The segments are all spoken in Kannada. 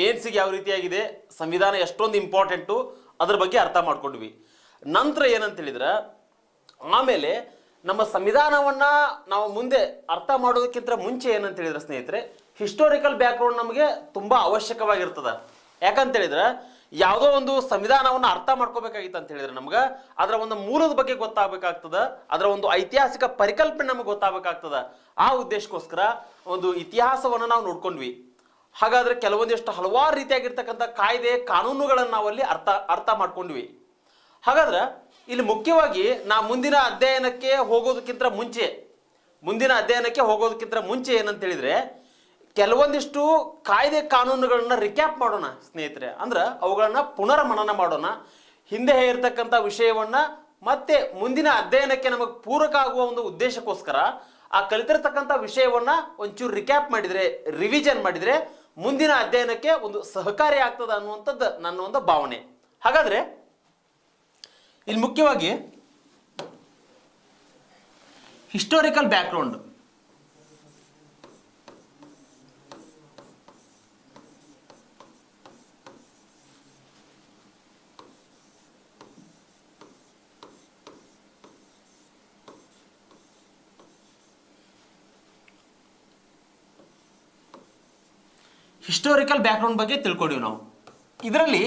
ಮೇನ್ಸಿಗೆ ಯಾವ ರೀತಿಯಾಗಿದೆ, ಸಂವಿಧಾನ ಎಷ್ಟೊಂದು ಇಂಪಾರ್ಟೆಂಟು ಅದ್ರ ಬಗ್ಗೆ ಅರ್ಥ ಮಾಡ್ಕೊಂಡ್ವಿ. ನಂತರ ಏನಂತ ಹೇಳಿದ್ರೆ, ಆಮೇಲೆ ನಮ್ಮ ಸಂವಿಧಾನವನ್ನ ನಾವು ಮುಂದೆ ಅರ್ಥ ಮಾಡೋದಕ್ಕಿಂತ ಮುಂಚೆ ಏನಂತ ಹೇಳಿದ್ರೆ ಸ್ನೇಹಿತರೆ, ಹಿಸ್ಟೋರಿಕಲ್ ಬ್ಯಾಕ್ಗ್ರೌಂಡ್ ನಮಗೆ ತುಂಬಾ ಅವಶ್ಯಕವಾಗಿರ್ತದೆ. ಯಾಕಂತ ಹೇಳಿದ್ರೆ ಯಾವುದೋ ಒಂದು ಸಂವಿಧಾನವನ್ನ ಅರ್ಥ ಮಾಡ್ಕೋಬೇಕಾಗಿತ್ತು ಅಂತ ಹೇಳಿದ್ರೆ ನಮ್ಗೆ ಅದರ ಒಂದು ಮೂಲದ ಬಗ್ಗೆ ಗೊತ್ತಾಗಬೇಕಾಗ್ತದ, ಅದರ ಒಂದು ಐತಿಹಾಸಿಕ ಪರಿಕಲ್ಪನೆ ನಮಗೆ ಗೊತ್ತಾಗಬೇಕಾಗ್ತದ. ಆ ಉದ್ದೇಶಕ್ಕೋಸ್ಕರ ಒಂದು ಇತಿಹಾಸವನ್ನ ನಾವು ನೋಡ್ಕೊಂಡ್ವಿ. ಹಾಗಾದ್ರೆ ಕೆಲವೊಂದಿಷ್ಟು ಹಲವಾರು ರೀತಿಯಾಗಿರ್ತಕ್ಕಂಥ ಕಾಯ್ದೆ ಕಾನೂನುಗಳನ್ನು ನಾವಲ್ಲಿ ಅರ್ಥ ಮಾಡ್ಕೊಂಡ್ವಿ. ಹಾಗಾದ್ರೆ ಇಲ್ಲಿ ಮುಖ್ಯವಾಗಿ ಮುಂದಿನ ಅಧ್ಯಯನಕ್ಕೆ ಹೋಗೋದಕ್ಕಿಂತ ಮುಂಚೆ ಏನಂತ ಹೇಳಿದ್ರೆ ಕೆಲವೊಂದಿಷ್ಟು ಕಾಯ್ದೆ ಕಾನೂನುಗಳನ್ನ ರಿಕ್ಯಾಪ್ ಮಾಡೋಣ ಸ್ನೇಹಿತರೆ. ಅಂದ್ರೆ ಅವುಗಳನ್ನ ಪುನರ್ಮನನ ಮಾಡೋಣ. ಹಿಂದೆ ಇರತಕ್ಕಂಥ ವಿಷಯವನ್ನ ಮತ್ತೆ ಮುಂದಿನ ಅಧ್ಯಯನಕ್ಕೆ ನಮಗೆ ಪೂರಕ ಆಗುವ ಒಂದು ಉದ್ದೇಶಕ್ಕೋಸ್ಕರ ಆ ಕಲಿತಿರ್ತಕ್ಕಂಥ ವಿಷಯವನ್ನ ಒಂಚೂರು ರಿಕ್ಯಾಪ್ ಮಾಡಿದ್ರೆ, ರಿವಿಷನ್ ಮಾಡಿದ್ರೆ ಮುಂದಿನ ಅಧ್ಯಯನಕ್ಕೆ ಒಂದು ಸಹಕಾರಿ ಆಗ್ತದ ಅನ್ನುವಂಥದ್ದು ನನ್ನ ಒಂದು ಭಾವನೆ. ಹಾಗಾದ್ರೆ ಇಲ್ಲಿ ಮುಖ್ಯವಾಗಿ ಹಿಸ್ಟೋರಿಕಲ್ ಬ್ಯಾಕ್ಗ್ರೌಂಡ್, ಹಿಸ್ಟೋರಿಕಲ್ ಬ್ಯಾಕ್ಗ್ರೌಂಡ್ ಬಗ್ಗೆ ತಿಳ್ಕೊಂಡಿವಿ ನಾವು. ಇದರಲ್ಲಿ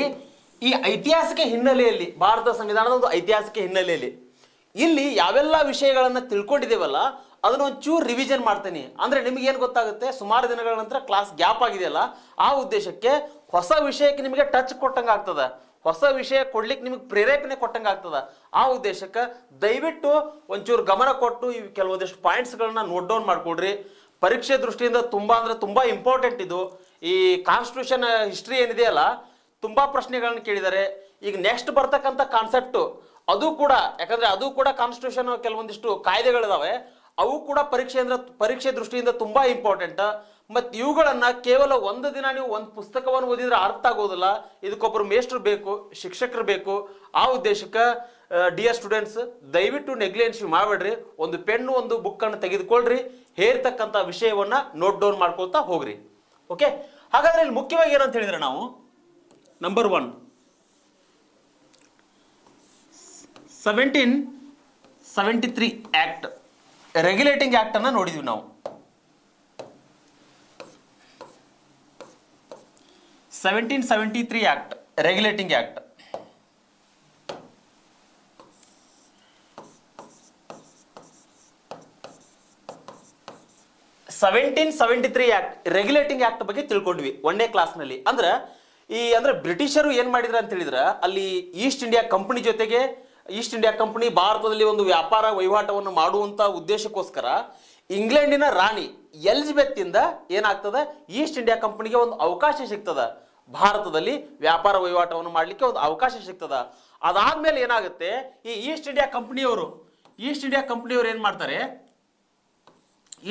ಈ ಐತಿಹಾಸಿಕ ಹಿನ್ನೆಲೆಯಲ್ಲಿ, ಭಾರತ ಸಂವಿಧಾನದ ಒಂದು ಐತಿಹಾಸಿಕ ಹಿನ್ನೆಲೆಯಲ್ಲಿ ಇಲ್ಲಿ ಯಾವೆಲ್ಲ ವಿಷಯಗಳನ್ನ ತಿಳ್ಕೊಂಡಿದ್ದೇವಲ್ಲ ಅದನ್ನ ಒಂಚೂರು ರಿವಿಷನ್ ಮಾಡ್ತೀನಿ. ಅಂದ್ರೆ ನಿಮ್ಗೆ ಏನು ಗೊತ್ತಾಗುತ್ತೆ, ಸುಮಾರು ದಿನಗಳ ನಂತರ ಕ್ಲಾಸ್ ಗ್ಯಾಪ್ ಆಗಿದೆಯಲ್ಲ, ಆ ಉದ್ದೇಶಕ್ಕೆ ಹೊಸ ವಿಷಯಕ್ಕೆ ನಿಮಗೆ ಟಚ್ ಕೊಟ್ಟಂಗೆ ಆಗ್ತದ, ಹೊಸ ವಿಷಯ ಕೊಡ್ಲಿಕ್ಕೆ ನಿಮಗೆ ಪ್ರೇರೇಪಣೆ ಕೊಟ್ಟಂಗೆ ಆಗ್ತದ. ಆ ಉದ್ದೇಶಕ್ಕೆ ದಯವಿಟ್ಟು ಒಂಚೂರು ಗಮನ ಕೊಟ್ಟು ಈ ಕೆಲವೊಂದಿಷ್ಟು ಪಾಯಿಂಟ್ಸ್ಗಳನ್ನ ನೋಟ್ ಡೌನ್ ಮಾಡ್ಕೊಡ್ರಿ. ಪರೀಕ್ಷೆ ದೃಷ್ಟಿಯಿಂದ ತುಂಬಾ ಅಂದ್ರೆ ತುಂಬಾ ಇಂಪಾರ್ಟೆಂಟ್ ಇದು. ಈ ಕಾನ್ಸ್ಟಿಟ್ಯೂಷನ್ ಹಿಸ್ಟ್ರಿ ಏನಿದೆಯಲ್ಲ ತುಂಬಾ ಪ್ರಶ್ನೆಗಳನ್ನ ಕೇಳಿದ್ದಾರೆ. ಈಗ ನೆಕ್ಸ್ಟ್ ಬರ್ತಕ್ಕಂಥ ಕಾನ್ಸೆಪ್ಟ್ ಅದು ಕೂಡ, ಯಾಕಂದ್ರೆ ಅದು ಕೂಡ ಕಾನ್ಸ್ಟಿಟ್ಯೂಷನ್ ಕೆಲವೊಂದಿಷ್ಟು ಕಾಯ್ದೆಗಳಿದಾವೆ, ಅವು ಕೂಡ ಪರೀಕ್ಷೆ ದೃಷ್ಟಿಯಿಂದ ತುಂಬಾ ಇಂಪಾರ್ಟೆಂಟ್. ಮತ್ತು ಇವುಗಳನ್ನ ಕೇವಲ ಒಂದು ದಿನ ನೀವು ಒಂದು ಪುಸ್ತಕವನ್ನು ಓದಿದ್ರೆ ಅರ್ಥ ಆಗೋದಿಲ್ಲ. ಇದಕ್ಕೊಬ್ಬರು ಮೇಸ್ಟ್ರು ಬೇಕು, ಶಿಕ್ಷಕರು ಬೇಕು. ಆ ಉದ್ದೇಶಕ್ಕೆ ಡಿಯರ್ ಸ್ಟೂಡೆಂಟ್ಸ್ ದಯವಿಟ್ಟು ನೆಗ್ಲೆನ್ಸಿ ಮಾಡಬೇಡ್ರಿ. ಒಂದು ಪೆನ್ನು ಒಂದು ಬುಕ್ ಅನ್ನು ತೆಗೆದುಕೊಳ್ರಿ, ಹೇರ್ತಕ್ಕಂಥ ವಿಷಯವನ್ನ ನೋಟ್ ಡೌನ್ ಮಾಡ್ಕೊಳ್ತಾ ಹೋಗ್ರಿ. ಓಕೆ, ಹಾಗಾದ್ರೆ ಇಲ್ಲಿ ಮುಖ್ಯವಾಗಿ ಏನಂತ ಹೇಳಿದ್ರೆ ನಾವು ನಂಬರ್ 1 1773 ಆಕ್ಟ್, ರೆಗ್ಯುಲೇಟಿಂಗ್ ಆಕ್ಟ್ ಅನ್ನ ನೋಡಿದ್ವಿ ನಾವು. 1773 act, regulating act. Regulating act ಬಗ್ಗೆ ತಿಳ್ಕೊಂಡ್ವಿ ಒಂದೇ ಕ್ಲಾಸ್ನಲ್ಲಿ. ಅಂದ್ರೆ ಬ್ರಿಟಿಷರು ಏನ್ ಮಾಡಿದ್ರ ಅಂತ ಹೇಳಿದ್ರ, ಅಲ್ಲಿ ಈಸ್ಟ್ ಇಂಡಿಯಾ ಕಂಪನಿ ಜೊತೆಗೆ, ಈಸ್ಟ್ ಇಂಡಿಯಾ ಕಂಪನಿ ಭಾರತದಲ್ಲಿ ಒಂದು ವ್ಯಾಪಾರ ವಹಿವಾಟವನ್ನು ಮಾಡುವಂತ ಉದ್ದೇಶಕ್ಕೋಸ್ಕರ ಇಂಗ್ಲೆಂಡಿನ ರಾಣಿ ಎಲಿಜಬೆತ್ ಇಂದ ಏನಾಗ್ತದ, ಈಸ್ಟ್ ಇಂಡಿಯಾ ಕಂಪನಿಗೆ ಒಂದು ಅವಕಾಶ ಸಿಗ್ತದ, ಭಾರತದಲ್ಲಿ ವ್ಯಾಪಾರ ವಹಿವಾಟವನ್ನು ಮಾಡ್ಲಿಕ್ಕೆ ಒಂದು ಅವಕಾಶ ಸಿಗ್ತದ. ಅದಾದ್ಮೇಲೆ ಏನಾಗುತ್ತೆ, ಈ ಈಸ್ಟ್ ಇಂಡಿಯಾ ಕಂಪನಿಯವರು ಏನ್ ಮಾಡ್ತಾರೆ,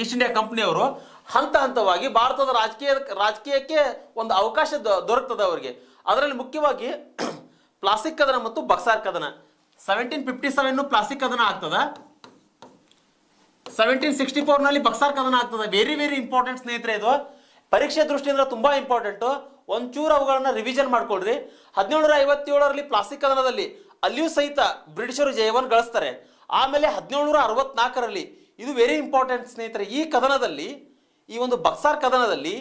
ಈಸ್ಟ್ ಇಂಡಿಯಾ ಕಂಪನಿಯವರು ಹಂತ ಹಂತವಾಗಿ ಭಾರತದ ರಾಜಕೀಯಕ್ಕೆ ಒಂದು ಅವಕಾಶ ದೊರಕ್ತದೆ ಅವರಿಗೆ. ಅದರಲ್ಲಿ ಮುಖ್ಯವಾಗಿ ಪ್ಲಾಸಿಕ್ ಕದನ ಮತ್ತು ಬಕ್ಸಾರ್ ಕದನ. 1757 ಪ್ಲಾಸಿಕ್ ಕದನ ಆಗ್ತದ, 1764 ನಲ್ಲಿ ಬಕ್ಸಾರ್ ಕದನ ಆಗ್ತದೆ. ವೆರಿ ವೆರಿ ಇಂಪಾರ್ಟೆಂಟ್ ಸ್ನೇಹಿತರೆ, ಇದು ಪರೀಕ್ಷೆ ದೃಷ್ಟಿಯಿಂದ ತುಂಬಾ ಇಂಪಾರ್ಟೆಂಟ್. ಒಂಚೂರು ಅವುಗಳನ್ನ ರಿವಿಷನ್ ಮಾಡ್ಕೊಳ್ರಿ. 1757ರಲ್ಲಿ ಪ್ಲಾಸಿಕ್ ಕದನದಲ್ಲಿ ಅಲ್ಲಿಯೂ ಸಹಿತ ಬ್ರಿಟಿಷರು ಜಯವನ್ನು ಗಳಿಸ್ತಾರೆ. ಆಮೇಲೆ 1764ರಲ್ಲಿ, ಇದು ವೆರಿ ಇಂಪಾರ್ಟೆಂಟ್ ಸ್ನೇಹಿತರೆ, ಈ ಕದನದಲ್ಲಿ, ಈ ಒಂದು ಬಕ್ಸಾರ್ ಕದನದಲ್ಲಿ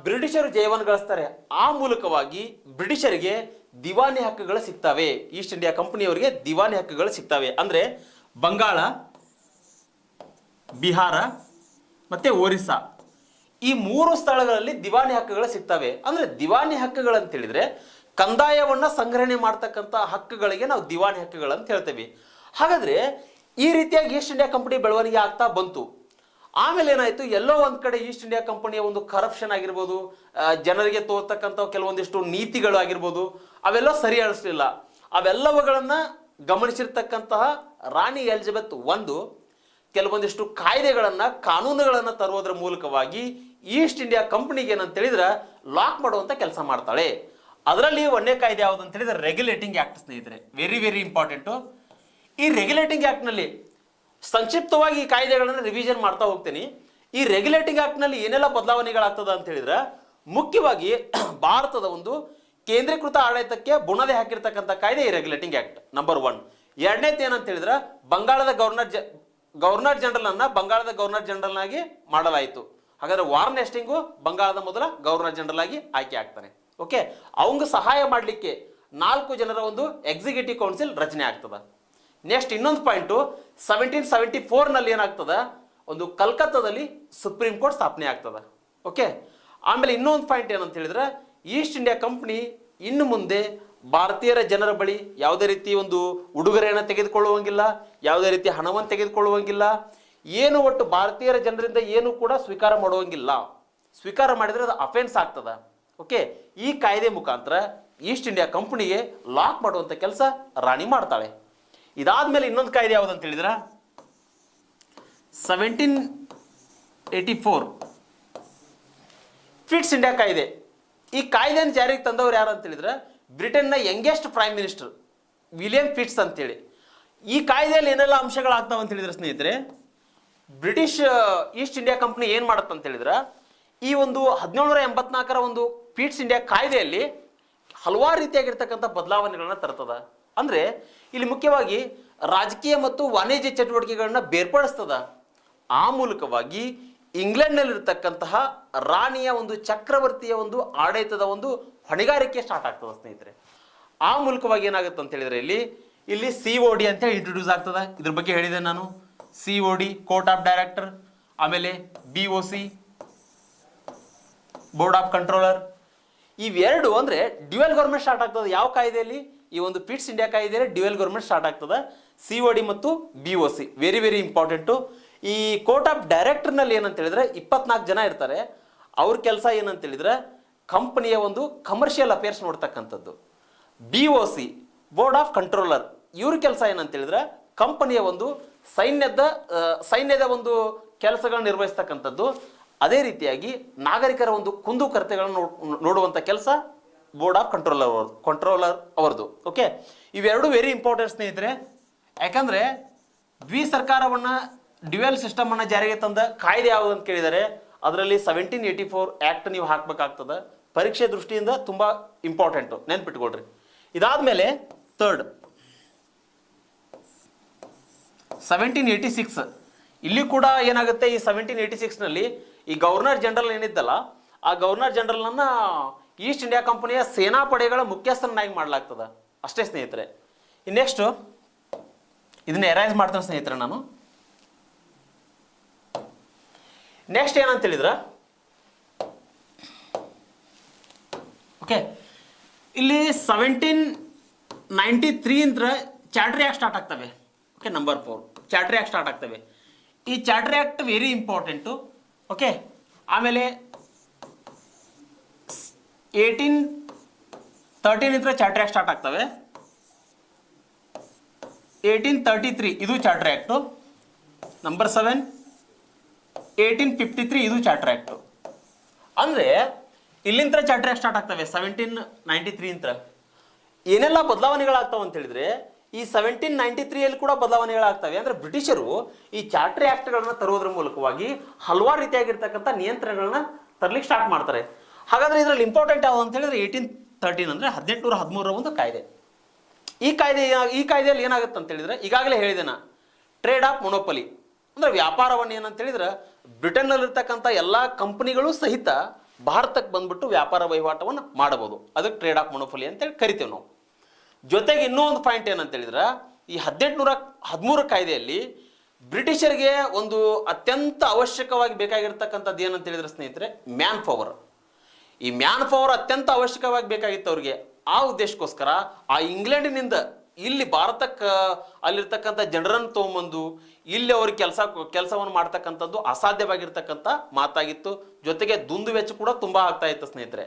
ಬ್ರಿಟಿಷರು ಜಯವನ್ನು ಗಳಿಸ್ತಾರೆ. ಆ ಮೂಲಕವಾಗಿ ಬ್ರಿಟಿಷರಿಗೆ ದಿವಾನಿ ಹಕ್ಕುಗಳು ಸಿಗ್ತವೆ, ಈಸ್ಟ್ ಇಂಡಿಯಾ ಕಂಪನಿಯವರಿಗೆ ದಿವಾನಿ ಹಕ್ಕುಗಳು ಸಿಗ್ತವೆ. ಅಂದ್ರೆ ಬಂಗಾಳ, ಬಿಹಾರ ಮತ್ತೆ ಒರಿಸ್ಸಾ, ಈ 3 ಸ್ಥಳಗಳಲ್ಲಿ ದಿವಾನಿ ಹಕ್ಕುಗಳು ಸಿಗ್ತವೆ. ಅಂದ್ರೆ ದಿವಾನಿ ಹಕ್ಕುಗಳು ಅಂತ ಹೇಳಿದ್ರೆ ಕಂದಾಯವನ್ನ ಸಂಗ್ರಹಣೆ ಮಾಡ್ತಕ್ಕಂಥ ಹಕ್ಕುಗಳಿಗೆ ನಾವು ದಿವಾನಿ ಹಕ್ಕುಗಳು ಅಂತ ಹೇಳ್ತೇವೆ. ಹಾಗಾದ್ರೆ ಈ ರೀತಿಯಾಗಿ ಈಸ್ಟ್ ಇಂಡಿಯಾ ಕಂಪನಿ ಬೆಳವಣಿಗೆ ಆಗ್ತಾ ಬಂತು. ಆಮೇಲೆ ಏನಾಯ್ತು, ಎಲ್ಲೋ ಒಂದ್ ಕಡೆ ಈಸ್ಟ್ ಇಂಡಿಯಾ ಕಂಪನಿಯ ಒಂದು ಕರಪ್ಷನ್ ಆಗಿರ್ಬೋದು, ಜನರಿಗೆ ತೋರ್ತಕ್ಕಂಥ ಕೆಲವೊಂದಿಷ್ಟು ನೀತಿಗಳು ಆಗಿರ್ಬೋದು, ಅವೆಲ್ಲ ಸರಿ ಅನಿಸ್ಲಿಲ್ಲ. ಅವೆಲ್ಲವುಗಳನ್ನ ಗಮನಿಸಿರ್ತಕ್ಕಂತಹ ರಾಣಿ ಎಲಿಜಬೆತ್ ಕೆಲವೊಂದಿಷ್ಟು ಕಾಯ್ದೆಗಳನ್ನ, ಕಾನೂನುಗಳನ್ನ ತರುವುದರ ಮೂಲಕವಾಗಿ ಈಸ್ಟ್ ಇಂಡಿಯಾ ಕಂಪನಿಗೆ ಏನಂತ ಹೇಳಿದ್ರೆ ಲಾಕ್ ಮಾಡುವಂತ ಕೆಲಸ ಮಾಡ್ತಾಳೆ. ಅದರಲ್ಲಿ ಒಂದೇ ಕಾಯ್ದೆ ಯಾವುದು ಅಂತ ಹೇಳಿದ್ರೆ ರೆಗ್ಯುಲೇಟಿಂಗ್ ಆಕ್ಟ್ ಸ್ನೇಹಿತರೆ, ವೆರಿ ವೆರಿ ಇಂಪಾರ್ಟೆಂಟ್. ಈ ರೆಗ್ಯುಲೇಟಿಂಗ್ ಆಕ್ಟ್ ನಲ್ಲಿ ಸಂಕ್ಷಿಪ್ತವಾಗಿ ಈ ಕಾಯ್ದೆಗಳನ್ನು ರಿವಿಷನ್ ಮಾಡ್ತಾ ಹೋಗ್ತೀನಿ. ಈ ರೆಗ್ಯುಲೇಟಿಂಗ್ ಆಕ್ಟ್ ನಲ್ಲಿ ಏನೆಲ್ಲ ಬದಲಾವಣೆಗಳಾಗ್ತದ ಅಂತ ಹೇಳಿದ್ರೆ ಮುಖ್ಯವಾಗಿ ಭಾರತದ ಒಂದು ಕೇಂದ್ರೀಕೃತ ಆಡಳಿತಕ್ಕೆ ಬುನಾದಿ ಹಾಕಿರ್ತಕ್ಕಂಥ ಕಾಯ್ದೆ ಈ ರೆಗ್ಯುಲೇಟಿಂಗ್ ಆಕ್ಟ್ ನಂಬರ್ 1. ಎರಡನೇದು ಏನಂತ ಹೇಳಿದ್ರೆ ಬಂಗಾಳದ ಗವರ್ನರ್ ಜನರಲ್ ಅನ್ನ ಬಂಗಾಳದ ಗವರ್ನರ್ ಜನರಲ್ ಆಗಿ ಮಾಡಲಾಯಿತು. ಹಾಗಾದ್ರೆ ವಾರ್ನ್ ಹೆಸ್ಟಿಂಗು ಬಂಗಾಳದ ಮೊದಲ ಗವರ್ನರ್ ಜನರಲ್ ಆಗಿ ಆಯ್ಕೆ ಆಗ್ತಾನೆ. ಓಕೆ, ಅವಂಗ ಸಹಾಯ ಮಾಡಲಿಕ್ಕೆ 4 ಜನರ ಒಂದು ಎಕ್ಸಿಕ್ಯೂಟಿವ್ ಕೌನ್ಸಿಲ್ ರಚನೆ ಆಗ್ತದ. ನೆಕ್ಸ್ಟ್ ಇನ್ನೊಂದು ಪಾಯಿಂಟು 1774 ನಲ್ಲಿ ಏನಾಗ್ತದ, ಒಂದು ಕಲ್ಕತ್ತಾದಲ್ಲಿ ಸುಪ್ರೀಂ ಕೋರ್ಟ್ ಸ್ಥಾಪನೆ ಆಗ್ತದ. ಓಕೆ, ಆಮೇಲೆ ಇನ್ನೊಂದು ಪಾಯಿಂಟ್ ಏನಂತ ಹೇಳಿದ್ರೆ ಈಸ್ಟ್ ಇಂಡಿಯಾ ಕಂಪನಿ ಇನ್ನು ಮುಂದೆ ಭಾರತೀಯರ ಜನರ ಬಳಿ ಯಾವುದೇ ರೀತಿ ಒಂದು ಉಡುಗೊರೆಯನ್ನು ತೆಗೆದುಕೊಳ್ಳುವಂಗಿಲ್ಲ, ಯಾವುದೇ ರೀತಿ ಹಣವನ್ನು ತೆಗೆದುಕೊಳ್ಳುವಂಗಿಲ್ಲ, ಏನು ಒಟ್ಟು ಭಾರತೀಯರ ಜನರಿಂದ ಏನು ಕೂಡ ಸ್ವೀಕಾರ ಮಾಡುವಂಗಿಲ್ಲ. ಸ್ವೀಕಾರ ಮಾಡಿದ್ರೆ ಅದು ಅಫೆನ್ಸ್ ಆಗ್ತದ. ಓಕೆ, ಈ ಕಾಯ್ದೆ ಮುಖಾಂತರ ಈಸ್ಟ್ ಇಂಡಿಯಾ ಕಂಪನಿಗೆ ಲಾಕ್ ಮಾಡುವಂಥ ಕೆಲಸ ರಾಣಿ ಮಾಡ್ತಾಳೆ. ಇದಾದ್ಮೇಲೆ ಇನ್ನೊಂದು ಕಾಯ್ದೆ ಯಾವುದಂತ ಹೇಳಿದ್ರೆ 1784 ಫಿಟ್ಸ್ ಇಂಡಿಯಾ ಕಾಯ್ದೆ. ಈ ಕಾಯ್ದೆಯನ್ನು ಜಾರಿಗೆ ತಂದವರು ಯಾರು ಅಂತ ಹೇಳಿದ್ರೆ ಬ್ರಿಟನ್ನ youngest prime minister William fits ಅಂತೇಳಿ. ಈ ಕಾಯ್ದೆಯಲ್ಲಿ ಏನೆಲ್ಲ ಅಂಶಗಳಾಗ್ತಾವ ಅಂತ ಹೇಳಿದ್ರೆ ಸ್ನೇಹಿತರೆ, ಬ್ರಿಟಿಷ್ ಈಸ್ಟ್ ಇಂಡಿಯಾ ಕಂಪನಿ ಏನು ಮಾಡುತ್ತೆ ಅಂತ ಹೇಳಿದ್ರೆ ಈ ಒಂದು 1784ರ ಒಂದು ಫಿಟ್ಸ್ ಇಂಡಿಯಾ ಕಾಯ್ದೆಯಲ್ಲಿ ಹಲವಾರು ರೀತಿಯಾಗಿರ್ತಕ್ಕಂಥ ಬದಲಾವಣೆಗಳನ್ನ ತರ್ತದ. ಅಂದ್ರೆ ಇಲ್ಲಿ ಮುಖ್ಯವಾಗಿ ರಾಜಕೀಯ ಮತ್ತು ವಾಣಿಜ್ಯ ಚಟುವಟಿಕೆಗಳನ್ನ ಬೇರ್ಪಡಿಸ್ತದ. ಆ ಮೂಲಕವಾಗಿ ಇಂಗ್ಲೆಂಡ್ನಲ್ಲಿರ್ತಕ್ಕಂತಹ ರಾಣಿಯ ಒಂದು ಚಕ್ರವರ್ತಿಯ ಒಂದು ಆಡಳಿತದ ಒಂದು ಹೊಣೆಗಾರಿಕೆ ಸ್ಟಾರ್ಟ್ ಆಗ್ತದೆ ಸ್ನೇಹಿತರೆ. ಆ ಮೂಲಕವಾಗಿ ಏನಾಗುತ್ತೆ ಅಂತ ಹೇಳಿದ್ರೆ ಇಲ್ಲಿ COD ಅಂತ ಹೇಳಿ ಇಂಟ್ರೊಡ್ಯೂಸ್ ಆಗ್ತದೆ. ಇದ್ರ ಬಗ್ಗೆ ಹೇಳಿದೆ ನಾನು. COD ಕೋರ್ಟ್ ಆಫ್ ಡೈರೆಕ್ಟರ್, ಆಮೇಲೆ BOC ಬೋರ್ಡ್ ಆಫ್ ಕಂಟ್ರೋಲರ್. ಇವೆರಡು ಅಂದ್ರೆ ಡ್ಯುಯಲ್ ಗೌರ್ಮೆಂಟ್ ಸ್ಟಾರ್ಟ್ ಆಗ್ತದೆ. ಯಾವ ಕಾಯ್ದೆಯಲ್ಲಿ? ಈ ಒಂದು ಫಿಟ್ಸ್ ಇಂಡಿಯಾ ಕಾಯ್ದೆಯಲ್ಲಿ ಡ್ಯುಯಲ್ ಗೌರ್ಮೆಂಟ್ ಸ್ಟಾರ್ಟ್ ಆಗ್ತದೆ. COD ಮತ್ತು BOC ವೆರಿ ವೆರಿ ಇಂಪಾರ್ಟೆಂಟು. ಈ ಕೋರ್ಟ್ ಆಫ್ ಡೈರೆಕ್ಟರ್ನಲ್ಲಿ ಏನಂತ ಹೇಳಿದ್ರೆ 24 ಜನ ಇರ್ತಾರೆ. ಅವ್ರ ಕೆಲಸ ಏನಂತ ಹೇಳಿದ್ರೆ ಕಂಪನಿಯ ಒಂದು ಕಮರ್ಷಿಯಲ್ ಅಫೇರ್ಸ್ ನೋಡ್ತಕ್ಕಂಥದ್ದು. BOC ಬೋರ್ಡ್ ಆಫ್ ಕಂಟ್ರೋಲರ್, ಇವ್ರ ಕೆಲಸ ಏನಂತ ಹೇಳಿದ್ರೆ ಕಂಪನಿಯ ಒಂದು ಸೈನ್ಯದ ಒಂದು ಕೆಲಸಗಳನ್ನ ನಿರ್ವಹಿಸ್ತಕ್ಕಂಥದ್ದು. ಅದೇ ರೀತಿಯಾಗಿ ನಾಗರಿಕರ ಒಂದು ಕುಂದುಕೊರತೆಗಳನ್ನು ನೋಡುವಂಥ ಕೆಲಸ ಬೋರ್ಡ್ ಆಫ್ ಕಂಟ್ರೋಲರ್ ಅವರದು. ಓಕೆ, ಇವೆರಡು ವೆರಿ ಇಂಪಾರ್ಟೆಂಟ್ ಸ್ನೇಹಿತರೆ. ಯಾಕಂದ್ರೆ ದ್ವಿ ಸರ್ಕಾರವನ್ನ ಡ್ಯುಯಲ್ ಸಿಸ್ಟಮ್ ಅನ್ನ ಜಾರಿಗೆ ತಂದ ಕಾಯ್ದೆ ಯಾವುದು ಅಂತ ಕೇಳಿದರೆ ಅದರಲ್ಲಿ 1784 ಆಕ್ಟ್ ನೀವು ಹಾಕ್ಬೇಕಾಗ್ತದೆ. ಪರೀಕ್ಷೆ ದೃಷ್ಟಿಯಿಂದ ತುಂಬಾ ಇಂಪಾರ್ಟೆಂಟು, ನೆನ್ಪಿಟ್ಕೊಳ್ರಿ. ಇದಾದ್ಮೇಲೆ ಥರ್ಡ್ 1786. ಇಲ್ಲಿ ಕೂಡ ಏನಾಗುತ್ತೆ, ಈ 1786 ನಲ್ಲಿ ಈ ಗವರ್ನರ್ ಜನರಲ್ ಏನಿದ್ದಲ್ಲ, ಆ ಗವರ್ನರ್ ಜನರಲ್ನ ಈಸ್ಟ್ ಇಂಡಿಯಾ ಕಂಪನಿಯ ಸೇನಾ ಪಡೆಗಳ ಮುಖ್ಯಸ್ಥರನ್ನಾಗಿ ಮಾಡಲಾಗ್ತದೆ. ಅಷ್ಟೇ ಸ್ನೇಹಿತರೆ. ನೆಕ್ಸ್ಟ್ ಇದನ್ನ ಎರೈಸ್ ಮಾಡ್ತಾನೆ ಸ್ನೇಹಿತರೆ ನಾನು. ನೆಕ್ಸ್ಟ್ ಏನಂತ ಹೇಳಿದ್ರೆ ಓಕೆ, ಇಲ್ಲಿ 1793 ಇಂದ ಚಾರ್ಟರಿ ಆಕ್ಟ್ ಸ್ಟಾರ್ಟ್ ಆಗ್ತವೆ. ಓಕೆ, ನಂಬರ್ 4 ಚಾರ್ಟರಿ ಆಕ್ಟ್ ಸ್ಟಾರ್ಟ್ ಆಗ್ತವೆ. ಈ ಚಾರ್ಟರಿ ಆಕ್ಟ್ ವೆರಿ ಇಂಪಾರ್ಟೆಂಟು. ಓಕೆ, ಆಮೇಲೆ 1813 ಇಂದ ಚಾರ್ಟರಿ ಆಕ್ಟ್ ಸ್ಟಾರ್ಟ್ ಆಗ್ತವೆ. 1833 ಇದು ಚಾರ್ಟರಿ ಆಕ್ಟು. ನಂಬರ್ 7 1853 ಇದು ಚಾರ್ಟರ್ ಆಕ್ಟ್. ಅಂದ್ರೆ ಇಲ್ಲಿಂದ ಚಾರ್ಟರ್ ಆಕ್ಟ್ ಸ್ಟಾರ್ಟ್ ಆಗ್ತವೆ 1793 ಇಂದ. ಏನೆಲ್ಲ ಬದಲಾವಣೆಗಳಾಗ್ತಾವ ಅಂತ ಹೇಳಿದ್ರೆ ಈ 1793 ಅಲ್ಲಿ ಕೂಡ ಬದಲಾವಣೆಗಳಾಗ್ತವೆ. ಅಂದ್ರೆ ಬ್ರಿಟಿಷರು ಈ ಚಾರ್ಟರ್ ಆಕ್ಟ್ಗಳನ್ನ ತರುವುದರ ಮೂಲಕವಾಗಿ ಹಲವಾರು ರೀತಿಯಾಗಿರ್ತಕ್ಕಂಥ ನಿಯಂತ್ರಣಗಳನ್ನ ತರಲಿಕ್ಕೆ ಸ್ಟಾರ್ಟ್ ಮಾಡ್ತಾರೆ. ಹಾಗಾದ್ರೆ ಇದರಲ್ಲಿ ಇಂಪಾರ್ಟೆಂಟ್ ಯಾವುದು ಅಂತ ಹೇಳಿದ್ರೆ 1813 ಅಂದ್ರೆ 1813ರ ಒಂದು ಕಾಯ್ದೆ. ಈ ಕಾಯ್ದೆಯಲ್ಲಿ ಏನಾಗುತ್ತೆ ಅಂತ ಹೇಳಿದ್ರೆ ಈಗಾಗಲೇ ಹೇಳಿದೆ ನಾ, ಟ್ರೇಡ್ ಆಫ್ ಮೊನೋಪಲಿ ಅಂದ್ರೆ ವ್ಯಾಪಾರವನ್ನು ಏನಂತ ಹೇಳಿದ್ರೆ ಬ್ರಿಟನ್ನಲ್ಲಿರ್ತಕ್ಕಂಥ ಎಲ್ಲ ಕಂಪನಿಗಳು ಸಹಿತ ಭಾರತಕ್ಕೆ ಬಂದ್ಬಿಟ್ಟು ವ್ಯಾಪಾರ ವಹಿವಾಟವನ್ನು ಮಾಡಬಹುದು. ಅದಕ್ಕೆ ಟ್ರೇಡ್ ಆಫ್ ಮೊನೋಪಲಿ ಅಂತೇಳಿ ಕರಿತೇವೆ ನಾವು. ಜೊತೆಗೆ ಇನ್ನೂ ಒಂದು ಪಾಯಿಂಟ್ ಏನಂತ ಹೇಳಿದ್ರೆ ಈ 1813 ಕಾಯ್ದೆಯಲ್ಲಿ ಬ್ರಿಟಿಷರಿಗೆ ಒಂದು ಅತ್ಯಂತ ಅವಶ್ಯಕವಾಗಿ ಬೇಕಾಗಿರ್ತಕ್ಕಂಥದ್ದು ಏನಂತ ಹೇಳಿದ್ರೆ ಸ್ನೇಹಿತರೆ ಮ್ಯಾನ್ ಪವರ್. ಈ ಮ್ಯಾನ್ ಪವರ್ ಅತ್ಯಂತ ಅವಶ್ಯಕವಾಗಿ ಬೇಕಾಗಿತ್ತು ಅವ್ರಿಗೆ. ಆ ಉದ್ದೇಶಕ್ಕೋಸ್ಕರ ಆ ಇಂಗ್ಲೆಂಡಿನಿಂದ ಇಲ್ಲಿ ಭಾರತಕ್ಕೆ ಅಲ್ಲಿರ್ತಕ್ಕಂಥ ಜನರನ್ನು ತೊಗೊಂಬಂದು ಇಲ್ಲಿ ಅವ್ರಿಗೆ ಕೆಲಸವನ್ನು ಮಾಡ್ತಕ್ಕಂಥದ್ದು ಅಸಾಧ್ಯವಾಗಿರ್ತಕ್ಕಂಥ ಮಾತಾಗಿತ್ತು. ಜೊತೆಗೆ ದುಂದು ವೆಚ್ಚ ಕೂಡ ತುಂಬಾ ಆಗ್ತಾ ಇತ್ತು ಸ್ನೇಹಿತರೆ.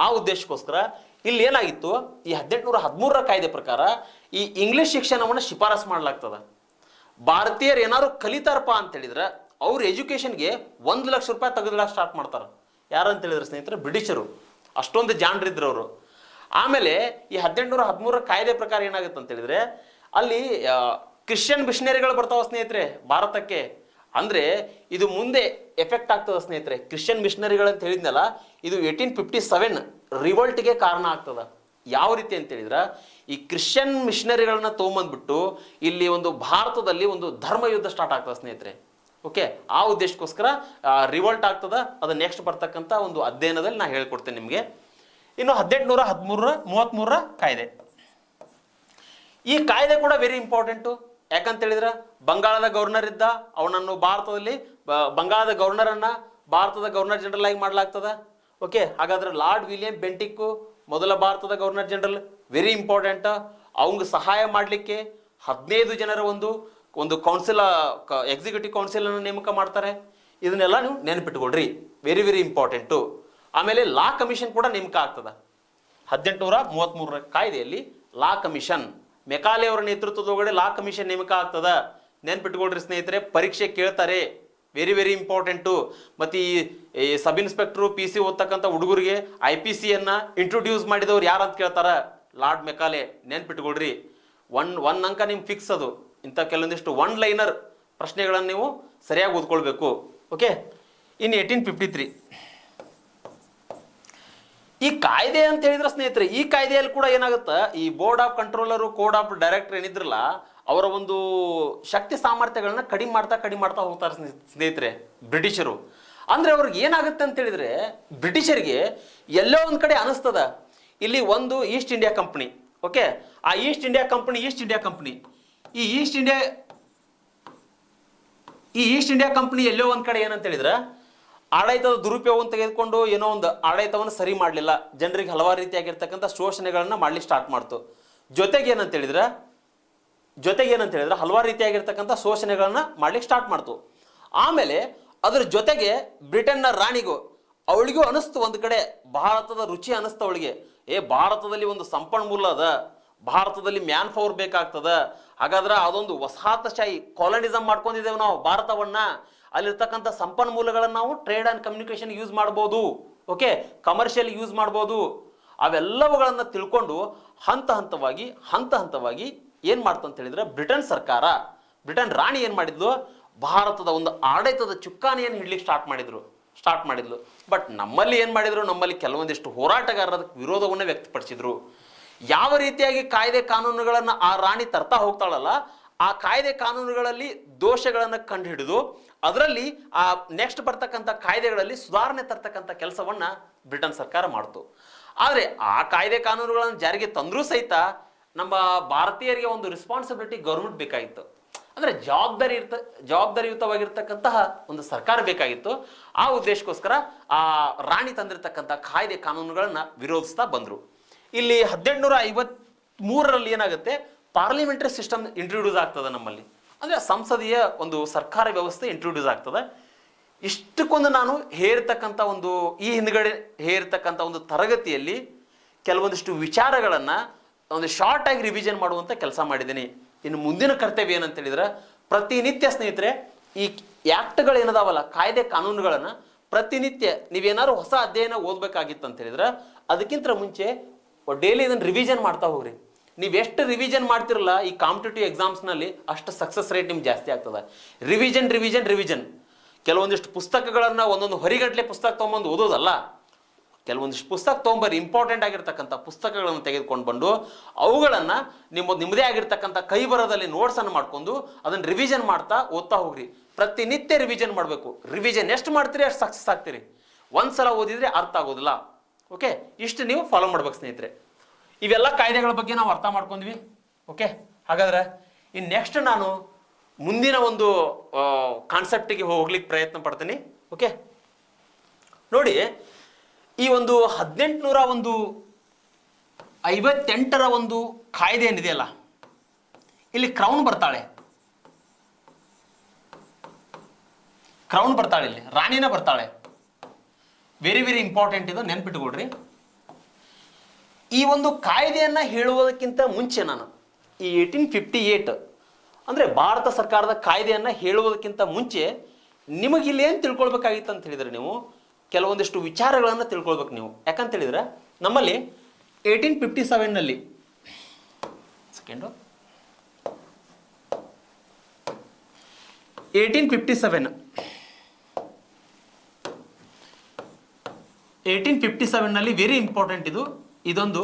ಆ ಉದ್ದೇಶಕ್ಕೋಸ್ಕರ ಇಲ್ಲಿ ಏನಾಗಿತ್ತು, ಈ 1813ರ ಕಾಯ್ದೆ ಪ್ರಕಾರ ಈ ಇಂಗ್ಲಿಷ್ ಶಿಕ್ಷಣವನ್ನು ಶಿಫಾರಸು ಮಾಡಲಾಗ್ತದ. ಭಾರತೀಯರು ಏನಾದ್ರು ಕಲಿತಾರಪ್ಪ ಅಂತ ಹೇಳಿದ್ರೆ ಅವ್ರ ಎಜುಕೇಶನ್ಗೆ 1 ಲಕ್ಷ ರೂಪಾಯಿ ತೆಗೆದುಕೊಳ್ಳಕ್ಕೆ ಸ್ಟಾರ್ಟ್ ಮಾಡ್ತಾರೆ. ಯಾರಂತ ಹೇಳಿದ್ರೆ ಸ್ನೇಹಿತರೆ ಬ್ರಿಟಿಷರು. ಅಷ್ಟೊಂದು ಜಾಣರಿದ್ರು ಅವರು. ಆಮೇಲೆ ಈ 1813ರ ಕಾಯ್ದೆ ಪ್ರಕಾರ ಏನಾಗುತ್ತೆ ಅಂತ ಹೇಳಿದ್ರೆ ಅಲ್ಲಿ ಕ್ರಿಶ್ಚಿಯನ್ ಮಿಷನರಿಗಳು ಬರ್ತಾವ ಸ್ನೇಹಿತರೆ ಭಾರತಕ್ಕೆ. ಅಂದ್ರೆ ಇದು ಮುಂದೆ ಎಫೆಕ್ಟ್ ಆಗ್ತದ ಸ್ನೇಹಿತರೆ. ಕ್ರಿಶ್ಚಿಯನ್ ಮಿಷನರಿಗಳಂತ ಹೇಳಿದ್ನಲ್ಲ, ಇದು 1857 ರಿವೋಲ್ಟ್ಗೆ ಕಾರಣ ಆಗ್ತದ. ಯಾವ ರೀತಿ ಅಂತ ಹೇಳಿದ್ರ, ಈ ಕ್ರಿಶ್ಚಿಯನ್ ಮಿಷನರಿಗಳನ್ನ ತೊಗೊಂಬಂದ್ಬಿಟ್ಟು ಇಲ್ಲಿ ಒಂದು ಭಾರತದಲ್ಲಿ ಒಂದು ಧರ್ಮ ಯುದ್ಧ ಸ್ಟಾರ್ಟ್ ಆಗ್ತದೆ ಸ್ನೇಹಿತರೆ. ಓಕೆ, ಆ ಉದ್ದೇಶಕ್ಕೋಸ್ಕರ ರಿವೋಲ್ಟ್ ಆಗ್ತದ. ಅದು ನೆಕ್ಸ್ಟ್ ಬರ್ತಕ್ಕಂಥ ಒಂದು ಅಧ್ಯಯನದಲ್ಲಿ ನಾ ಹೇಳ್ಕೊಡ್ತೇನೆ ನಿಮಗೆ. ಇನ್ನು 1833 ಕಾಯ್ದೆ. ಈ ಕಾಯ್ದೆ ಕೂಡ ವೆರಿ ಇಂಪಾರ್ಟೆಂಟು. ಯಾಕಂತ ಹೇಳಿದ್ರೆ ಬಂಗಾಳದ ಗವರ್ನರ್ ಇದ್ದ, ಅವನನ್ನು ಭಾರತದಲ್ಲಿ ಬಂಗಾಳದ ಗವರ್ನರನ್ನ ಭಾರತದ ಗವರ್ನರ್ ಜನರಲ್ ಆಗಿ ಮಾಡಲಾಗ್ತದ. ಓಕೆ, ಹಾಗಾದ್ರೆ ಲಾರ್ಡ್ ವಿಲಿಯಂ ಬೆಂಟಿಕ್ ಮೊದಲ ಭಾರತದ ಗವರ್ನರ್ ಜನರಲ್, ವೆರಿ ಇಂಪಾರ್ಟೆಂಟ್. ಅವಂಗ ಸಹಾಯ ಮಾಡಲಿಕ್ಕೆ 15 ಜನರ ಒಂದು ಕೌನ್ಸಿಲ್, ಎಕ್ಸಿಕ್ಯೂಟಿವ್ ಕೌನ್ಸಿಲ್ ಅನ್ನು ನೇಮಕ ಮಾಡ್ತಾರೆ. ಇದನ್ನೆಲ್ಲ ನೀವು ನೆನಪಿಟ್ಕೊಳ್ರಿ, ವೆರಿ ವೆರಿ ಇಂಪಾರ್ಟೆಂಟು. ಆಮೇಲೆ ಲಾ ಕಮಿಷನ್ ಕೂಡ ನೇಮಕ ಆಗ್ತದ. 1833 ಕಾಯ್ದೆಯಲ್ಲಿ ಲಾ ಕಮಿಷನ್, ಮೆಕಾಲೆ ಅವರ ನೇತೃತ್ವದೊಳಗಡೆ ಲಾ ಕಮಿಷನ್ ನೇಮಕ ಆಗ್ತದ. ನೆನ್ಪಿಟ್ಕೊಳ್ರಿ ಸ್ನೇಹಿತರೆ, ಪರೀಕ್ಷೆ ಕೇಳ್ತಾರೆ, ವೆರಿ ವೆರಿ ಇಂಪಾರ್ಟೆಂಟು. ಮತ್ತು ಈ ಸಬ್ ಇನ್ಸ್ಪೆಕ್ಟ್ರು PC ಓದ್ತಕ್ಕಂಥ ಹುಡುಗರಿಗೆ IPC ಇಂಟ್ರೊಡ್ಯೂಸ್ ಮಾಡಿದವ್ರು ಯಾರು ಅಂತ ಕೇಳ್ತಾರ, ಲಾರ್ಡ್ ಮೆಕಾಲೆ. ನೆನ್ಪಿಟ್ಕೊಳ್ರಿ, ಒನ್ ಅಂಕ ನಿಮ್ಗೆ ಫಿಕ್ಸ್ ಅದು. ಇಂಥ ಕೆಲವೊಂದಿಷ್ಟು 1 ಲೈನರ್ ಪ್ರಶ್ನೆಗಳನ್ನು ನೀವು ಸರಿಯಾಗಿ ಓದ್ಕೊಳ್ಬೇಕು. ಓಕೆ, ಇನ್ನು 1853 ಈ ಕಾಯ್ದೆ ಅಂತ ಹೇಳಿದ್ರೆ ಸ್ನೇಹಿತರೆ, ಈ ಕಾಯ್ದೆಯಲ್ಲಿ ಕೂಡ ಏನಾಗುತ್ತೆ, ಈ board of controller, court of director ಏನಿದ್ರಲ್ಲ, ಅವರ ಒಂದು ಶಕ್ತಿ ಸಾಮರ್ಥ್ಯಗಳನ್ನ ಕಡಿಮೆ ಮಾಡ್ತಾ ಹೋಗ್ತಾರೆ ಸ್ನೇಹಿತರೆ ಬ್ರಿಟಿಷರು. ಅಂದ್ರೆ ಅವ್ರಿಗೆ ಏನಾಗುತ್ತೆ ಅಂತ ಹೇಳಿದ್ರೆ, ಬ್ರಿಟಿಷರಿಗೆ ಎಲ್ಲೋ ಒಂದ್ ಕಡೆ ಅನಿಸ್ತದ, ಇಲ್ಲಿ ಒಂದು ಈಸ್ಟ್ ಇಂಡಿಯಾ ಕಂಪನಿ. ಓಕೆ, ಆ ಈಸ್ಟ್ ಇಂಡಿಯಾ ಕಂಪನಿ ಈ ಈಸ್ಟ್ ಇಂಡಿಯಾ ಕಂಪನಿ ಎಲ್ಲೋ ಒಂದ್ ಕಡೆ ಏನಂತ ಹೇಳಿದ್ರೆ ಆಡಳಿತದ ದುರುಪಯೋಗವನ್ನು ತೆಗೆದುಕೊಂಡು ಏನೋ ಒಂದು ಆಡಳಿತವನ್ನು ಸರಿ ಮಾಡಲಿಲ್ಲ, ಜನರಿಗೆ ಹಲವಾರು ರೀತಿಯಾಗಿರ್ತಕ್ಕಂಥ ಶೋಷಣೆಗಳನ್ನ ಮಾಡ್ಲಿಕ್ಕೆ ಸ್ಟಾರ್ಟ್ ಮಾಡ್ತು. ಜೊತೆಗೆ ಏನಂತ ಹೇಳಿದ್ರೆ ಹಲವಾರು ರೀತಿಯಾಗಿರ್ತಕ್ಕಂಥ ಶೋಷಣೆಗಳನ್ನ ಮಾಡ್ಲಿಕ್ಕೆ ಸ್ಟಾರ್ಟ್ ಮಾಡ್ತು. ಆಮೇಲೆ ಅದ್ರ ಜೊತೆಗೆ ಬ್ರಿಟನ್ನ ರಾಣಿಗೂ ಅವಳಿಗೂ ಅನಿಸ್ತು, ಒಂದು ಕಡೆ ಭಾರತದ ರುಚಿ ಅನಿಸ್ತು ಅವಳಿಗೆ. ಭಾರತದಲ್ಲಿ ಒಂದು ಸಂಪನ್ಮೂಲ ಅದ, ಭಾರತದಲ್ಲಿ ಮ್ಯಾನ್ ಪವರ್ ಬೇಕಾಗ್ತದ. ಹಾಗಾದ್ರೆ ಅದೊಂದು ವಸಾಹತಶಾಹಿ ಕಾಲನಿಸಮ್ ಮಾಡ್ಕೊಂಡಿದ್ದೇವೆ ನಾವು ಭಾರತವನ್ನ. ಅಲ್ಲಿರ್ತಕ್ಕಂಥ ಸಂಪನ್ಮೂಲಗಳನ್ನು ನಾವು ಟ್ರೇಡ್ ಆ್ಯಂಡ್ ಕಮ್ಯುನಿಕೇಶನ್ ಯೂಸ್ ಮಾಡ್ಬೋದು. ಓಕೆ, ಕಮರ್ಷಿಯಲ್ ಯೂಸ್ ಮಾಡ್ಬೋದು. ಅವೆಲ್ಲವುಗಳನ್ನು ತಿಳ್ಕೊಂಡು ಹಂತ ಹಂತವಾಗಿ ಏನು ಮಾಡ್ತು ಅಂತ ಹೇಳಿದ್ರೆ, ಬ್ರಿಟನ್ ರಾಣಿ ಏನು ಮಾಡಿದ್ಲು, ಭಾರತದ ಒಂದು ಆಡಳಿತದ ಚುಕ್ಕಾಣಿಯನ್ನು ಹಿಡ್ಲಿಕ್ಕೆ ಸ್ಟಾರ್ಟ್ ಮಾಡಿದ್ಲು. ಬಟ್ ನಮ್ಮಲ್ಲಿ ಏನು ಮಾಡಿದ್ರು, ನಮ್ಮಲ್ಲಿ ಕೆಲವೊಂದಿಷ್ಟು ಹೋರಾಟಗಾರರ ವಿರೋಧವನ್ನೇ ವ್ಯಕ್ತಪಡಿಸಿದ್ರು. ಯಾವ ರೀತಿಯಾಗಿ ಕಾಯ್ದೆ ಕಾನೂನುಗಳನ್ನು ಆ ರಾಣಿ ತರ್ತಾ ಹೋಗ್ತಾಳಲ್ಲ, ಆ ಕಾಯ್ದೆ ಕಾನೂನುಗಳಲ್ಲಿ ದೋಷಗಳನ್ನು ಕಂಡುಹಿಡಿದು ಅದರಲ್ಲಿ ಆ ನೆಕ್ಸ್ಟ್ ಬರ್ತಕ್ಕಂಥ ಕಾಯ್ದೆಗಳಲ್ಲಿ ಸುಧಾರಣೆ ತರ್ತಕ್ಕಂಥ ಕೆಲಸವನ್ನ ಬ್ರಿಟನ್ ಸರ್ಕಾರ ಮಾಡ್ತು. ಆದರೆ ಆ ಕಾಯ್ದೆ ಕಾನೂನುಗಳನ್ನು ಜಾರಿಗೆ ತಂದ್ರೂ ಸಹಿತ ನಮ್ಮ ಭಾರತೀಯರಿಗೆ ಒಂದು ರೆಸ್ಪಾನ್ಸಿಬಿಲಿಟಿ ಗೌರ್ಮೆಂಟ್ ಬೇಕಾಗಿತ್ತು. ಅಂದ್ರೆ ಜವಾಬ್ದಾರಿಯುತವಾಗಿರ್ತಕ್ಕಂತಹ ಒಂದು ಸರ್ಕಾರ ಬೇಕಾಗಿತ್ತು. ಆ ಉದ್ದೇಶಕ್ಕೋಸ್ಕರ ಆ ರಾಣಿ ತಂದಿರತಕ್ಕಂಥ ಕಾಯ್ದೆ ಕಾನೂನುಗಳನ್ನ ವಿರೋಧಿಸ್ತಾ ಬಂದ್ರು. ಇಲ್ಲಿ 1853ರಲ್ಲಿ ಏನಾಗುತ್ತೆ, ಪಾರ್ಲಿಮೆಂಟರಿ ಸಿಸ್ಟಮ್ ಇಂಟ್ರೊಡ್ಯೂಸ್ ಆಗ್ತದೆ ನಮ್ಮಲ್ಲಿ. ಅಂದ್ರೆ ಸಂಸದೀಯ ಒಂದು ಸರ್ಕಾರ ವ್ಯವಸ್ಥೆ ಇಂಟ್ರೊಡ್ಯೂಸ್ ಆಗ್ತದೆ. ಇಷ್ಟಕ್ಕೊಂದು ನಾನು ಈ ಹಿಂದ್ಗಡೆ ಹೇರ್ತಕ್ಕಂಥ ಒಂದು ತರಗತಿಯಲ್ಲಿ ಕೆಲವೊಂದಿಷ್ಟು ವಿಚಾರಗಳನ್ನ ಒಂದು ಶಾರ್ಟ್ ಆಗಿ ರಿವಿಷನ್ ಮಾಡುವಂತ ಕೆಲಸ ಮಾಡಿದ್ದೀನಿ. ಇನ್ನು ಮುಂದಿನ ಕರ್ತವ್ಯ ಏನಂತ ಹೇಳಿದ್ರೆ, ಪ್ರತಿನಿತ್ಯ ಸ್ನೇಹಿತರೆ ಈ ಆಕ್ಟ್ಗಳು ಏನದಾವಲ್ಲ, ಕಾಯ್ದೆ ಕಾನೂನುಗಳನ್ನ ಪ್ರತಿನಿತ್ಯ ನೀವೇನಾದ್ರು ಹೊಸ ಅಧ್ಯಯನ ಓದ್ಬೇಕಾಗಿತ್ತು ಅಂತ ಹೇಳಿದ್ರೆ ಅದಕ್ಕಿಂತ ಮುಂಚೆ ಡೈಲಿ ಇದನ್ನ ರಿವಿಷನ್ ಮಾಡ್ತಾ ಹೋಗ್ರಿ. ನೀವು ಎಷ್ಟು ರಿವಿಷನ್ ಮಾಡ್ತಿರಲ್ಲ ಈ ಕಾಂಪಿಟೇಟಿವ್ ಎಕ್ಸಾಮ್ಸ್ನಲ್ಲಿ, ಅಷ್ಟು ಸಕ್ಸಸ್ ರೇಟ್ ನಿಮ್ಗೆ ಜಾಸ್ತಿ ಆಗ್ತದೆ. ರಿವಿಷನ್ ಕೆಲವೊಂದಿಷ್ಟು ಪುಸ್ತಕಗಳನ್ನು ಒಂದೊಂದು ಹೊರಿಗಟ್ಲೆ ಪುಸ್ತಕ ತೊಗೊಂಬಂದು ಓದೋದಲ್ಲ, ಕೆಲವೊಂದಿಷ್ಟು ಪುಸ್ತಕ ತೊಗೊಂಬರ್ರಿ, ಇಂಪಾರ್ಟೆಂಟ್ ಆಗಿರ್ತಕ್ಕಂಥ ಪುಸ್ತಕಗಳನ್ನು ತೆಗೆದುಕೊಂಡು ಬಂದು ಅವುಗಳನ್ನು ನಿಮ್ಮದೇ ಆಗಿರ್ತಕ್ಕಂಥ ಕೈ ಬರದಲ್ಲಿ ನೋಟ್ಸನ್ನು ಮಾಡ್ಕೊಂಡು ಅದನ್ನು ರಿವಿಷನ್ ಮಾಡ್ತಾ ಓದ್ತಾ ಹೋಗ್ರಿ. ಪ್ರತಿನಿತ್ಯ ರಿವಿಷನ್ ಮಾಡಬೇಕು. ರಿವಿಷನ್ ಎಷ್ಟು ಮಾಡ್ತೀರಿ ಅಷ್ಟು ಸಕ್ಸಸ್ ಆಗ್ತೀರಿ. ಒಂದ್ಸಲ ಓದಿದ್ರೆ ಅರ್ಥ ಆಗೋದಿಲ್ಲ. ಓಕೆ, ಇಷ್ಟು ನೀವು ಫಾಲೋ ಮಾಡ್ಬೇಕು ಸ್ನೇಹಿತರೆ. ಇವೆಲ್ಲ ಕಾಯ್ದೆಗಳ ಬಗ್ಗೆ ನಾವು ಅರ್ಥ ಮಾಡ್ಕೊಂಡ್ವಿ. ಓಕೆ, ಹಾಗಾದ್ರೆ ಇನ್ನು ನೆಕ್ಸ್ಟ್ ನಾನು ಮುಂದಿನ ಒಂದು ಕಾನ್ಸೆಪ್ಟಿಗೆ ಹೋಗ್ಲಿಕ್ಕೆ ಪ್ರಯತ್ನ ಪಡ್ತೀನಿ. ಓಕೆ, ನೋಡಿ, ಈ ಒಂದು 1858ರ ಒಂದು ಕಾಯ್ದೆ ಏನಿದೆಯಲ್ಲ, ಇಲ್ಲಿ ಕ್ರೌನ್ ಬರ್ತಾಳೆ, ಇಲ್ಲಿ ರಾಣಿನ ಬರ್ತಾಳೆ. ವೆರಿ ವೆರಿ ಇಂಪಾರ್ಟೆಂಟ್ ಇದು, ನೆನ್ಪಿಟ್ಕೊಳ್ರಿ. ಈ ಒಂದು ಕಾಯ್ದೆಯನ್ನ ಹೇಳುವುದಕ್ಕಿಂತ ಮುಂಚೆ ನಾನು ಈ 1858 ಅಂದ್ರೆ ಭಾರತ ಸರ್ಕಾರದ ಕಾಯ್ದೆಯನ್ನ ಹೇಳುವುದಕ್ಕಿಂತ ಮುಂಚೆ ನಿಮಗೆ ಇಲ್ಲಿ ಏನು ತಿಳ್ಕೊಳ್ಬೇಕಾಗಿತ್ತು ಅಂತ ಹೇಳಿದ್ರೆ, ನೀವು ಕೆಲವೊಂದಿಷ್ಟು ವಿಚಾರಗಳನ್ನು ತಿಳ್ಕೊಳ್ಬೇಕು ನೀವು. ಯಾಕಂತ ಹೇಳಿದ್ರೆ ನಮ್ಮಲ್ಲಿ 1857ನಲ್ಲಿ 1857 ವೆರಿ ಇಂಪಾರ್ಟೆಂಟ್ ಇದೊಂದು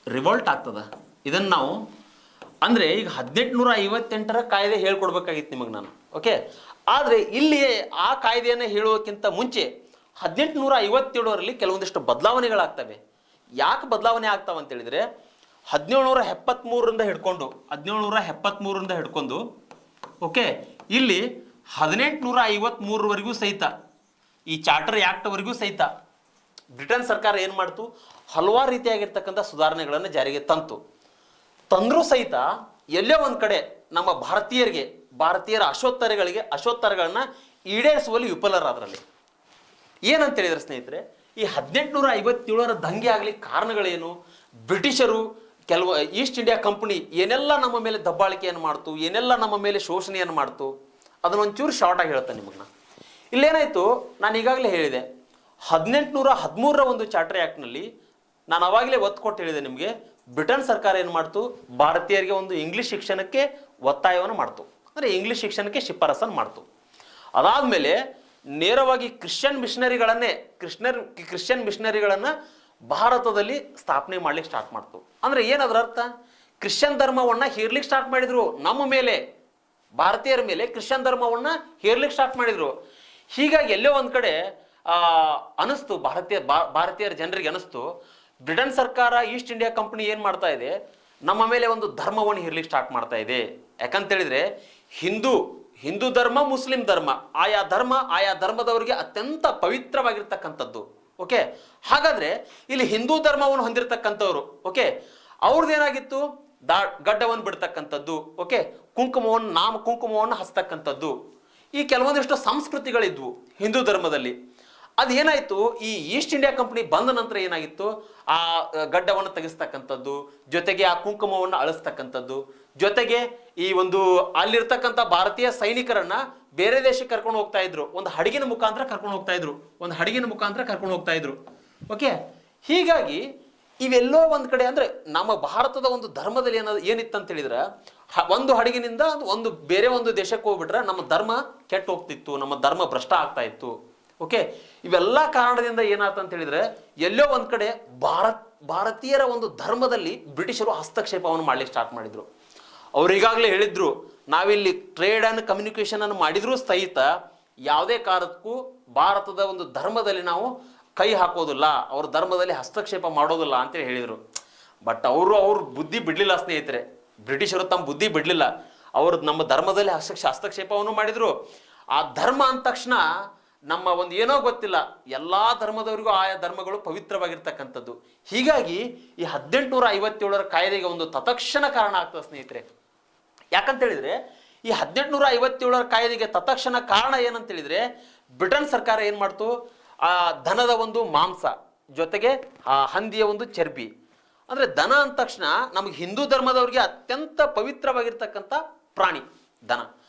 ರಿವೋಲ್ಟ್ ಆಗ್ತದ. ಇದನ್ನು ನಾವು ಅಂದರೆ ಈಗ 1858ರ ಕಾಯ್ದೆ ಹೇಳ್ಕೊಡ್ಬೇಕಾಗಿತ್ತು ನಿಮಗೆ ನಾನು. ಓಕೆ, ಆದರೆ ಇಲ್ಲಿ ಆ ಕಾಯ್ದೆಯನ್ನು ಹೇಳುವಕ್ಕಿಂತ ಮುಂಚೆ 1857ರಲ್ಲಿ ಕೆಲವೊಂದಿಷ್ಟು ಬದಲಾವಣೆಗಳಾಗ್ತವೆ. ಯಾಕೆ ಬದಲಾವಣೆ ಆಗ್ತಾವೆ ಅಂತ ಹೇಳಿದ್ರೆ 1773ರಿಂದ ಹಿಡ್ಕೊಂಡು ಓಕೆ ಇಲ್ಲಿ 1853ವರೆಗೂ ಸಹಿತ ಈ ಚಾರ್ಟರ್ ಆ್ಯಕ್ಟ್ವರೆಗೂ ಸಹಿತ ಬ್ರಿಟನ್ ಸರ್ಕಾರ ಏನು ಮಾಡ್ತು, ಹಲವಾರು ರೀತಿಯಾಗಿರ್ತಕ್ಕಂಥ ಸುಧಾರಣೆಗಳನ್ನು ಜಾರಿಗೆ ತಂದರೂ ಸಹಿತ ಎಲ್ಲೋ ಒಂದು ಕಡೆ ನಮ್ಮ ಭಾರತೀಯರ ಅಶೋತ್ತರಗಳನ್ನ ಈಡೇರಿಸುವಲ್ಲಿ ವಿಫಲರಾದ್ರಲ್ಲಿ. ಏನಂತ ಹೇಳಿದ್ರೆ ಸ್ನೇಹಿತರೆ, ಈ 1857ರ ದಂಗೆ ಆಗಲಿ ಕಾರಣಗಳೇನು, ಬ್ರಿಟಿಷರು ಕೆಲವು ಈಸ್ಟ್ ಇಂಡಿಯಾ ಕಂಪನಿ ಏನೆಲ್ಲ ನಮ್ಮ ಮೇಲೆ ದಬ್ಬಾಳಿಕೆಯನ್ನು ಮಾಡ್ತು, ಏನೆಲ್ಲ ನಮ್ಮ ಮೇಲೆ ಶೋಷಣೆಯನ್ನು ಮಾಡ್ತು, ಅದನ್ನೊಂಚೂರು ಶಾರ್ಟ್ ಆಗಿ ಹೇಳ್ತಾನೆ ನಿಮಗೆ. ಇಲ್ಲೇನಾಯ್ತು, ನಾನು ಈಗಾಗಲೇ ಹೇಳಿದೆ 1813ರ ಒಂದು ಚಾರ್ಟರ್ ಆ್ಯಕ್ಟ್ನಲ್ಲಿ ನಾನು ಅವಾಗಲೇ ಒತ್ತು ಕೊಟ್ಟು ಹೇಳಿದೆ ನಿಮಗೆ, ಬ್ರಿಟನ್ ಸರ್ಕಾರ ಏನು ಮಾಡ್ತು, ಭಾರತೀಯರಿಗೆ ಒಂದು ಇಂಗ್ಲಿಷ್ ಶಿಕ್ಷಣಕ್ಕೆ ಒತ್ತಾಯವನ್ನು ಮಾಡ್ತು, ಅಂದರೆ ಇಂಗ್ಲಿಷ್ ಶಿಕ್ಷಣಕ್ಕೆ ಶಿಫಾರಸನ್ನು ಮಾಡ್ತು. ಅದಾದಮೇಲೆ ನೇರವಾಗಿ ಕ್ರಿಶ್ಚಿಯನ್ ಮಿಷನರಿಗಳನ್ನು ಭಾರತದಲ್ಲಿ ಸ್ಥಾಪನೆ ಮಾಡ್ಲಿಕ್ಕೆ ಸ್ಟಾರ್ಟ್ ಮಾಡ್ತು. ಅಂದರೆ ಏನದರ ಅರ್ಥ, ಕ್ರಿಶ್ಚಿಯನ್ ಧರ್ಮವನ್ನು ಹೇರ್ಲಿಕ್ಕೆ ಸ್ಟಾರ್ಟ್ ಮಾಡಿದ್ರು, ನಮ್ಮ ಮೇಲೆ ಭಾರತೀಯರ ಮೇಲೆ ಕ್ರಿಶ್ಚಿಯನ್ ಧರ್ಮವನ್ನು ಹೇರ್ಲಿಕ್ಕೆ ಸ್ಟಾರ್ಟ್ ಮಾಡಿದ್ರು. ಹೀಗಾಗಿ ಎಲ್ಲೋ ಒಂದು ಕಡೆ ಅನಿಸ್ತು ಭಾರತೀಯರ ಜನರಿಗೆ ಅನಿಸ್ತು, ಬ್ರಿಟನ್ ಸರ್ಕಾರ ಈಸ್ಟ್ ಇಂಡಿಯಾ ಕಂಪನಿ ಏನು ಮಾಡ್ತಾ ಇದೆ, ನಮ್ಮ ಮೇಲೆ ಒಂದು ಧರ್ಮವನ್ನು ಹೇರ್ಲಿಕ್ಕೆ ಸ್ಟಾರ್ಟ್ ಮಾಡ್ತಾ ಇದೆ. ಯಾಕಂತೇಳಿದ್ರೆ ಹಿಂದೂ ಧರ್ಮ, ಮುಸ್ಲಿಂ ಧರ್ಮ, ಆಯಾ ಧರ್ಮದವರಿಗೆ ಅತ್ಯಂತ ಪವಿತ್ರವಾಗಿರ್ತಕ್ಕಂಥದ್ದು. ಓಕೆ, ಹಾಗಾದ್ರೆ ಇಲ್ಲಿ ಹಿಂದೂ ಧರ್ಮವನ್ನು ಹೊಂದಿರತಕ್ಕಂಥವ್ರು ಓಕೆ, ಅವ್ರದ್ದೇನಾಗಿತ್ತು, ಗಡ್ಡವನ್ನು ಬಿಡ್ತಕ್ಕಂಥದ್ದು, ಓಕೆ, ಕುಂಕುಮವನ್ನು ಹಚ್ತಕ್ಕಂಥದ್ದು, ಈ ಕೆಲವೊಂದಿಷ್ಟು ಸಂಸ್ಕೃತಿಗಳಿದ್ವು ಹಿಂದೂ ಧರ್ಮದಲ್ಲಿ. ಅದೇನಾಯ್ತು, ಈ ಈಸ್ಟ್ ಇಂಡಿಯಾ ಕಂಪನಿ ಬಂದ ನಂತರ ಏನಾಗಿತ್ತು, ಆ ಗಡ್ಡವನ್ನು ತೆಗೆಸ್ತಕ್ಕಂಥದ್ದು, ಜೊತೆಗೆ ಆ ಕುಂಕುಮವನ್ನು ಅಳಿಸ್ತಕ್ಕಂಥದ್ದು, ಜೊತೆಗೆ ಈ ಒಂದು ಅಲ್ಲಿರ್ತಕ್ಕಂಥ ಭಾರತೀಯ ಸೈನಿಕರನ್ನ ಬೇರೆ ದೇಶಕ್ಕೆ ಕರ್ಕೊಂಡು ಹೋಗ್ತಾ ಇದ್ರು, ಒಂದು ಹಡಗಿನ ಮುಖಾಂತರ ಕರ್ಕೊಂಡು ಹೋಗ್ತಾ ಇದ್ರು. ಓಕೆ, ಹೀಗಾಗಿ ಇವೆಲ್ಲೋ ಒಂದು ಕಡೆ ಅಂದ್ರೆ ನಮ್ಮ ಭಾರತದ ಒಂದು ಧರ್ಮದಲ್ಲಿ ಏನಿತ್ತು ಹೇಳಿದ್ರೆ, ಒಂದು ಹಡಗಿನಿಂದ ಬೇರೆ ಒಂದು ದೇಶಕ್ಕೆ ಹೋಗ್ಬಿಟ್ರೆ ನಮ್ಮ ಧರ್ಮ ಕೆಟ್ಟು ಹೋಗ್ತಿತ್ತು, ನಮ್ಮ ಧರ್ಮ ಭ್ರಷ್ಟ ಆಗ್ತಾ ಇತ್ತು. ಓಕೆ, ಇವೆಲ್ಲ ಕಾರಣದಿಂದ ಏನಾಯ್ತು ಅಂತ ಹೇಳಿದ್ರೆ, ಎಲ್ಲೋ ಒಂದ್ ಕಡೆ ಭಾರತೀಯರ ಒಂದು ಧರ್ಮದಲ್ಲಿ ಬ್ರಿಟಿಷರು ಹಸ್ತಕ್ಷೇಪವನ್ನು ಮಾಡ್ಲಿಕ್ಕೆ ಸ್ಟಾರ್ಟ್ ಮಾಡಿದ್ರು. ಅವ್ರು ಈಗಾಗಲೇ ಹೇಳಿದ್ರು, ನಾವಿಲ್ಲಿ ಟ್ರೇಡ್ ಅಂಡ್ ಕಮ್ಯುನಿಕೇಶನ್ ಅನ್ನು ಮಾಡಿದ್ರೂ ಸಹಿತ ಯಾವುದೇ ಕಾರಣಕ್ಕೂ ಭಾರತದ ಒಂದು ಧರ್ಮದಲ್ಲಿ ನಾವು ಕೈ ಹಾಕೋದಿಲ್ಲ, ಅವ್ರ ಧರ್ಮದಲ್ಲಿ ಹಸ್ತಕ್ಷೇಪ ಮಾಡೋದಿಲ್ಲ ಅಂತೇಳಿ ಹೇಳಿದರು. ಬಟ್ ಅವ್ರ ಬುದ್ಧಿ ಬಿಡ್ಲಿಲ್ಲ ಸ್ನೇಹಿತರೆ, ಬ್ರಿಟಿಷರು ತಮ್ಮ ಬುದ್ಧಿ ಬಿಡ್ಲಿಲ್ಲ. ಅವರು ನಮ್ಮ ಧರ್ಮದಲ್ಲಿ ಹಸ್ತಕ್ಷೇಪವನ್ನು ಮಾಡಿದ್ರು. ಆ ಧರ್ಮ ಅಂದ ತಕ್ಷಣ ನಮ್ಮ ಒಂದು ಏನೋ ಗೊತ್ತಿಲ್ಲ, ಎಲ್ಲಾ ಧರ್ಮದವರಿಗೂ ಆಯಾ ಧರ್ಮಗಳು ಪವಿತ್ರವಾಗಿರ್ತಕ್ಕಂಥದ್ದು. ಹೀಗಾಗಿ ಈ 1857ರ ಕಾಯ್ದೆಗೆ ಒಂದು ತತ್ಕ್ಷಣ ಕಾರಣ ಆಗ್ತದೆ ಸ್ನೇಹಿತರೆ. ಯಾಕಂತ ಹೇಳಿದ್ರೆ, ಈ 1857ರ ಕಾಯ್ದೆಗೆ ತತ್ಕ್ಷಣ ಕಾರಣ ಏನಂತ ಹೇಳಿದ್ರೆ, ಬ್ರಿಟನ್ ಸರ್ಕಾರ ಏನ್ ಮಾಡ್ತು, ಆ ದನದ ಒಂದು ಮಾಂಸ ಜೊತೆಗೆ ಆ ಹಂದಿಯ ಒಂದು ಚರ್ಬಿ, ಅಂದ್ರೆ ದನ ಅಂದ ತಕ್ಷಣ ನಮಗೆ ಹಿಂದೂ ಧರ್ಮದವರಿಗೆ ಅತ್ಯಂತ ಪವಿತ್ರವಾಗಿರ್ತಕ್ಕಂಥ ಪ್ರಾಣಿ ದನ,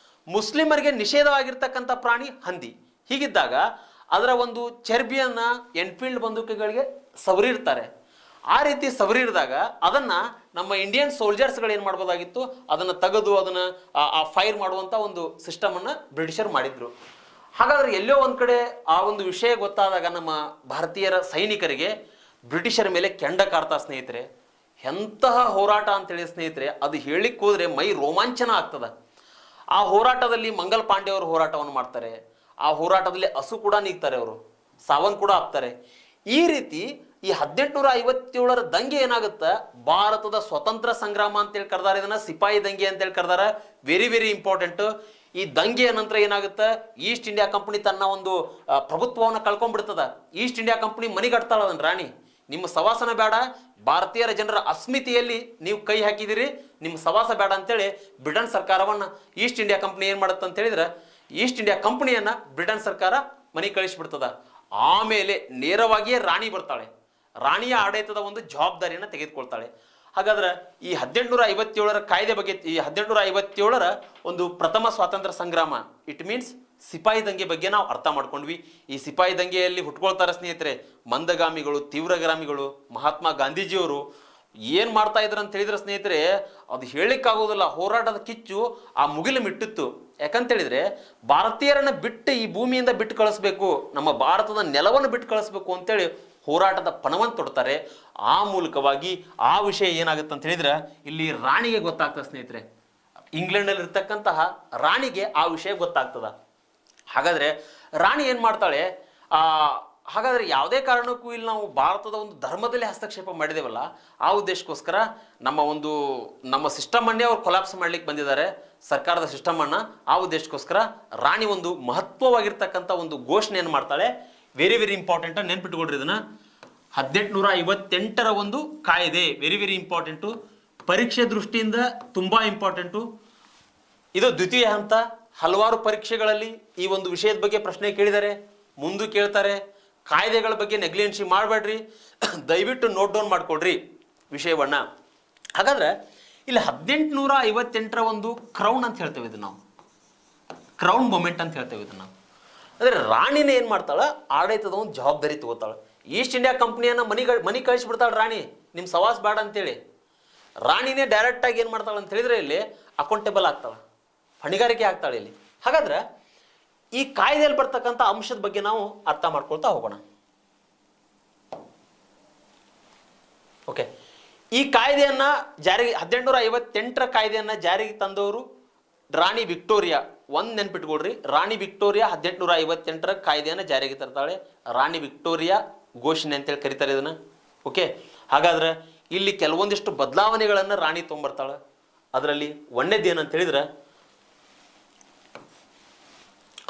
ಮುಸ್ಲಿಮರಿಗೆ ನಿಷೇಧವಾಗಿರ್ತಕ್ಕಂಥ ಪ್ರಾಣಿ ಹಂದಿ. ಹೀಗಿದ್ದಾಗ ಅದರ ಒಂದು ಚರ್ಬಿಯನ್ನ ಎನ್ಫೀಲ್ಡ್ ಬಂದೂಕುಗಳಿಗೆ ಸವರಿರ್ತಾರೆ. ಆ ರೀತಿ ಸವರಿರಿದಾಗ ಅದನ್ನ ನಮ್ಮ ಇಂಡಿಯನ್ ಸೋಲ್ಜರ್ಸ್ಗಳು ಏನು ಮಾಡ್ಬೋದಾಗಿತ್ತು, ಅದನ್ನ ತೆಗೆದು ಅದನ್ನ ಫೈರ್ ಮಾಡುವಂತ ಒಂದು ಸಿಸ್ಟಮ್ ಅನ್ನ ಬ್ರಿಟಿಷರು ಮಾಡಿದ್ರು. ಹಾಗಾದ್ರೆ ಎಲ್ಲೋ ಒಂದ್ ಕಡೆ ಆ ಒಂದು ವಿಷಯ ಗೊತ್ತಾದಾಗ ನಮ್ಮ ಭಾರತೀಯರ ಸೈನಿಕರಿಗೆ ಬ್ರಿಟಿಷರ ಮೇಲೆ ಕೆಂಡ ಕಾರ್ತಾ ಸ್ನೇಹಿತರೆ. ಎಂತಹ ಹೋರಾಟ ಅಂತೇಳಿ ಸ್ನೇಹಿತರೆ, ಅದು ಹೇಳಿಕ್ ಹೋದ್ರೆ ಮೈ ರೋಮಾಂಚನ ಆಗ್ತದ. ಆ ಹೋರಾಟದಲ್ಲಿ ಮಂಗಲ್ ಪಾಂಡೆ ಅವರು ಹೋರಾಟವನ್ನು ಮಾಡ್ತಾರೆ. ಆ ಹೋರಾಟದಲ್ಲಿ ಹಸು ಕೂಡ ನೀಗ್ತಾರೆ, ಅವರು ಸಾವನ್ ಕೂಡ ಆಗ್ತಾರೆ. ಈ ರೀತಿ ಈ 1857ರ ದಂಗೆ ಏನಾಗುತ್ತ, ಭಾರತದ ಸ್ವತಂತ್ರ ಸಂಗ್ರಾಮ ಅಂತೇಳಿ ಕರೆದಾರ, ಇದನ್ನ ಸಿಪಾಯಿ ದಂಗೆ ಅಂತೇಳಿ ಕರೆದಾರ. Very very important. ಈ ದಂಗೆಯ ನಂತರ ಏನಾಗುತ್ತ, ಈಸ್ಟ್ ಇಂಡಿಯಾ ಕಂಪನಿ ತನ್ನ ಒಂದು ಪ್ರಭುತ್ವವನ್ನು ಕಳ್ಕೊಂಡ್ಬಿಡ್ತದ. ಈಸ್ಟ್ ಇಂಡಿಯಾ ಕಂಪನಿ ಮನಿಗಟ್ತಾಳ ಅದನ್ನ ರಾಣಿ, ನಿಮ್ಮ ಸವಾಸನ ಬೇಡ, ಭಾರತೀಯರ ಜನರ ಅಸ್ಮಿತೆಯಲ್ಲಿ ನೀವು ಕೈ ಹಾಕಿದಿರಿ, ನಿಮ್ಮ ಸವಾಸ ಬೇಡ ಅಂತೇಳಿ ಬ್ರಿಟನ್ ಸರ್ಕಾರವನ್ನ ಈಸ್ಟ್ ಇಂಡಿಯಾ ಕಂಪನಿ ಏನ್ ಮಾಡುತ್ತೆ ಅಂತ ಹೇಳಿದ್ರೆ, ಈಸ್ಟ್ ಇಂಡಿಯಾ ಕಂಪನಿಯನ್ನ ಬ್ರಿಟನ್ ಸರ್ಕಾರ ಮನಿ ಕಳಿಸ್ಬಿಡ್ತದ. ಆಮೇಲೆ ನೇರವಾಗಿಯೇ ರಾಣಿ ಬರ್ತಾಳೆ, ರಾಣಿಯ ಆಡಳಿತದ ಒಂದು ಜವಾಬ್ದಾರಿಯನ್ನು ತೆಗೆದುಕೊಳ್ತಾಳೆ. ಹಾಗಾದ್ರೆ ಈ 1857ರ ಕಾಯ್ದೆ ಬಗ್ಗೆ, ಈ 1857ರ ಒಂದು ಪ್ರಥಮ ಸ್ವಾತಂತ್ರ್ಯ ಸಂಗ್ರಾಮ, ಇಟ್ ಮೀನ್ಸ್ ಸಿಪಾಯಿ ದಂಗೆ ಬಗ್ಗೆ ನಾವು ಅರ್ಥ ಮಾಡ್ಕೊಂಡ್ವಿ. ಈ ಸಿಪಾಯಿ ದಂಗೆಯಲ್ಲಿ ಹುಟ್ಕೊಳ್ತಾರೆ ಸ್ನೇಹಿತರೆ ಮಂದಗಾಮಿಗಳು, ತೀವ್ರಗಾಮಿಗಳು. ಮಹಾತ್ಮ ಗಾಂಧೀಜಿಯವರು ಏನ್ ಮಾಡ್ತಾ ಇದ್ರು ಅಂತ ಹೇಳಿದ್ರೆ ಸ್ನೇಹಿತರೆ, ಅದು ಹೇಳಿಕ್ಕಾಗೋದಿಲ್ಲ. ಹೋರಾಟದ ಕಿಚ್ಚು ಆ ಮುಗಿಲು ಮಿಟ್ಟಿತ್ತು. ಯಾಕಂತೇಳಿದ್ರೆ ಭಾರತೀಯರನ್ನ ಬಿಟ್ಟು ಈ ಭೂಮಿಯಿಂದ ಬಿಟ್ಟು ಕಳಿಸ್ಬೇಕು, ನಮ್ಮ ಭಾರತದ ನೆಲವನ್ನು ಬಿಟ್ಟು ಕಳಿಸ್ಬೇಕು ಅಂತೇಳಿ ಹೋರಾಟದ ಪಣವನ್ನು ತೊಡ್ತಾರೆ. ಆ ಮೂಲಕವಾಗಿ ಆ ವಿಷಯ ಏನಾಗುತ್ತೆ ಅಂತ ಹೇಳಿದ್ರೆ ಇಲ್ಲಿ ರಾಣಿಗೆ ಗೊತ್ತಾಗ್ತದೆ ಸ್ನೇಹಿತರೆ. ಇಂಗ್ಲೆಂಡಲ್ಲಿ ಇರ್ತಕ್ಕಂತಹ ರಾಣಿಗೆ ಆ ವಿಷಯ ಗೊತ್ತಾಗ್ತದ. ಹಾಗಾದ್ರೆ ರಾಣಿ ಏನ್ ಮಾಡ್ತಾಳೆ, ಹಾಗಾದ್ರೆ ಯಾವುದೇ ಕಾರಣಕ್ಕೂ ಇಲ್ಲಿ ನಾವು ಭಾರತದ ಒಂದು ಧರ್ಮದಲ್ಲಿ ಹಸ್ತಕ್ಷೇಪ ಮಾಡಿದೇವಲ್ಲ, ಆ ಉದ್ದೇಶಕ್ಕೋಸ್ಕರ ನಮ್ಮ ಸಿಸ್ಟಮ್ ಅನ್ನೇ ಅವ್ರು ಕೊಲಾಪ್ಸ್ ಮಾಡ್ಲಿಕ್ಕೆ ಬಂದಿದ್ದಾರೆ, ಸರ್ಕಾರದ ಸಿಸ್ಟಮ್ ಅನ್ನ. ಆ ಉದ್ದೇಶಕ್ಕೋಸ್ಕರ ರಾಣಿ ಒಂದು ಮಹತ್ವವಾಗಿರ್ತಕ್ಕಂಥ ಒಂದು ಘೋಷಣೆಯನ್ನು ಮಾಡ್ತಾಳೆ. ವೆರಿ ವೆರಿ ಇಂಪಾರ್ಟೆಂಟ್, ನೆನ್ಪಿಟ್ಕೊಡ್ರಿ ಇದನ್ನ. 1858ರ ಒಂದು ಕಾಯ್ದೆ, ವೆರಿ ವೆರಿ ಇಂಪಾರ್ಟೆಂಟು, ಪರೀಕ್ಷೆ ದೃಷ್ಟಿಯಿಂದ ತುಂಬಾ ಇಂಪಾರ್ಟೆಂಟು. ಇದು ದ್ವಿತೀಯ ಹಂತ. ಹಲವಾರು ಪರೀಕ್ಷೆಗಳಲ್ಲಿ ಈ ಒಂದು ವಿಷಯದ ಬಗ್ಗೆ ಪ್ರಶ್ನೆ ಕೇಳಿದ್ದಾರೆ, ಮುಂದೆ ಕೇಳ್ತಾರೆ. ಕಾಯ್ದೆಗಳ ಬಗ್ಗೆ ನೆಗ್ಲೆನ್ಸಿ ಮಾಡಬೇಡ್ರಿ, ದಯವಿಟ್ಟು ನೋಟ್ ಡೌನ್ ಮಾಡ್ಕೊಡ್ರಿ ವಿಷಯವನ್ನ. ಹಾಗಾದ್ರೆ ಇಲ್ಲಿ 1858ರ ಒಂದು ಕ್ರೌನ್ ಅಂತ ಹೇಳ್ತೇವೆ ಇದನ್ನ ನಾವು, ಕ್ರೌನ್ ಮೂಮೆಂಟ್ ಅಂತ ಹೇಳ್ತೇವೆ ಇದನ್ನ ನಾವು. ಅಂದ್ರೆ ರಾಣಿನೇ ಏನ್ ಮಾಡ್ತಾಳ, ಆಡಳಿತದ ಒಂದು ಜವಾಬ್ದಾರಿ ತಗೋತಾಳೆ. ಈಸ್ಟ್ ಇಂಡಿಯಾ ಕಂಪ್ನಿಯನ್ನ ಮನಿ ಕಳಿಸ್ಬಿಡ್ತಾಳೆ ರಾಣಿ, ನಿಮ್ ಸವಾಸ್ ಬೇಡ ಅಂತೇಳಿ. ರಾಣಿನೇ ಡೈರೆಕ್ಟ್ ಆಗಿ ಏನ್ ಮಾಡ್ತಾಳೆ ಅಂತ ಹೇಳಿದ್ರೆ ಇಲ್ಲಿ ಅಕೌಂಟೇಬಲ್ ಆಗ್ತಾಳೆ, ಹೊಣೆಗಾರಿಕೆ ಆಗ್ತಾಳೆ ಇಲ್ಲಿ. ಹಾಗಾದ್ರೆ ಈ ಕಾಯ್ದೆಯಲ್ಲಿ ಬರ್ತಕ್ಕಂಥ ಅಂಶದ ಬಗ್ಗೆ ನಾವು ಅರ್ಥ ಮಾಡ್ಕೊಳ್ತಾ ಹೋಗೋಣ. ಓಕೆ, ಈ ಕಾಯ್ದೆಯನ್ನ ಜಾರಿಗೆ 1858ರ ಕಾಯ್ದೆಯನ್ನ ಜಾರಿಗೆ ತಂದವರು ರಾಣಿ ವಿಕ್ಟೋರಿಯಾ. ಒಂದ್ ನೆನ್ಪಿಟ್ಕೊಡ್ರಿ, ರಾಣಿ ವಿಕ್ಟೋರಿಯಾ 1858ರ ಕಾಯ್ದೆಯನ್ನ ಜಾರಿಗೆ ತರ್ತಾಳೆ. ರಾಣಿ ವಿಕ್ಟೋರಿಯಾ ಘೋಷಣೆ ಅಂತೇಳಿ ಕರೀತಾರೆ ಇದನ್ನ. ಓಕೆ, ಹಾಗಾದ್ರೆ ಇಲ್ಲಿ ಕೆಲವೊಂದಿಷ್ಟು ಬದಲಾವಣೆಗಳನ್ನ ರಾಣಿ ತೊಗೊಂಬರ್ತಾಳೆ. ಅದರಲ್ಲಿ ಒಂದೇದು ಏನಂತ ಹೇಳಿದ್ರೆ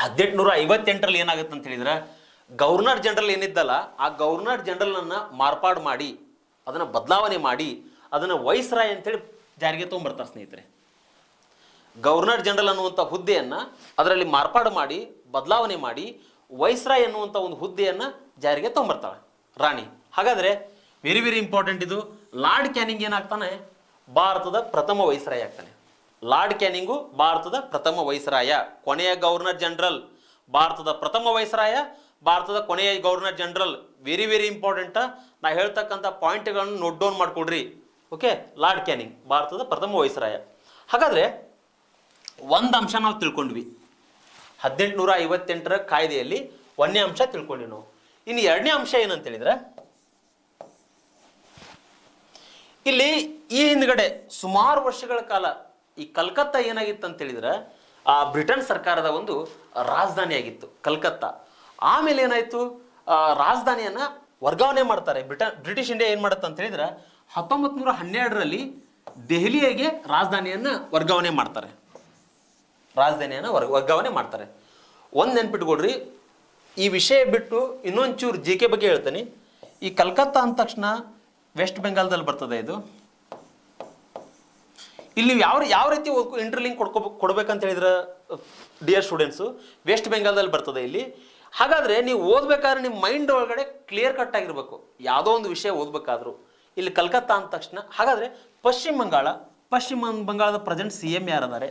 1858ರಲ್ಲಿ ಏನಾಗುತ್ತೆ ಅಂತ ಹೇಳಿದ್ರೆ ಗವರ್ನರ್ ಜನರಲ್ ಏನಿದ್ದಲ್ಲ, ಆ ಗವರ್ನರ್ ಜನರಲ್ ಅನ್ನ ಮಾರ್ಪಾಡು ಮಾಡಿ, ಅದನ್ನ ಬದಲಾವಣೆ ಮಾಡಿ, ಅದನ್ನ ವೈಸ್ರಾಯ್ ಅಂತೇಳಿ ಜಾರಿಗೆ ತೊಗೊಂಬರ್ತಾರೆ ಸ್ನೇಹಿತರೆ. ಗವರ್ನರ್ ಜನರಲ್ ಅನ್ನುವಂಥ ಹುದ್ದೆಯನ್ನ ಅದರಲ್ಲಿ ಮಾರ್ಪಾಡು ಮಾಡಿ, ಬದಲಾವಣೆ ಮಾಡಿ, ವೈಸ್ರಾಯ್ ಅನ್ನುವಂಥ ಒಂದು ಹುದ್ದೆಯನ್ನ ಜಾರಿಗೆ ತೊಗೊಂಬರ್ತಾಳೆ ರಾಣಿ. ಹಾಗಾದ್ರೆ ವೆರಿ ವೆರಿ ಇಂಪಾರ್ಟೆಂಟ್ ಇದು. ಲಾರ್ಡ್ ಕ್ಯಾನಿಂಗ್ ಏನಾಗ್ತಾನೆ, ಭಾರತದ ಪ್ರಥಮ ವೈಸ್ರಾಯ್ ಆಗ್ತಾನೆ. ಲಾರ್ಡ್ ಕ್ಯಾನಿಂಗು ಭಾರತದ ಪ್ರಥಮ ವೈಸ್ರಾಯ, ಕೊನೆಯ ಗವರ್ನರ್ ಜನರಲ್. ಭಾರತದ ಪ್ರಥಮ ವೈಸ್ರಾಯ, ಭಾರತದ ಕೊನೆಯ governor general. Very very important. ನಾ ಹೇಳ್ತಕ್ಕಂಥ ಪಾಯಿಂಟ್ಗಳನ್ನು ನೋಟ್ ಡೌನ್ ಮಾಡ್ಕೊಡ್ರಿ. ಓಕೆ, ಲಾರ್ಡ್ ಕ್ಯಾನಿಂಗ್ ಭಾರತದ ಪ್ರಥಮ ವೈಸ್ರಾಯ. ಹಾಗಾದ್ರೆ ಒಂದು ಅಂಶ ನಾವು ತಿಳ್ಕೊಂಡ್ವಿ, 1858ರ ಕಾಯ್ದೆಯಲ್ಲಿ ಒಂದನೇ ಅಂಶ ತಿಳ್ಕೊಂಡ್ವಿ ನಾವು. ಇನ್ನು ಎರಡನೇ ಅಂಶ ಏನಂತ ಹೇಳಿದ್ರೆ, ಇಲ್ಲಿ ಈ ಹಿಂದ್ಗಡೆ ಸುಮಾರು ವರ್ಷಗಳ ಕಾಲ ಈ ಕಲ್ಕತ್ತಾ ಏನಾಗಿತ್ತು ಅಂತ ಹೇಳಿದ್ರೆ ಬ್ರಿಟನ್ ಸರ್ಕಾರದ ಒಂದು ರಾಜಧಾನಿ ಆಗಿತ್ತು ಕಲ್ಕತ್ತಾ. ಆಮೇಲೆ ಏನಾಯ್ತು, ರಾಜಧಾನಿಯನ್ನ ವರ್ಗಾವಣೆ ಮಾಡ್ತಾರೆ. ಬ್ರಿಟಿಷ್ ಇಂಡಿಯಾ ಏನ್ ಮಾಡುತ್ತೆ ಅಂತ ಹೇಳಿದ್ರೆ 1912ರಲ್ಲಿ ದೆಹಲಿಗೆ ರಾಜಧಾನಿಯನ್ನ ವರ್ಗಾವಣೆ ಮಾಡ್ತಾರೆ. ವರ್ಗಾವಣೆ ಮಾಡ್ತಾರೆ. ಒಂದ್ ನೆನ್ಪಿಟ್ಕೊಡ್ರಿ, ಈ ವಿಷಯ ಬಿಟ್ಟು ಇನ್ನೊಂಚೂರು ಜಿ ಕೆ ಬಗ್ಗೆ ಹೇಳ್ತೇನೆ. ಈ ಕಲ್ಕತ್ತಾ ಅಂದ ತಕ್ಷಣ ವೆಸ್ಟ್ ಬೆಂಗಾಲ್ದಲ್ಲಿ ಬರ್ತದೆ ಇದು. ಇಲ್ಲಿ ಯಾವ ರೀತಿ ಇಂಟರ್ಲಿಂಕ್ ಕೊಡ್ಬೇಕಂತ ಹೇಳಿದ್ರೆ ಡಿಯರ್ ಸ್ಟೂಡೆಂಟ್ಸು, ವೆಸ್ಟ್ ಬೆಂಗಾಲ್ದಲ್ಲಿ ಬರ್ತದೆ ಇಲ್ಲಿ. ಹಾಗಾದ್ರೆ ನೀವು ಓದ್ಬೇಕಾದ್ರೆ ನಿಮ್ಮ ಮೈಂಡ್ ಒಳಗಡೆ ಕ್ಲಿಯರ್ ಕಟ್ ಆಗಿರ್ಬೇಕು ಯಾವುದೋ ಒಂದು ವಿಷಯ ಓದ್ಬೇಕಾದ್ರು. ಇಲ್ಲಿ ಕಲ್ಕತ್ತಾ ಅಂದ ತಕ್ಷಣ ಹಾಗಾದ್ರೆ ಪಶ್ಚಿಮ ಬಂಗಾಳದ ಪ್ರೆಸೆಂಟ್ CM ಯಾರದಾರೆ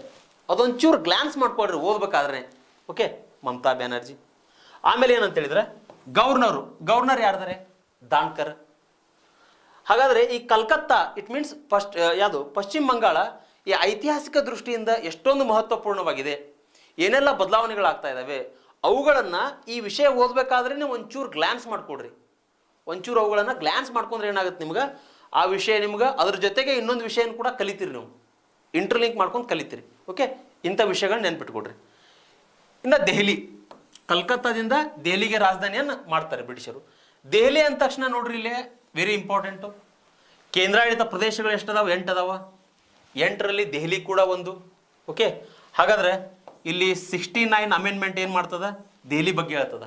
ಅದೊಂಚೂರು ಗ್ಲಾನ್ಸ್ ಮಾಡ್ಕೊಡ್ರಿ ಓದ್ಬೇಕಾದ್ರೆ. ಓಕೆ, ಮಮತಾ ಬ್ಯಾನರ್ಜಿ. ಆಮೇಲೆ ಏನಂತ ಹೇಳಿದ್ರೆ ಗವರ್ನರ್ ಯಾರದಾರೆ, ದಾನ್ಕರ್. ಹಾಗಾದ್ರೆ ಈ ಕಲ್ಕತ್ತಾ ಇಟ್ ಮೀನ್ಸ್ ಯಾವುದು ಪಶ್ಚಿಮ ಬಂಗಾಳ ಈ ಐತಿಹಾಸಿಕ ದೃಷ್ಟಿಯಿಂದ ಎಷ್ಟೊಂದು ಮಹತ್ವಪೂರ್ಣವಾಗಿದೆ, ಏನೆಲ್ಲ ಬದಲಾವಣೆಗಳಾಗ್ತಾ ಇದ್ದಾವೆ, ಅವುಗಳನ್ನ ಈ ವಿಷಯ ಓದ್ಬೇಕಾದ್ರೆ ಒಂಚೂರು ಗ್ಲಾನ್ಸ್ ಮಾಡ್ಕೊಡ್ರಿ. ಒಂಚೂರು ಅವುಗಳನ್ನ ಗ್ಲಾನ್ಸ್ ಮಾಡ್ಕೊಂಡ್ರೆ ಏನಾಗುತ್ತೆ ನಿಮ್ಗೆ, ಆ ವಿಷಯ ನಿಮ್ಗೆ ಅದ್ರ ಜೊತೆಗೆ ಇನ್ನೊಂದು ವಿಷಯ ಕೂಡ ಕಲಿತೀರಿ, ನೀವು ಇಂಟರ್ಲಿಂಕ್ ಮಾಡ್ಕೊಂಡು ಕಲಿತೀರಿ. ಓಕೆ, ಇಂಥ ವಿಷಯಗಳನ್ನ ನೆನ್ಪಿಟ್ಕೊಡ್ರಿ. ಇನ್ನು ದೆಹಲಿ, ಕಲ್ಕತ್ತಾದಿಂದ ದೆಹಲಿಗೆ ರಾಜಧಾನಿಯನ್ನ ಮಾಡ್ತಾರೆ ಬ್ರಿಟಿಷರು. ದೆಹಲಿ ಅಂದ ತಕ್ಷಣ ನೋಡ್ರಿ ಇಲ್ಲೇ ವೆರಿ ಇಂಪಾರ್ಟೆಂಟು. ಕೇಂದ್ರಾಡಳಿತ ಪ್ರದೇಶಗಳು ಎಷ್ಟದಾವ, 8 ಅದಾವ. 8ರಲ್ಲಿ ದೆಹಲಿ ಕೂಡ ಒಂದು. ಓಕೆ, ಹಾಗಾದ್ರೆ ಇಲ್ಲಿ 69 ಅಮೆಂಡ್ಮೆಂಟ್ ಏನ್ ಮಾಡ್ತದ, ದೆಹಲಿ ಬಗ್ಗೆ ಹೇಳ್ತದ.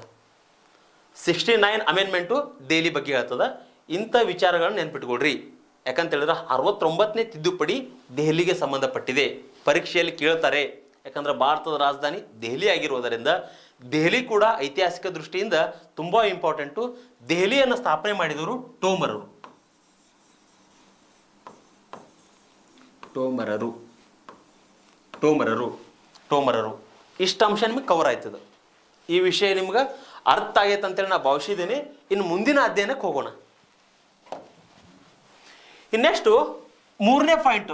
69 ಅಮೆಂಡ್ಮೆಂಟು ದೆಹಲಿ ಬಗ್ಗೆ ಹೇಳ್ತದ. ಇಂಥ ವಿಚಾರಗಳನ್ನ ನೆನ್ಪಿಟ್ಕೊಡ್ರಿ. ಯಾಕಂತ ಹೇಳಿದ್ರೆ 69ನೇ ತಿದ್ದುಪಡಿ ದೆಹಲಿಗೆ ಸಂಬಂಧಪಟ್ಟಿದೆ, ಪರೀಕ್ಷೆಯಲ್ಲಿ ಕೇಳ್ತಾರೆ. ಯಾಕಂದ್ರೆ ಭಾರತದ ರಾಜಧಾನಿ ದೆಹಲಿ ಆಗಿರೋದರಿಂದ ದೆಹಲಿ ಕೂಡ ಐತಿಹಾಸಿಕ ದೃಷ್ಟಿಯಿಂದ ತುಂಬಾ ಇಂಪಾರ್ಟೆಂಟು. ದೆಹಲಿಯನ್ನು ಸ್ಥಾಪನೆ ಮಾಡಿದವರು ಟೋಮರರು. ಇಷ್ಟ ಅಂಶ ನಿಮಗೆ ಕವರ್ ಆಯ್ತದ. ಈ ವಿಷಯ ನಿಮ್ಗೆ ಅರ್ಥ ಆಗೈತೆ ಅಂತೇಳಿ ನಾ ಭಾವಿಸಿದ್ದೀನಿ. ಇನ್ನು ಮುಂದಿನ ಅಧ್ಯಯನಕ್ಕೆ ಹೋಗೋಣ. ಇನ್ನೆಷ್ಟು 3ನೇ ಪಾಯಿಂಟ್.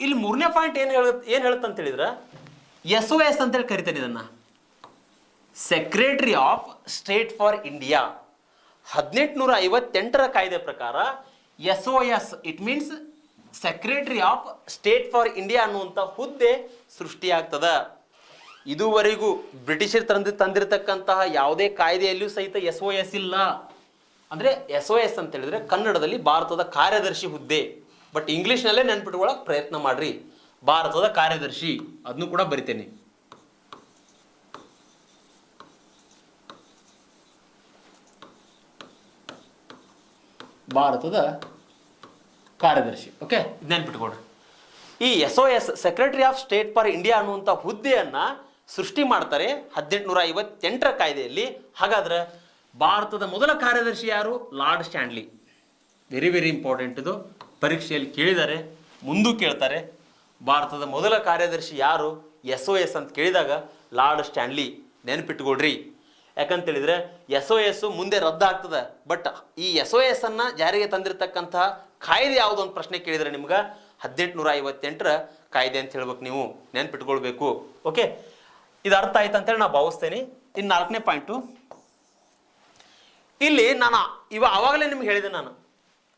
ಇಲ್ಲಿ 3ನೇ ಪಾಯಿಂಟ್ ಏನ್ ಹೇಳುತ್ತಂತ ಹೇಳಿದ್ರೆ SOS ಅಂತೇಳಿ ಕರಿತೇನೆ ಇದನ್ನ, secretary of state for India. 1858ರ ಕಾಯ್ದೆ ಪ್ರಕಾರ SOS it means secretary of state for India ಅನ್ನುವಂಥ ಹುದ್ದೆ ಸೃಷ್ಟಿಯಾಗ್ತದ. ಇದುವರೆಗೂ ಬ್ರಿಟಿಷರು ತಂದಿರತಕ್ಕಂತಹ ಯಾವುದೇ ಕಾಯ್ದೆಯಲ್ಲಿಯೂ ಸಹಿತ SOS ಇಲ್ಲ. ಅಂದರೆ SOS ಅಂತ ಹೇಳಿದ್ರೆ ಕನ್ನಡದಲ್ಲಿ ಭಾರತದ ಕಾರ್ಯದರ್ಶಿ ಹುದ್ದೆ, ಬಟ್ ಇಂಗ್ಲೀಷ್ನಲ್ಲೇ ನೆನ್ಪಿಟ್ಕೊಳ್ಳೋಕೆ ಪ್ರಯತ್ನ ಮಾಡ್ರಿ. ಭಾರತದ ಕಾರ್ಯದರ್ಶಿ ಅದನ್ನು ಕೂಡ ಬರಿತೇನೆ. ಭಾರತದ ಕಾರ್ಯದರ್ಶಿ. ಓಕೆ, ನೆನ್ಪಿಟ್ಕೊಡ್ರಿ. ಈ SOS secretary of state for India ಅನ್ನುವಂಥ ಹುದ್ದೆಯನ್ನ ಸೃಷ್ಟಿ ಮಾಡ್ತಾರೆ 1858ರ ಕಾಯ್ದೆಯಲ್ಲಿ. ಹಾಗಾದ್ರೆ ಭಾರತದ ಮೊದಲ ಕಾರ್ಯದರ್ಶಿ ಯಾರು? Lord Stanley. Very very important, ಇದು ಪರೀಕ್ಷೆಯಲ್ಲಿ ಕೇಳಿದ್ದಾರೆ, ಮುಂದೂ ಕೇಳ್ತಾರೆ. ಭಾರತದ ಮೊದಲ ಕಾರ್ಯದರ್ಶಿ ಯಾರು? SOS ಅಂತ ಕೇಳಿದಾಗ ಲಾರ್ಡ್ ಸ್ಟ್ಯಾನ್ಲಿ. ನೆನಪಿಟ್ಕೊಡ್ರಿ. ಯಾಕಂತೇಳಿದ್ರೆ SOS ಮುಂದೆ ರದ್ದಾಗ್ತದೆ, ಬಟ್ ಈ SOS ಅನ್ನ ಜಾರಿಗೆ ತಂದಿರತಕ್ಕಂತಹ ಕಾಯ್ದೆ ಯಾವುದು ಅಂತ ಪ್ರಶ್ನೆ ಕೇಳಿದ್ರೆ ನಿಮ್ಗೆ 1858ರ ಕಾಯ್ದೆ ಅಂತ ಹೇಳ್ಬೇಕು, ನೀವು ನೆನ್ಪಿಟ್ಕೊಳ್ಬೇಕು. ಓಕೆ, ಇದು ಅರ್ಥ ಆಯ್ತು ಅಂತೇಳಿ ನಾನು ಭಾವಿಸ್ತೇನೆ. ಇನ್ನು 4ನೇ ಪಾಯಿಂಟು, ಇಲ್ಲಿ ನಾನು ಆವಾಗಲೇ ನಿಮ್ಗೆ ಹೇಳಿದೆ, ನಾನು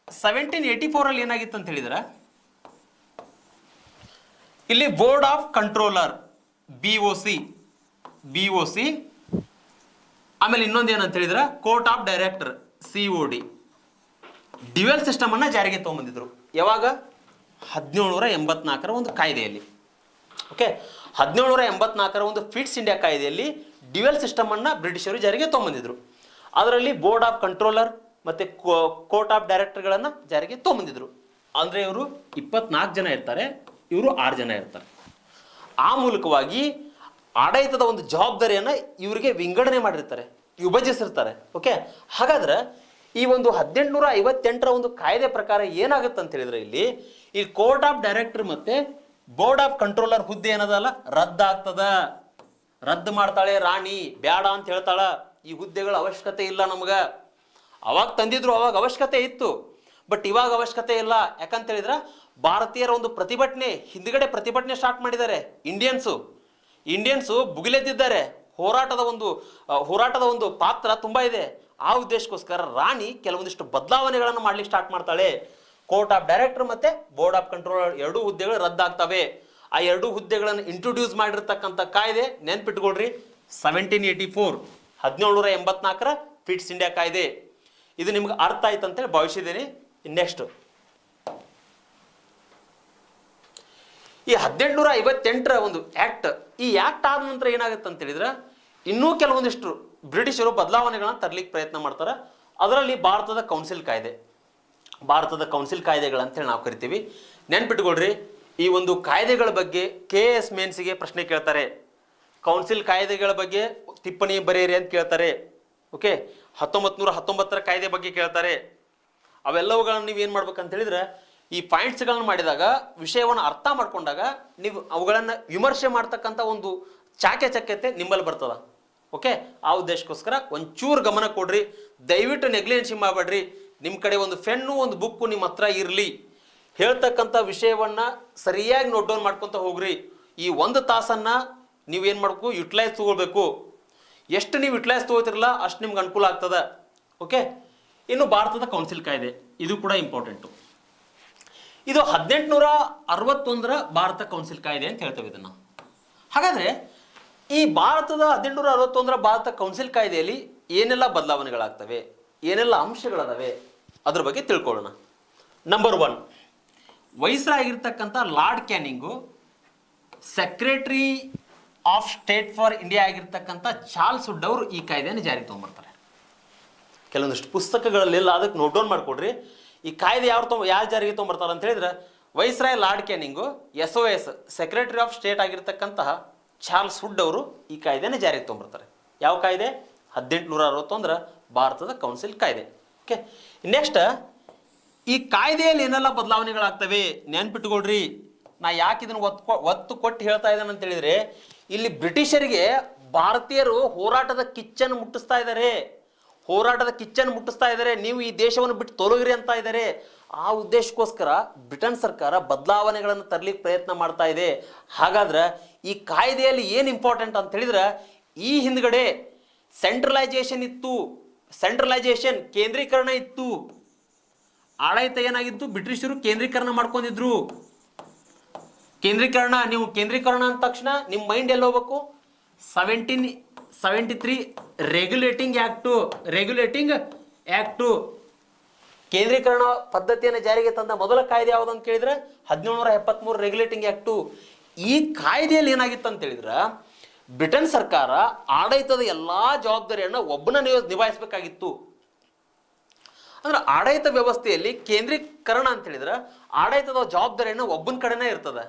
1784 ಏನಾಗಿತ್ತು ಅಂತ ಹೇಳಿದ್ರೆ ಇಲ್ಲಿ ಬೋರ್ಡ್ ಆಫ್ ಕಂಟ್ರೋಲರ್ BOC, ಆಮೇಲೆ ಇನ್ನೊಂದು ಏನಂತ ಹೇಳಿದ್ರೆ court of director COD, dual system ಅನ್ನ ಜಾರಿಗೆ ತಗೊಂಡ್ಬಂದಿದ್ರು. ಯಾವಾಗ? 1784ರ ಒಂದು ಕಾಯ್ದೆಯಲ್ಲಿ. ಓಕೆ, 1784ರ ಒಂದು ಫಿಟ್ಸ್ ಇಂಡಿಯಾ ಕಾಯ್ದೆಯಲ್ಲಿ ಡ್ಯುಯಲ್ ಸಿಸ್ಟಮ್ ಅನ್ನ ಬ್ರಿಟಿಷರು ಜಾರಿಗೆ ತಗೊಂಡ್ಬಂದಿದ್ರು. ಅದರಲ್ಲಿ ಬೋರ್ಡ್ ಆಫ್ ಕಂಟ್ರೋಲರ್ ಮತ್ತೆ ಕೋರ್ಟ್ ಆಫ್ ಡೈರೆಕ್ಟರ್ಗಳನ್ನ ಜಾರಿಗೆ ತಗೊಂಡ್ಬಂದಿದ್ರು. ಅಂದ್ರೆ ಇವರು 24 ಜನ ಇರ್ತಾರೆ, ಇವರು 6 ಜನ ಇರ್ತಾರೆ. ಆ ಮೂಲಕವಾಗಿ ಆಡಳಿತದ ಒಂದು ಜವಾಬ್ದಾರಿಯನ್ನ ಇವರಿಗೆ ವಿಂಗಡಣೆ ಮಾಡಿರ್ತಾರೆ, ವಿಭಜಿಸಿರ್ತಾರೆ. ಓಕೆ, ಹಾಗಾದ್ರೆ ಈ ಒಂದು 1858ರ ಒಂದು ಕಾಯ್ದೆ ಪ್ರಕಾರ ಏನಾಗುತ್ತೆ ಅಂತ ಹೇಳಿದ್ರೆ ಇಲ್ಲಿ ಈ ಕೋರ್ಟ್ ಆಫ್ ಡೈರೆಕ್ಟರ್ ಮತ್ತೆ ಬೋರ್ಡ್ ಆಫ್ ಕಂಟ್ರೋಲರ್ ಹುದ್ದೆ ಏನದಲ್ಲ ರದ್ದಾಗ್ತದ. ರದ್ದು ಮಾಡ್ತಾಳೆ ರಾಣಿ, ಬ್ಯಾಡ ಅಂತ ಹೇಳ್ತಾಳ. ಈ ಹುದ್ದೆಗಳ ಅವಶ್ಯಕತೆ ಇಲ್ಲ ನಮ್ಗ. ಅವಾಗ ತಂದಿದ್ರು, ಅವಾಗ ಅವಶ್ಯಕತೆ ಇತ್ತು, ಬಟ್ ಇವಾಗ ಅವಶ್ಯಕತೆ ಇಲ್ಲ. ಯಾಕಂತ ಹೇಳಿದ್ರೆ ಭಾರತೀಯರ ಒಂದು ಪ್ರತಿಭಟನೆ, ಹಿಂದ್ಗಡೆ ಪ್ರತಿಭಟನೆ ಸ್ಟಾರ್ಟ್ ಮಾಡಿದ್ದಾರೆ ಇಂಡಿಯನ್ಸು ಭುಗಿಲೆದ್ದಿದ್ದಾರೆ. ಹೋರಾಟದ ಒಂದು ಪಾತ್ರ ತುಂಬಾ ಇದೆ. ಆ ಉದ್ದೇಶಕ್ಕೋಸ್ಕರ ರಾಣಿ ಕೆಲವೊಂದಿಷ್ಟು ಬದಲಾವಣೆಗಳನ್ನು ಮಾಡ್ಲಿಕ್ಕೆ ಸ್ಟಾರ್ಟ್ ಮಾಡ್ತಾಳೆ. ಕೋರ್ಟ್ ಆಫ್ ಡೈರೆಕ್ಟರ್ ಮತ್ತೆ ಬೋರ್ಡ್ ಆಫ್ ಕಂಟ್ರೋಲರ್ 2 ಹುದ್ದೆಗಳು ರದ್ದಾಗ್ತವೆ. ಆ 2 ಹುದ್ದೆಗಳನ್ನು ಇಂಟ್ರೊಡ್ಯೂಸ್ ಮಾಡಿರ್ತಕ್ಕಂಥ ಕಾಯ್ದೆ ನೆನ್ಪಿಟ್ಕೊಳ್ರಿ, 1784ರ ಫಿಟ್ಸ್ ಇಂಡಿಯಾ ಕಾಯ್ದೆ. ಇದು ನಿಮ್ಗೆ ಅರ್ಥ ಆಯ್ತು ಅಂತೇಳಿ ಭಾವಿಸಿದ್ದೇನೆ. ನೆಕ್ಸ್ಟ್, ಈ 1858ರ ಒಂದು ಆಕ್ಟ್, ಈ ಆಕ್ಟ್ ಆದ ನಂತರ ಏನಾಗುತ್ತೆ ಅಂತ ಹೇಳಿದ್ರೆ ಇನ್ನೂ ಕೆಲವೊಂದಿಷ್ಟು ಬ್ರಿಟಿಷರು ಬದಲಾವಣೆಗಳನ್ನ ತರಲಿಕ್ಕೆ ಪ್ರಯತ್ನ ಮಾಡ್ತಾರೆ. ಅದರಲ್ಲಿ ಭಾರತದ ಕೌನ್ಸಿಲ್ ಕಾಯ್ದೆಗಳಂತೇಳಿ ನಾವು ಕರಿತೀವಿ. ನೆನ್ಪಿಟ್ಕೊಳ್ರಿ, ಈ ಒಂದು ಕಾಯ್ದೆಗಳ ಬಗ್ಗೆ KS ಮೇನ್ಸ್ಗೆ ಪ್ರಶ್ನೆ ಕೇಳ್ತಾರೆ. ಕೌನ್ಸಿಲ್ ಕಾಯ್ದೆಗಳ ಬಗ್ಗೆ ಟಿಪ್ಪಣಿ ಬರೆಯಿರಿ ಅಂತ ಕೇಳ್ತಾರೆ. ಓಕೆ, 1919ರ ಕಾಯ್ದೆ ಬಗ್ಗೆ ಕೇಳ್ತಾರೆ. ಅವೆಲ್ಲವುಗಳನ್ನು ನೀವು ಏನು ಮಾಡ್ಬೇಕಂತ ಹೇಳಿದ್ರೆ ಈ ಪಾಯಿಂಟ್ಸ್ಗಳನ್ನ ಮಾಡಿದಾಗ, ವಿಷಯವನ್ನು ಅರ್ಥ ಮಾಡ್ಕೊಂಡಾಗ ನೀವು ಅವುಗಳನ್ನು ವಿಮರ್ಶೆ ಮಾಡ್ತಕ್ಕಂಥ ಒಂದು ಚಾಕಚಕ್ಯತೆ ನಿಮ್ಮಲ್ಲಿ ಬರ್ತದ. ಓಕೆ, ಆ ಉದ್ದೇಶಕ್ಕೋಸ್ಕರ ಒಂಚೂರು ಗಮನ ಕೊಡ್ರಿ, ದಯವಿಟ್ಟು ನೆಗ್ಲಿಜೆನ್ಸಿ ಮಾಡಬೇಡ್ರಿ. ನಿಮ್ಮ ಕಡೆ ಒಂದು ಪೆನ್ನು ಒಂದು ಬುಕ್ಕು ನಿಮ್ಮ ಹತ್ರ ಇರಲಿ. ಹೇಳ್ತಕ್ಕಂಥ ವಿಷಯವನ್ನ ಸರಿಯಾಗಿ ನೋಟ್ ಡೌನ್ ಮಾಡ್ಕೊತ ಹೋಗ್ರಿ. ಈ 1 ತಾಸನ್ನ ನೀವೇನು ಮಾಡಬೇಕು, ಯುಟಿಲೈಸ್ ತಗೊಳ್ಬೇಕು. ಎಷ್ಟು ನೀವು ಯುಟಿಲೈಸ್ ತಗೋತಿರಲ್ಲ ಅಷ್ಟು ನಿಮ್ಗೆ ಅನುಕೂಲ ಆಗ್ತದ. ಓಕೆ, ಇನ್ನು ಭಾರತದ ಕೌನ್ಸಿಲ್ ಕಾಯ್ದೆ, ಇದು ಕೂಡ ಇಂಪಾರ್ಟೆಂಟು. ಇದು 1861ರ ಭಾರತ ಕೌನ್ಸಿಲ್ ಕಾಯ್ದೆ ಅಂತ ಹೇಳ್ತೇವೆ ಇದನ್ನು. ಹಾಗಾದ್ರೆ ಈ ಭಾರತದ 1861ರ ಭಾರತ ಕೌನ್ಸಿಲ್ ಕಾಯ್ದೆಯಲ್ಲಿ ಏನೆಲ್ಲ ಬದಲಾವಣೆಗಳಾಗ್ತವೆ, ಏನೆಲ್ಲ ಅಂಶಗಳದಾವೆ ಅದ್ರ ಬಗ್ಗೆ ತಿಳ್ಕೊಳ್ಳೋಣ. ನಂಬರ್ 1, ವೈಸ್ರಾಗಿರ್ತಕ್ಕಂಥ Lord Canning secretary of state for India ಆಗಿರ್ತಕ್ಕಂಥ ಚಾರ್ಲ್ಸ್ ವುಡ್ ಅವರು ಈ ಕಾಯ್ದೆಯನ್ನು ಜಾರಿಗೆ ತಗೊಂಡ್ಬರ್ತಾರೆ. ಕೆಲವೊಂದಿಷ್ಟು ಪುಸ್ತಕಗಳಲ್ಲೆಲ್ಲ ಅದಕ್ಕೆ ನೋಟ್ ಡೌನ್ ಮಾಡ್ಕೊಡ್ರಿ. ಈ ಕಾಯ್ದೆ ಯಾರು ಜಾರಿಗೆ ತಗೊಂಡ್ಬರ್ತಾರೆ ಅಂತ ಹೇಳಿದ್ರೆ viceroy Lord Canning SOS secretary of state ಆಗಿರ್ತಕ್ಕಂತಹ ಚಾರ್ಲ್ಸ್ ವುಡ್ ಅವರು ಈ ಕಾಯ್ದೆನ ಜಾರಿಗೆ ತಗೊಂಡ್ಬರ್ತಾರೆ. ಯಾವ ಕಾಯ್ದೆ? 1861ರ ಭಾರತದ ಕೌನ್ಸಿಲ್ ಕಾಯ್ದೆ. ಓಕೆ, ನೆಕ್ಸ್ಟ್, ಈ ಕಾಯ್ದೆಯಲ್ಲಿ ಏನೆಲ್ಲ ಬದಲಾವಣೆಗಳಾಗ್ತವೆ ನೆನ್ಪಿಟ್ಕೊಳ್ರಿ. ನಾ ಯಾಕೆ ಇದನ್ನು ಒತ್ತು ಕೊಟ್ಟು ಹೇಳ್ತಾ ಇದ್ದೇನೆ ಅಂತ ಹೇಳಿದ್ರೆ ಇಲ್ಲಿ ಬ್ರಿಟಿಷರಿಗೆ ಭಾರತೀಯರು ಹೋರಾಟದ ಕಿಚ್ಚನ್ನು ಮುಟ್ಟಿಸ್ತಾ ಇದ್ದಾರೆ. ಹೋರಾಟದ ಕಿಚ್ಚನ್ನು ಮುಟ್ಟಿಸ್ತಾ ಇದ್ದಾರೆ, ನೀವು ಈ ದೇಶವನ್ನು ಬಿಟ್ಟು ತೊಲಗಿರಿ ಅಂತ ಇದ್ದಾರೆ. ಆ ಉದ್ದೇಶಕ್ಕೋಸ್ಕರ ಬ್ರಿಟನ್ ಸರ್ಕಾರ ಬದಲಾವಣೆಗಳನ್ನು ತರಲಿಕ್ಕೆ ಪ್ರಯತ್ನ ಮಾಡ್ತಾ ಇದೆ. ಹಾಗಾದ್ರೆ ಈ ಕಾಯ್ದೆಯಲ್ಲಿ ಏನು ಇಂಪಾರ್ಟೆಂಟ್ ಅಂತ ಹೇಳಿದ್ರೆ, ಈ ಹಿಂದ್ಗಡೆ ಸೆಂಟ್ರಲೈಸೇಷನ್ ಇತ್ತು, ಸೆಂಟ್ರಲೈಸೇಷನ್ ಕೇಂದ್ರೀಕರಣ ಇತ್ತು. ಆಡಳಿತ ಏನಾಗಿತ್ತು, ಬ್ರಿಟಿಷರು ಕೇಂದ್ರೀಕರಣ ಮಾಡ್ಕೊಂಡಿದ್ರು. ಕೇಂದ್ರೀಕರಣ, ನೀವು ಕೇಂದ್ರೀಕರಣ ಅಂದ ತಕ್ಷಣ ನಿಮ್ಮ ಮೈಂಡ್ ಎಲ್ಲಿ ಹೋಗ್ಬೇಕು, 1773 ರೆಗ್ಯುಲೇಟಿಂಗ್ ಆಕ್ಟು ಕೇಂದ್ರೀಕರಣ ಪದ್ಧತಿಯನ್ನು ಜಾರಿಗೆ ತಂದ ಮೊದಲ ಕಾಯ್ದೆ ಯಾವುದು ಅಂತ ಕೇಳಿದ್ರೆ 1773 ರೆಗ್ಯುಲೇಟಿಂಗ್ ಆಕ್ಟು. ಈ ಕಾಯ್ದೆಯಲ್ಲಿ ಏನಾಗಿತ್ತು ಅಂತ ಹೇಳಿದ್ರೆ, ಬ್ರಿಟನ್ ಸರ್ಕಾರ ಆಡಳಿತದ ಎಲ್ಲಾ ಜವಾಬ್ದಾರಿಯನ್ನು ಒಬ್ಬನ ನಿಭಾಯಿಸಬೇಕಾಗಿತ್ತು. ಅಂದ್ರೆ ಆಡಳಿತ ವ್ಯವಸ್ಥೆಯಲ್ಲಿ ಕೇಂದ್ರೀಕರಣ ಅಂತ ಹೇಳಿದ್ರೆ ಆಡಳಿತದ ಜವಾಬ್ದಾರಿಯನ್ನು ಒಬ್ಬನ ಕಡೆನೇ ಇರ್ತದೆ.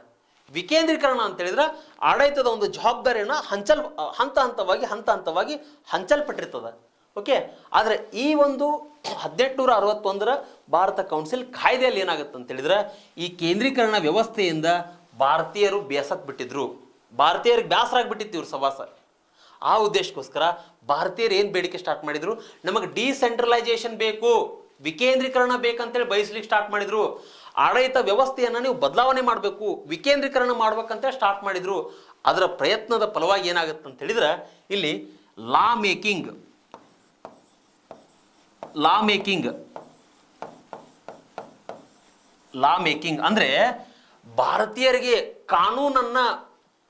ವಿಕೇಂದ್ರೀಕರಣ ಅಂತ ಹೇಳಿದ್ರೆ ಆಡಳಿತದ ಒಂದು ಜವಾಬ್ದಾರಿಯನ್ನು ಹಂತ ಹಂತವಾಗಿ ಹಂಚಲ್ಪಟ್ಟಿರ್ತದೆ. ಓಕೆ, ಆದರೆ ಈ ಒಂದು 1861 ಭಾರತ ಕೌನ್ಸಿಲ್ ಕಾಯ್ದೆಯಲ್ಲಿ ಏನಾಗುತ್ತೆ ಅಂತ ಹೇಳಿದ್ರೆ, ಈ ಕೇಂದ್ರೀಕರಣ ವ್ಯವಸ್ಥೆಯಿಂದ ಭಾರತೀಯರು ಬೇಸತ್ ಬಿಟ್ಟಿದ್ರು, ಭಾರತೀಯರಿಗೆ ಬೇಸರ ಆಗಿಬಿಟ್ಟಿತ್ತು ಇವ್ರ ಸವಾಸ. ಆ ಉದ್ದೇಶಕ್ಕೋಸ್ಕರ ಭಾರತೀಯರು ಏನು ಬೇಡಿಕೆ ಸ್ಟಾರ್ಟ್ ಮಾಡಿದ್ರು, ನಮಗೆ ಡಿಸೆಂಟ್ರಲೈಸೇಷನ್ ಬೇಕು, ವಿಕೇಂದ್ರೀಕರಣ ಬೇಕಂತೇಳಿ ಬಯಸ್ಲಿಕ್ಕೆ ಸ್ಟಾರ್ಟ್ ಮಾಡಿದ್ರು. ಆಡಳಿತ ವ್ಯವಸ್ಥೆಯನ್ನು ನೀವು ಬದಲಾವಣೆ ಮಾಡಬೇಕು, ವಿಕೇಂದ್ರೀಕರಣ ಮಾಡ್ಬೇಕಂತೇಳಿ ಸ್ಟಾರ್ಟ್ ಮಾಡಿದ್ರು. ಅದರ ಪ್ರಯತ್ನದ ಫಲವಾಗಿ ಏನಾಗುತ್ತೆ ಅಂತ ಹೇಳಿದ್ರೆ, ಇಲ್ಲಿ ಲಾ ಮೇಕಿಂಗ್ ಅಂದ್ರೆ ಭಾರತೀಯರಿಗೆ ಕಾನೂನನ್ನ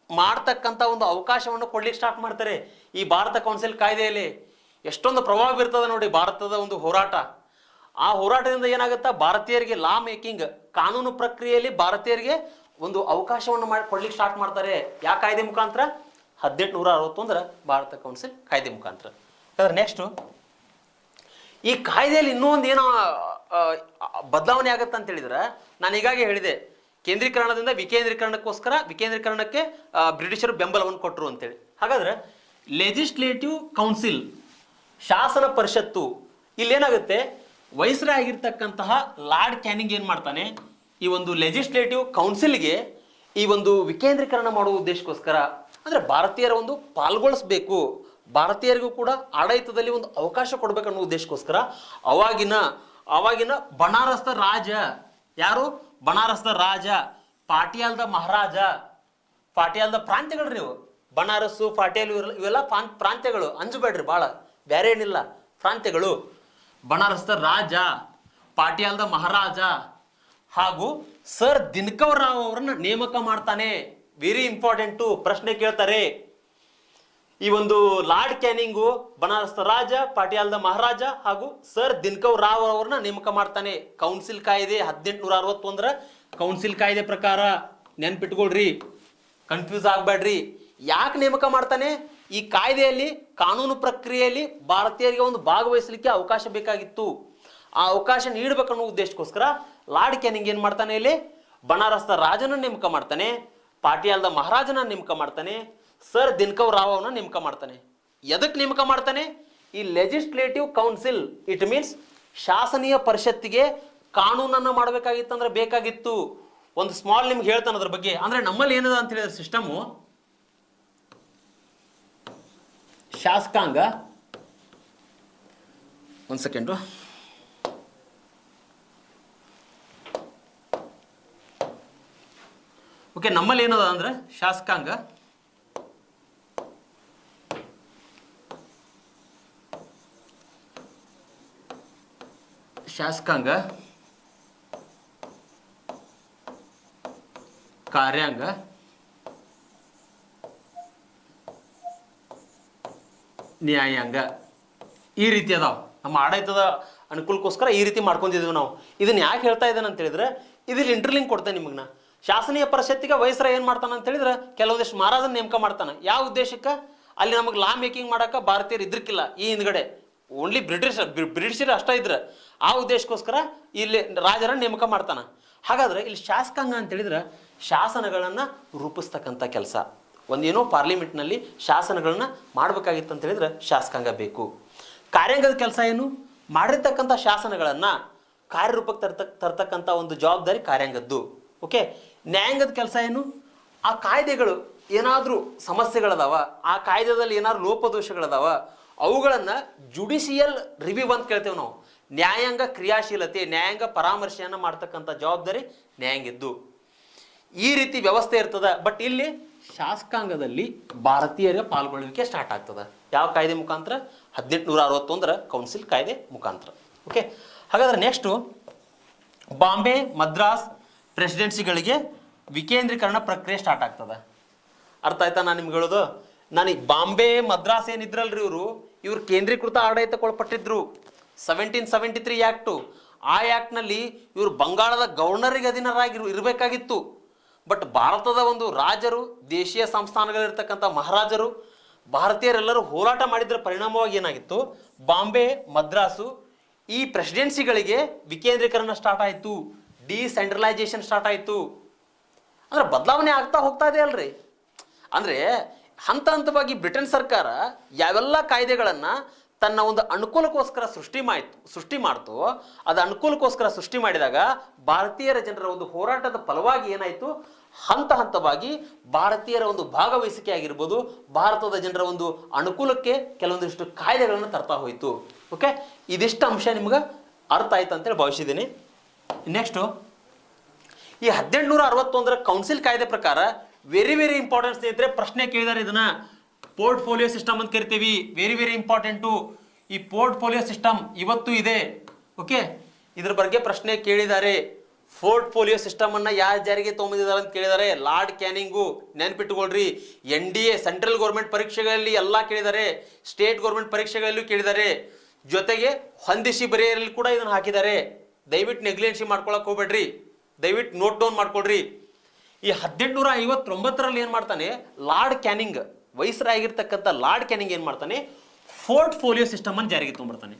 ಮಾಡ್ತಕ್ಕಂಥ ಒಂದು ಅವಕಾಶವನ್ನು ಕೊಡ್ಲಿಕ್ಕೆ ಸ್ಟಾರ್ಟ್ ಮಾಡ್ತಾರೆ. ಈ ಭಾರತ ಕೌನ್ಸಿಲ್ ಕಾಯ್ದೆಯಲ್ಲಿ ಎಷ್ಟೊಂದು ಪ್ರಭಾವ ಬೀರ್ತದೆ ನೋಡಿ ಭಾರತದ ಒಂದು ಹೋರಾಟ. ಆ ಹೋರಾಟದಿಂದ ಏನಾಗುತ್ತಾ, ಭಾರತೀಯರಿಗೆ ಲಾ ಮೇಕಿಂಗ್, ಕಾನೂನು ಪ್ರಕ್ರಿಯೆಯಲ್ಲಿ ಭಾರತೀಯರಿಗೆ ಒಂದು ಅವಕಾಶವನ್ನು ಕೊಡ್ಲಿಕ್ಕೆ ಸ್ಟಾರ್ಟ್ ಮಾಡ್ತಾರೆ. ಯಾವ ಕಾಯ್ದೆ ಮುಖಾಂತರ, 1861 ಭಾರತ ಕೌನ್ಸಿಲ್ ಕಾಯ್ದೆ ಮುಖಾಂತರ. ನೆಕ್ಸ್ಟ್, ಈ ಕಾಯ್ದೆಯಲ್ಲಿ ಇನ್ನೊಂದು ಏನೋ ಬದಲಾವಣೆ ಆಗತ್ತೆ ಅಂತ ಹೇಳಿದ್ರೆ, ನಾನು ಈಗಾಗಲೇ ಹೇಳಿದೆ, ಕೇಂದ್ರೀಕರಣದಿಂದ ವಿಕೇಂದ್ರೀಕರಣಕ್ಕೆ ಬ್ರಿಟಿಷರು ಬೆಂಬಲವನ್ನು ಕೊಟ್ಟರು ಅಂತೇಳಿ. ಹಾಗಾದ್ರೆ ಲೆಜಿಸ್ಲೇಟಿವ್ ಕೌನ್ಸಿಲ್, ಶಾಸನ ಪರಿಷತ್ತು, ಇಲ್ಲೇನಾಗುತ್ತೆ, ವೈಸ್ರಾಯ್ ಆಗಿರ್ತಕ್ಕಂತಹ ಲಾರ್ಡ್ ಕ್ಯಾನಿಂಗ್ ಏನು ಮಾಡ್ತಾನೆ, ಈ ಒಂದು ಲೆಜಿಸ್ಲೇಟಿವ್ ಕೌನ್ಸಿಲ್ಗೆ ಈ ಒಂದು ವಿಕೇಂದ್ರೀಕರಣ ಮಾಡುವ ಉದ್ದೇಶಕ್ಕೋಸ್ಕರ, ಅಂದರೆ ಭಾರತೀಯರ ಒಂದು ಪಾಲ್ಗೊಳಿಸ್ಬೇಕು, ಭಾರತೀಯರಿಗೂ ಕೂಡ ಆಡಳಿತದಲ್ಲಿ ಒಂದು ಅವಕಾಶ ಕೊಡ್ಬೇಕನ್ನೋ ಉದ್ದೇಶಕ್ಕೋಸ್ಕರ ಅವಾಗಿನ ಬನಾರಸ್ದ ರಾಜ ಯಾರು, ಬನಾರಸ್ದ ರಾಜ, ಪಾಟಿಯಾಲ್ದ ಮಹಾರಾಜ, ಪಾಟಿಯಾಲ್ದ ಪ್ರಾಂತ್ಯಗಳು ನೀವು, ಬನಾರಸ್ಸು ಪಾಟಿಯಾಲ್ ಇವೆಲ್ಲ ಪ್ರಾಂತ್ಯಗಳು, ಅಂಜಬೇಡ್ರಿ ಭಾಳ, ಬೇರೆ ಏನಿಲ್ಲ, ಪ್ರಾಂತ್ಯಗಳು. ಬನಾರಸ್ದ ರಾಜ, ಪಾಟಿಯಾಲ್ದ ಮಹಾರಾಜ ಹಾಗೂ ಸರ್ ದಿನಕರ್ ರಾವ್ ಅವರನ್ನ ನೇಮಕ ಮಾಡ್ತಾನೆ. ವೆರಿ ಇಂಪಾರ್ಟೆಂಟು, ಪ್ರಶ್ನೆ ಕೇಳ್ತಾರೆ. ಈ ಒಂದು ಲಾರ್ಡ್ ಕ್ಯಾನಿಂಗು ಬನಾರಸ್ದ ರಾಜ, ಪಾಟಿಯಾಲ್ದ ಮಹಾರಾಜ ಹಾಗೂ ಸರ್ ದಿನಕರ್ ರಾವ್ ಅವರನ್ನ ನೇಮಕ ಮಾಡ್ತಾನೆ. ಕೌನ್ಸಿಲ್ ಕಾಯ್ದೆ 1861 ಕೌನ್ಸಿಲ್ ಕಾಯ್ದೆ ಪ್ರಕಾರ, ನೆನ್ಪಿಟ್ಕೊಳ್ರಿ, ಕನ್ಫ್ಯೂಸ್ ಆಗಬೇಡ್ರಿ. ಯಾಕೆ ನೇಮಕ ಮಾಡ್ತಾನೆ, ಈ ಕಾಯ್ದೆಯಲ್ಲಿ ಕಾನೂನು ಪ್ರಕ್ರಿಯೆಯಲ್ಲಿ ಭಾರತೀಯರಿಗೆ ಒಂದು ಭಾಗವಹಿಸಲಿಕ್ಕೆ ಅವಕಾಶ ಬೇಕಾಗಿತ್ತು. ಆ ಅವಕಾಶ ನೀಡಬೇಕನ್ನೋ ಉದ್ದೇಶಕ್ಕೋಸ್ಕರ ಲಾರ್ಡ್ ಕ್ಯಾನಿಂಗ್ ಏನು ಮಾಡ್ತಾನೆ, ಇಲ್ಲಿ ಬನಾರಸ್ದ ರಾಜನ ನೇಮಕ ಮಾಡ್ತಾನೆ, ಪಾಟಿಯಾಲ್ದ ಮಹಾರಾಜನ ನೇಮಕ ಮಾಡ್ತಾನೆ, ಸರ್ ದಿನಕರ್ ರಾವ್ ಅವನ್ನ ನೇಮಕ ಮಾಡ್ತಾನೆ. ಎದಕ್ಕೆ ನೇಮಕ ಮಾಡ್ತಾನೆ, ಈ ಲೆಜಿಸ್ಲೇಟಿವ್ ಕೌನ್ಸಿಲ್, ಇಟ್ ಮೀನ್ಸ್ ಶಾಸನೀಯ ಪರಿಷತ್ತಿಗೆ ಕಾನೂನನ್ನು ಮಾಡಬೇಕಾಗಿತ್ತಂದ್ರೆ ಬೇಕಾಗಿತ್ತು. ಒಂದು ಸ್ಮಾಲ್ ನಿಮ್ಗೆ ಹೇಳ್ತಾನೆ ಅದ್ರ ಬಗ್ಗೆ. ಅಂದ್ರೆ ನಮ್ಮಲ್ಲಿ ಏನದ ಅಂತ ಹೇಳಿದ್ರೆ ಸಿಸ್ಟಮು, ಶಾಸಕಾಂಗ, ಒಂದು ಸೆಕೆಂಡು, ಓಕೆ, ನಮ್ಮಲ್ಲಿ ಏನದ ಅಂದ್ರೆ ಶಾಸಕಾಂಗ, ಕಾರ್ಯಾಂಗ, ನ್ಯಾಯಾಂಗ, ಈ ರೀತಿ ಅದಾವ. ನಮ್ಮ ಆಡಳಿತದ ಅನುಕೂಲಕ್ಕೋಸ್ಕರ ಈ ರೀತಿ ಮಾಡ್ಕೊಂಡಿದ್ದೀವಿ ನಾವು. ಇದನ್ನ ಯಾಕೆ ಹೇಳ್ತಾ ಇದ್ದೇನೆ ಅಂತ ಹೇಳಿದ್ರೆ, ಇದ್ರಲ್ಲಿ ಇಂಟರ್ಲಿಂಕ್ ಕೊಡ್ತೇನೆ ನಿಮಗ್ನ. ಶಾಸನೀಯ ಪರಿಷತ್ತಿಗೆ ವೈಸ್ರಾಯ್ ಏನು ಮಾಡ್ತಾನೆ ಅಂತ ಹೇಳಿದ್ರೆ, ಕೆಲವೊಂದಿಷ್ಟು ಮಹಾರಾಜನ ನೇಮಕ ಮಾಡ್ತಾನೆ. ಯಾವ ಉದ್ದೇಶಕ್ಕೆ, ಅಲ್ಲಿ ನಮಗೆ ಲಾ ಮೇಕಿಂಗ್ ಮಾಡಕ್ಕೆ ಭಾರತೀಯರು ಇದ್ರಕ್ಕಿಲ್ಲ ಈ ಹಿಂದ್ಗಡೆ, ಓನ್ಲಿ ಬ್ರಿಟಿಷರು ಅಷ್ಟೇ ಇದ್ರೆ. ಆ ಉದ್ದೇಶಕ್ಕೋಸ್ಕರ ಇಲ್ಲಿ ರಾಜರ ನೇಮಕ ಮಾಡ್ತಾನೆ. ಹಾಗಾದ್ರೆ ಇಲ್ಲಿ ಶಾಸಕಾಂಗ ಅಂತ ಹೇಳಿದ್ರೆ ಶಾಸನಗಳನ್ನು ರೂಪಿಸ್ತಕ್ಕಂಥ ಕೆಲಸ. ಒಂದೇನೋ ಪಾರ್ಲಿಮೆಂಟ್ನಲ್ಲಿ ಶಾಸನಗಳನ್ನ ಮಾಡಬೇಕಾಗಿತ್ತು ಅಂತ ಹೇಳಿದ್ರೆ ಶಾಸಕಾಂಗ ಬೇಕು. ಕಾರ್ಯಾಂಗದ ಕೆಲಸ ಏನು, ಮಾಡಿರ್ತಕ್ಕಂಥ ಶಾಸನಗಳನ್ನು ಕಾರ್ಯರೂಪಕ್ಕೆ ತರ್ತಕ್ಕಂಥ ಒಂದು ಜವಾಬ್ದಾರಿ ಕಾರ್ಯಾಂಗದ್ದು. ಓಕೆ, ನ್ಯಾಯಾಂಗದ ಕೆಲಸ ಏನು, ಆ ಕಾಯ್ದೆಗಳು ಏನಾದರೂ ಸಮಸ್ಯೆಗಳದಾವ, ಆ ಕಾಯ್ದೆದಲ್ಲಿ ಏನಾದ್ರು ಲೋಪದೋಷಗಳದಾವ, ಅವುಗಳನ್ನು ಜುಡಿಷಿಯಲ್ ರಿವ್ಯೂ ಅಂತ ಕೇಳ್ತೇವೆ ನಾವು. ನ್ಯಾಯಾಂಗ ಕ್ರಿಯಾಶೀಲತೆ, ನ್ಯಾಯಾಂಗ ಪರಾಮರ್ಶೆಯನ್ನು ಮಾಡ್ತಕ್ಕಂಥ ಜವಾಬ್ದಾರಿ ನ್ಯಾಯಾಂಗಿದ್ದು. ಈ ರೀತಿ ವ್ಯವಸ್ಥೆ ಇರ್ತದ. ಬಟ್ ಇಲ್ಲಿ ಶಾಸಕಾಂಗದಲ್ಲಿ ಭಾರತೀಯರ ಪಾಲ್ಗೊಳ್ಳುವಿಕೆ ಸ್ಟಾರ್ಟ್ ಆಗ್ತದೆ. ಯಾವ ಕಾಯ್ದೆ ಮುಖಾಂತರ? 1861 ಕೌನ್ಸಿಲ್ ಕಾಯ್ದೆ ಮುಖಾಂತರ. ಓಕೆ, ಹಾಗಾದ್ರೆ ನೆಕ್ಸ್ಟು ಬಾಂಬೆ ಮದ್ರಾಸ್ ಪ್ರೆಸಿಡೆನ್ಸಿಗಳಿಗೆ ವಿಕೇಂದ್ರೀಕರಣ ಪ್ರಕ್ರಿಯೆ ಸ್ಟಾರ್ಟ್ ಆಗ್ತದೆ. ಅರ್ಥ ಆಯ್ತಾ ನಾನು ನಿಮ್ಗೆ ಹೇಳೋದು? ನನಗೆ ಬಾಂಬೆ ಮದ್ರಾಸ್ ಏನಿದ್ರಲ್ರಿ ಇವರು ಕೇಂದ್ರೀಕೃತ ಆಡಳಿತಕ್ಕೊಳಪಟ್ಟಿದ್ರು. 1773 ಆ್ಯಕ್ಟು, ಆ ಆ್ಯಕ್ಟ್ನಲ್ಲಿ ಇವರು ಬಂಗಾಳದ ಗವರ್ನರಿಗೆ ಅಧೀನರಾಗಿ ಇರಬೇಕಾಗಿತ್ತು. ಬಟ್ ಭಾರತದ ಒಂದು ರಾಜರು, ದೇಶೀಯ ಸಂಸ್ಥಾನಗಳಿರ್ತಕ್ಕಂಥ ಮಹಾರಾಜರು, ಭಾರತೀಯರೆಲ್ಲರೂ ಹೋರಾಟ ಮಾಡಿದ್ರ ಪರಿಣಾಮವಾಗಿ ಏನಾಗಿತ್ತು, ಬಾಂಬೆ ಮದ್ರಾಸು ಈ ಪ್ರೆಸಿಡೆನ್ಸಿಗಳಿಗೆ ವಿಕೇಂದ್ರೀಕರಣ ಸ್ಟಾರ್ಟ್ ಆಯಿತು, ಡಿಸೆಂಟ್ರಲೈಸೇಷನ್ ಸ್ಟಾರ್ಟ್ ಆಯಿತು. ಅಂದ್ರೆ ಬದಲಾವಣೆ ಆಗ್ತಾ ಹೋಗ್ತಾ ಇದೆ ಅಲ್ರಿ. ಅಂದರೆ ಹಂತ ಹಂತವಾಗಿ ಬ್ರಿಟನ್ ಸರ್ಕಾರ ಯಾವೆಲ್ಲ ಕಾಯ್ದೆಗಳನ್ನು ತನ್ನ ಒಂದು ಅನುಕೂಲಕ್ಕೋಸ್ಕರ ಸೃಷ್ಟಿ ಮಾಡ್ತು, ಅದು ಅನುಕೂಲಕ್ಕೋಸ್ಕರ ಸೃಷ್ಟಿ ಮಾಡಿದಾಗ ಭಾರತೀಯರ ಜನರ ಒಂದು ಹೋರಾಟದ ಫಲವಾಗಿ ಏನಾಯಿತು, ಹಂತ ಹಂತವಾಗಿ ಭಾರತೀಯರ ಒಂದು ಭಾಗವಹಿಸಿಕೆ ಆಗಿರ್ಬೋದು, ಭಾರತದ ಜನರ ಒಂದು ಅನುಕೂಲಕ್ಕೆ ಕೆಲವೊಂದಿಷ್ಟು ಕಾಯ್ದೆಗಳನ್ನು ತರ್ತಾ ಹೋಯಿತು. ಓಕೆ, ಇದಿಷ್ಟು ಅಂಶ ನಿಮ್ಗೆ ಅರ್ಥ ಆಯ್ತು ಅಂತೇಳಿ ಭಾವಿಸಿದ್ದೀನಿ. ನೆಕ್ಸ್ಟು ಈ 1861 ಕೌನ್ಸಿಲ್ ಕಾಯ್ದೆ ಪ್ರಕಾರ ವೆರಿ ವೆರಿ ಇಂಪಾರ್ಟೆಂಟ್ ಸ್ನೇಹಿತರೆ, ಪ್ರಶ್ನೆ ಕೇಳಿದಾರೆ ಇದನ್ನ. ಪೋರ್ಟ್ಫೋಲಿಯೋ ಸಿಸ್ಟಮ್ ಅಂತ ಕರಿತೀವಿ, ವೆರಿ ವೆರಿ ಇಂಪಾರ್ಟೆಂಟು. ಈ ಪೋರ್ಟ್ಫೋಲಿಯೋ ಸಿಸ್ಟಮ್ ಇವತ್ತು ಇದೆ. ಓಕೆ, ಇದ್ರ ಬಗ್ಗೆ ಪ್ರಶ್ನೆ ಕೇಳಿದ್ದಾರೆ. ಪೋರ್ಟ್ಫೋಲಿಯೋ ಸಿಸ್ಟಮ್ ಅನ್ನ ಯಾರು ಜಾರಿಗೆ ತಗೊಂಡಿದ್ದಾರೆ ಅಂತ ಕೇಳಿದ್ದಾರೆ. ಲಾರ್ಡ್ ಕ್ಯಾನಿಂಗು, ನೆನ್ಪಿಟ್ಟುಕೊಳ್ರಿ. NDA ಸೆಂಟ್ರಲ್ ಗೌರ್ಮೆಂಟ್ ಪರೀಕ್ಷೆಗಳಲ್ಲಿ ಎಲ್ಲ ಕೇಳಿದ್ದಾರೆ, ಸ್ಟೇಟ್ ಗೌರ್ಮೆಂಟ್ ಪರೀಕ್ಷೆಗಳಲ್ಲೂ ಕೇಳಿದ್ದಾರೆ. ಜೊತೆಗೆ ಹೊಂದಿಸಿ ಬರೆಯರಲ್ಲಿ ಕೂಡ ಇದನ್ನು ಹಾಕಿದ್ದಾರೆ. ದಯವಿಟ್ಟು ನೆಗ್ಲೆನ್ಸಿ ಮಾಡ್ಕೊಳಕ್ ಹೋಗ್ಬೇಡ್ರಿ, ದಯವಿಟ್ಟು ನೋಟ್ ಡೌನ್ ಮಾಡ್ಕೊಳ್ರಿ. ಈ 1859 ಏನು ಮಾಡ್ತಾನೆ, ಲಾರ್ಡ್ ಕ್ಯಾನಿಂಗ್ ವೈಸ್ರಾಯ್ ಆಗಿರ್ತಕ್ಕಂಥ ಲಾರ್ಡ್ ಕ್ಯಾನಿಂಗ್ ಏನು ಮಾಡ್ತಾನೆ, ಪೋರ್ಟ್ಫೋಲಿಯೋ ಸಿಸ್ಟಮ್ ಅನ್ನು ಜಾರಿಗೆ ತೊಗೊಂಡ್ಬರ್ತಾನೆ.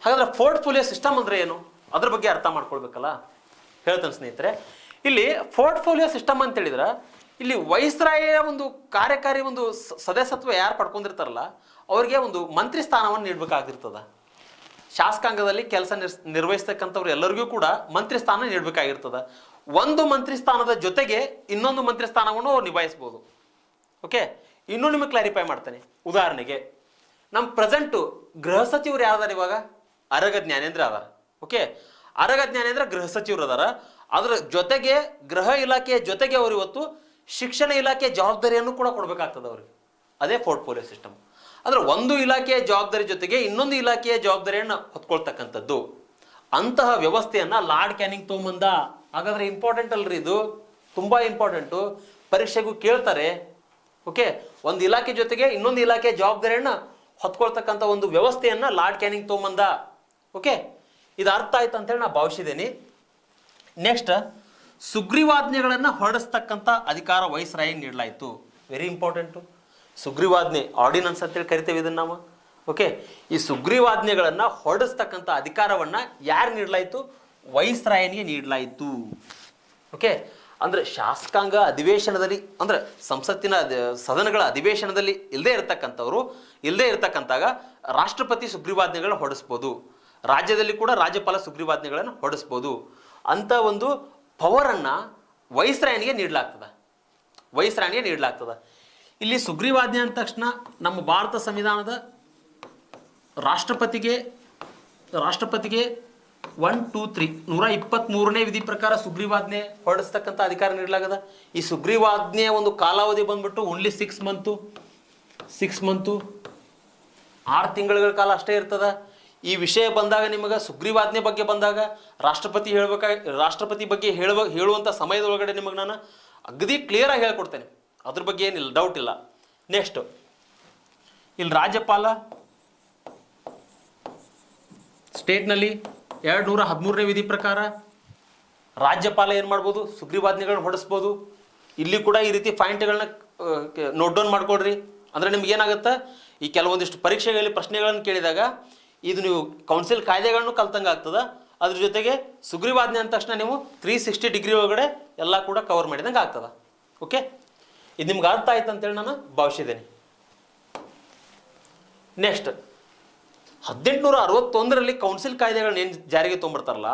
ಹಾಗಾದ್ರೆ ಪೋರ್ಟ್ಫೋಲಿಯೋ ಸಿಸ್ಟಮ್ ಅಂದ್ರೆ ಏನು, ಅದ್ರ ಬಗ್ಗೆ ಅರ್ಥ ಮಾಡ್ಕೊಳ್ಬೇಕಲ್ಲ. ಹೇಳ್ತಾನೆ ಸ್ನೇಹಿತರೆ, ಇಲ್ಲಿ ಪೋರ್ಟ್ಫೋಲಿಯೋ ಸಿಸ್ಟಮ್ ಅಂತ ಹೇಳಿದ್ರೆ ಇಲ್ಲಿ ವೈಸ್ರಾಯ ಒಂದು ಕಾರ್ಯಕಾರಿ ಒಂದು ಸದಸ್ಯತ್ವ ಯಾರು ಪಡ್ಕೊಂಡಿರ್ತಾರಲ್ಲ ಅವ್ರಿಗೆ ಒಂದು ಮಂತ್ರಿ ಸ್ಥಾನವನ್ನು ನೀಡಬೇಕಾಗಿರ್ತದ. ಶಾಸಕಾಂಗದಲ್ಲಿ ಕೆಲಸ ನಿರ್ವಹಿಸ್ತಕ್ಕಂಥವ್ರು ಎಲ್ಲರಿಗೂ ಕೂಡ ಮಂತ್ರಿ ಸ್ಥಾನ ನೀಡಬೇಕಾಗಿರ್ತದ. ಒಂದು ಮಂತ್ರಿ ಸ್ಥಾನದ ಜೊತೆಗೆ ಇನ್ನೊಂದು ಮಂತ್ರಿ ಸ್ಥಾನವನ್ನು ಅವ್ರು ನಿಭಾಯಿಸ್ಬೋದು. ಓಕೆ, ಇನ್ನೂ ನಿಮಗೆ ಕ್ಲಾರಿಫೈ ಮಾಡ್ತೇನೆ. ಉದಾಹರಣೆಗೆ ನಮ್ಮ ಪ್ರೆಸೆಂಟು ಗೃಹ ಸಚಿವರು ಯಾರದಾರ ಇವಾಗ, ಅರಗ ಜ್ಞಾನೇಂದ್ರ ಅದಾರ. ಓಕೆ, ಅರಗ ಜ್ಞಾನೇಂದ್ರ ಗೃಹ ಸಚಿವರು ಅದಾರ. ಅದರ ಜೊತೆಗೆ ಗೃಹ ಇಲಾಖೆಯ ಜೊತೆಗೆ ಅವರು ಇವತ್ತು ಶಿಕ್ಷಣ ಇಲಾಖೆಯ ಜವಾಬ್ದಾರಿಯನ್ನು ಕೂಡ ಕೊಡಬೇಕಾಗ್ತದೆ ಅವ್ರಿಗೆ. ಅದೇ ಪೋರ್ಟ್ಫೋಲಿಯೋ ಸಿಸ್ಟಮ್. ಅಂದ್ರೆ ಒಂದು ಇಲಾಖೆಯ ಜವಾಬ್ದಾರಿ ಜೊತೆಗೆ ಇನ್ನೊಂದು ಇಲಾಖೆಯ ಜವಾಬ್ದಾರಿಯನ್ನು ಹೊತ್ಕೊಳ್ತಕ್ಕಂಥದ್ದು. ಅಂತಹ ವ್ಯವಸ್ಥೆಯನ್ನ ಲಾರ್ಡ್ ಕ್ಯಾನಿಂಗ್ ತೊಗೊಂಬಂದ. ಹಾಗಾದ್ರೆ ಇಂಪಾರ್ಟೆಂಟ್ ಅಲ್ರಿ ಇದು, ತುಂಬಾ ಇಂಪಾರ್ಟೆಂಟು, ಪರೀಕ್ಷೆಗೂ ಕೇಳ್ತಾರೆ. ಓಕೆ, ಒಂದು ಇಲಾಖೆ ಜೊತೆಗೆ ಇನ್ನೊಂದು ಇಲಾಖೆಯ ಜವಾಬ್ದಾರಿಯನ್ನ ಹೊತ್ಕೊಳ್ತಕ್ಕಂಥ ಒಂದು ವ್ಯವಸ್ಥೆಯನ್ನ ಲಾರ್ಡ್ ಕ್ಯಾನಿಂಗ್ ತೊಗೊಂಬಂದ. ಓಕೆ, ಇದು ಅರ್ಥ ಆಯ್ತು ಅಂತೇಳಿ ನಾನು ಭಾವಿಸಿದ್ದೇನೆ. ನೆಕ್ಸ್ಟ್, ಸುಗ್ರೀವಾಜ್ಞೆಗಳನ್ನು ಹೊರಡಿಸ್ತಕ್ಕಂಥ ಅಧಿಕಾರ ವೈಸ್ರಾಯಿಗೆ ನೀಡಲಾಯಿತು. Very important. ಸುಗ್ರೀವಾಜ್ಞೆ, ಆರ್ಡಿನನ್ಸ್ ಅಂತೇಳಿ ಕರಿತೇವೆ ಇದನ್ನು ನಾವು. ಓಕೆ, ಈ ಸುಗ್ರೀವಾಜ್ಞೆಗಳನ್ನು ಹೊರಡಿಸ್ತಕ್ಕಂಥ ಅಧಿಕಾರವನ್ನು ಯಾರು ನೀಡಲಾಯಿತು, ವೈಸ್ರಾಯನಿಗೆ ನೀಡಲಾಯಿತು. ಓಕೆ, ಅಂದರೆ ಶಾಸಕಾಂಗ ಅಧಿವೇಶನದಲ್ಲಿ, ಅಂದರೆ ಸಂಸತ್ತಿನ ಸದನಗಳ ಅಧಿವೇಶನದಲ್ಲಿ ಇಲ್ಲದೆ ಇರತಕ್ಕಂತಾಗ ರಾಷ್ಟ್ರಪತಿ ಸುಗ್ರೀವಾಜ್ಞೆಗಳನ್ನ ಹೊರಡಿಸ್ಬೋದು. ರಾಜ್ಯದಲ್ಲಿ ಕೂಡ ರಾಜ್ಯಪಾಲ ಸುಗ್ರೀವಾಜ್ಞೆಗಳನ್ನು ಹೊರಡಿಸ್ಬೋದು. ಅಂತ ಒಂದು ಪವರನ್ನು ವೈಸ್ರಾಯನಿಗೆ ನೀಡಲಾಗ್ತದೆ. ಇಲ್ಲಿ ಸುಗ್ರೀವಾಜ್ಞೆ ಅಂದ ತಕ್ಷಣ ನಮ್ಮ ಭಾರತ ಸಂವಿಧಾನದ ರಾಷ್ಟ್ರಪತಿಗೆ 1, 2, 3 123ನೇ ವಿಧಿ ಪ್ರಕಾರ ಸುಗ್ರೀವಾಜ್ಞೆ ಹೊರಡಿಸ್ತಕ್ಕಂಥ ಅಧಿಕಾರ ನೀಡಲಾಗದ. ಈ ಸುಗ್ರೀವಾಜ್ಞೆಯ ಒಂದು ಕಾಲಾವಧಿ ಬಂದ್ಬಿಟ್ಟು ಓನ್ಲಿ 6 ಮಂತು 6 ತಿಂಗಳ ಕಾಲ ಅಷ್ಟೇ ಇರ್ತದ. ಈ ವಿಷಯ ಬಂದಾಗ, ನಿಮಗೆ ಸುಗ್ರೀವಾಜ್ಞೆ ಬಗ್ಗೆ ಬಂದಾಗ ರಾಷ್ಟ್ರಪತಿ ಬಗ್ಗೆ ಹೇಳುವಂಥ ಸಮಯದೊಳಗಡೆ ನಿಮಗೆ ನಾನು ಅಗದಿ ಕ್ಲಿಯರ್ ಆಗಿ ಹೇಳ್ಕೊಡ್ತೇನೆ. ಅದ್ರ ಬಗ್ಗೆ ಏನಿಲ್ಲ, ಡೌಟ್ ಇಲ್ಲ. ನೆಕ್ಸ್ಟ್, ಇಲ್ಲಿ ರಾಜ್ಯಪಾಲ ಸ್ಟೇಟ್ನಲ್ಲಿ 213ನೇ ವಿಧಿ ಪ್ರಕಾರ ರಾಜ್ಯಪಾಲ ಏನು ಮಾಡ್ಬೋದು, ಸುಗ್ರೀವಾಜ್ಞೆಗಳನ್ನ ಹೊರಡಿಸ್ಬೋದು. ಇಲ್ಲಿ ಕೂಡ ಈ ರೀತಿ ಪಾಯಿಂಟ್ಗಳನ್ನ ನೋಟ್ ಡೌನ್ ಮಾಡ್ಕೊಡ್ರಿ. ಅಂದರೆ ನಿಮ್ಗೆ ಏನಾಗುತ್ತೆ, ಈ ಕೆಲವೊಂದಿಷ್ಟು ಪರೀಕ್ಷೆಗಳಲ್ಲಿ ಪ್ರಶ್ನೆಗಳನ್ನು ಕೇಳಿದಾಗ ಇದು ನೀವು ಕೌನ್ಸಿಲ್ ಕಾಯ್ದೆಗಳನ್ನು ಕಲ್ತಂಗೆ ಆಗ್ತದೆ. ಅದ್ರ ಜೊತೆಗೆ ಸುಗ್ರೀವಾಜ್ಞೆ ಅಂದ ತಕ್ಷಣ ನೀವು 360 ಡಿಗ್ರಿ ಒಳಗಡೆ ಎಲ್ಲ ಕೂಡ ಕವರ್ ಮಾಡಿದಂಗೆ ಆಗ್ತದೆ. ಓಕೆ, ಇದು ನಿಮ್ಗೆ ಅರ್ಥ ಆಯ್ತು ಅಂತೇಳಿ ನಾನು ಭಾವಿಸಿದ್ದೇನೆ. ನೆಕ್ಸ್ಟ್, 1861ರಲ್ಲಿ ಕೌನ್ಸಿಲ್ ಕಾಯ್ದೆಗಳನ್ನ ಏನು ಜಾರಿಗೆ ತೊಗೊಂಡ್ಬರ್ತಾರಲ್ಲ,